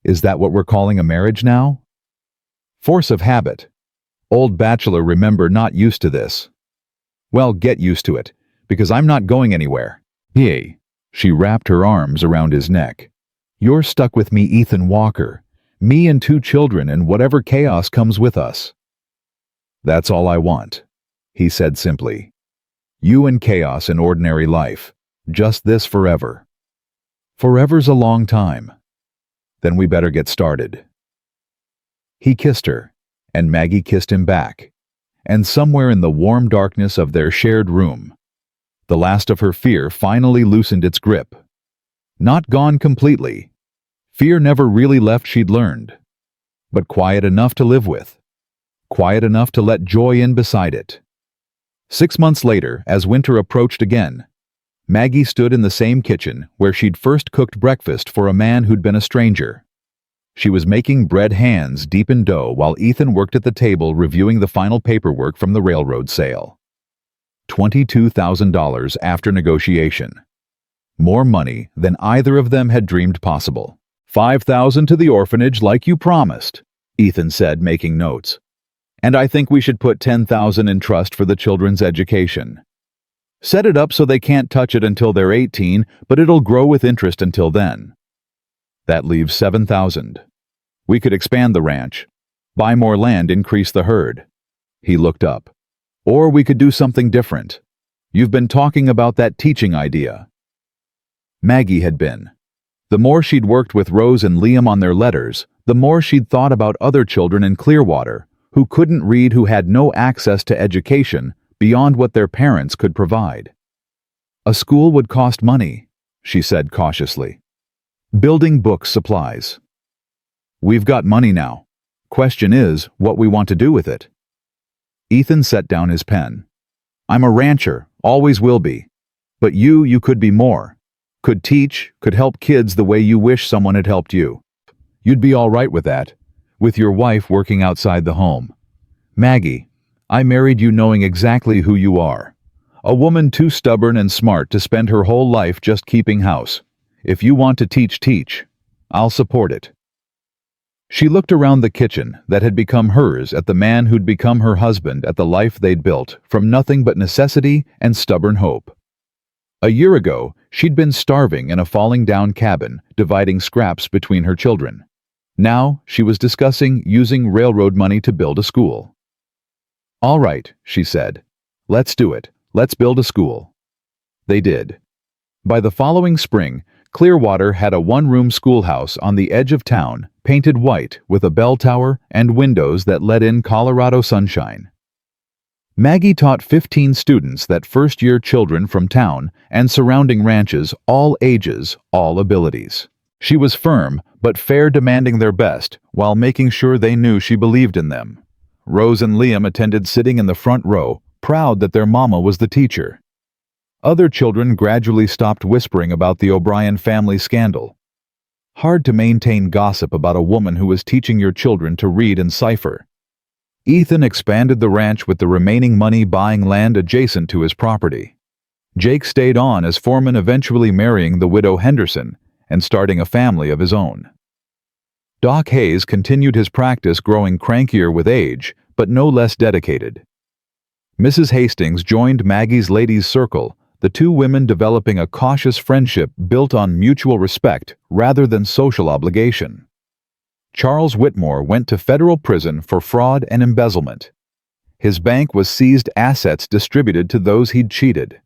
Is that what we're calling a marriage now? Force of habit. Old bachelor, remember, not used to this. Well, get used to it, because I'm not going anywhere. Yay. She wrapped her arms around his neck. You're stuck with me, Ethan Walker. Me and 2 children and whatever chaos comes with us. That's all I want, he said simply. You and chaos in ordinary life. Just this forever. Forever's a long time. Then we better get started. He kissed her, and Maggie kissed him back. And somewhere in the warm darkness of their shared room, the last of her fear finally loosened its grip. Not gone completely. Fear never really left, she'd learned. But quiet enough to live with. Quiet enough to let joy in beside it. 6 months later, as winter approached again, Maggie stood in the same kitchen where she'd first cooked breakfast for a man who'd been a stranger. She was making bread hands deep in dough while Ethan worked at the table reviewing the final paperwork from the railroad sale. $22,000 after negotiation. More money than either of them had dreamed possible. $5,000 to the orphanage like you promised, Ethan said, making notes. And I think we should put $10,000 in trust for the children's education. Set it up so they can't touch it until they're 18, but it'll grow with interest until then. That leaves $7,000. We could expand the ranch, buy more land, increase the herd. He looked up. Or we could do something different. You've been talking about that teaching idea. Maggie had been. The more she'd worked with Rose and Liam on their letters, the more she'd thought about other children in Clearwater who couldn't read, who had no access to education beyond what their parents could provide. A school would cost money, she said cautiously. Building books, supplies. We've got money now. Question is, what we want to do with it. Ethan set down his pen. I'm a rancher, always will be. But you could be more. Could teach, could help kids the way you wish someone had helped you. You'd be all right with that, with your wife working outside the home. Maggie, I married you knowing exactly who you are. A woman too stubborn and smart to spend her whole life just keeping house. If you want to teach, teach. I'll support it. She looked around the kitchen that had become hers at the man who'd become her husband, at the life they'd built from nothing but necessity and stubborn hope. A year ago, she'd been starving in a falling-down cabin, dividing scraps between her children. Now, she was discussing using railroad money to build a school. All right, she said. Let's do it. Let's build a school. They did. By the following spring, Clearwater had a one-room schoolhouse on the edge of town, painted white with a bell tower and windows that let in Colorado sunshine. Maggie taught 15 students, that first-year children from town and surrounding ranches, all ages, all abilities. She was firm but fair, demanding their best while making sure they knew she believed in them. Rose and Liam attended, sitting in the front row, proud that their mama was the teacher. Other children gradually stopped whispering about the O'Brien family scandal. Hard to maintain gossip about a woman who was teaching your children to read and cipher. Ethan expanded the ranch with the remaining money, buying land adjacent to his property. Jake stayed on as foreman, eventually marrying the widow Henderson and starting a family of his own. Doc Hayes continued his practice, growing crankier with age, but no less dedicated. Mrs. Hastings joined Maggie's ladies' circle, the two women developing a cautious friendship built on mutual respect rather than social obligation. Charles Whitmore went to federal prison for fraud and embezzlement. His bank was seized, assets distributed to those he'd cheated.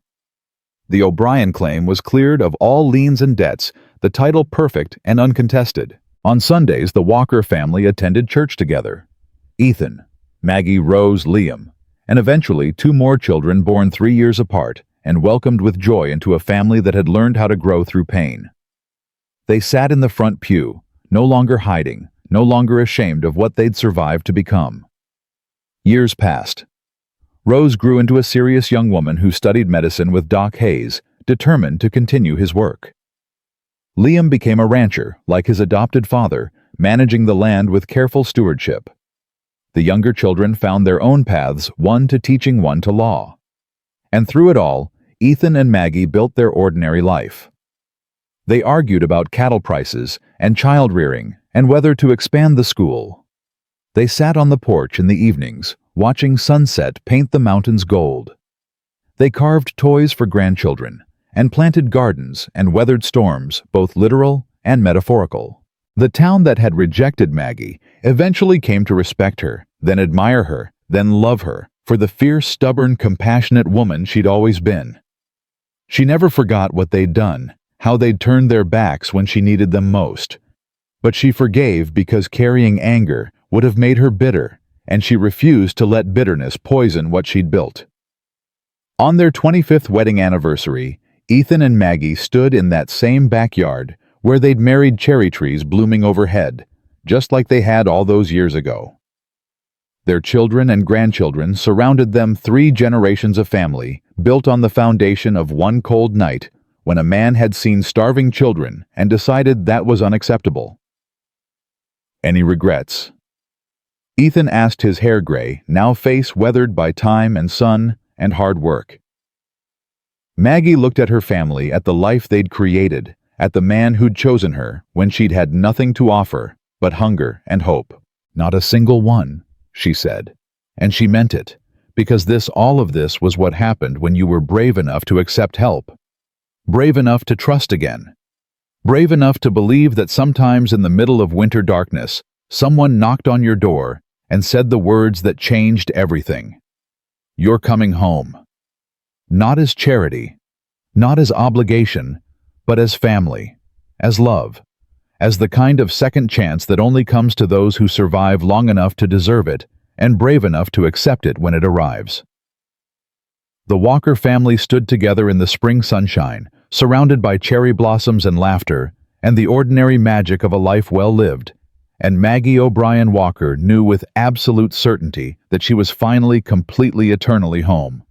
The O'Brien claim was cleared of all liens and debts, the title perfect and uncontested. On Sundays, the Walker family attended church together. Ethan, Maggie, Rose, Liam, and eventually 2 more children born 3 years apart and welcomed with joy into a family that had learned how to grow through pain. They sat in the front pew, no longer hiding, no longer ashamed of what they'd survived to become. Years passed. Rose grew into a serious young woman who studied medicine with Doc Hayes, determined to continue his work. Liam became a rancher, like his adopted father, managing the land with careful stewardship. The younger children found their own paths, one to teaching, one to law. And through it all, Ethan and Maggie built their ordinary life. They argued about cattle prices and child rearing and whether to expand the school. They sat on the porch in the evenings, watching sunset paint the mountains gold. They carved toys for grandchildren and planted gardens and weathered storms, both literal and metaphorical. The town that had rejected Maggie eventually came to respect her, then admire her, then love her for the fierce, stubborn, compassionate woman she'd always been. She never forgot what they'd done, how they'd turned their backs when she needed them most. But she forgave because carrying anger would have made her bitter, and she refused to let bitterness poison what she'd built. On their 25th wedding anniversary, Ethan and Maggie stood in that same backyard where they'd married cherry trees blooming overhead, just like they had all those years ago. Their children and grandchildren surrounded them, 3 generations of family, built on the foundation of one cold night when a man had seen starving children and decided that was unacceptable. Any regrets? Ethan asked, his hair gray, now face weathered by time and sun and hard work. Maggie looked at her family, at the life they'd created, at the man who'd chosen her when she'd had nothing to offer but hunger and hope. Not a single one, she said. And she meant it, because all of this was what happened when you were brave enough to accept help. Brave enough to trust again. Brave enough to believe that sometimes in the middle of winter darkness, someone knocked on your door and said the words that changed everything. You're coming home. Not as charity, not as obligation, but as family, as love, as the kind of second chance that only comes to those who survive long enough to deserve it and brave enough to accept it when it arrives. The Walker family stood together in the spring sunshine, surrounded by cherry blossoms and laughter and the ordinary magic of a life well lived, and Maggie O'Brien Walker knew with absolute certainty that she was finally, completely, eternally home.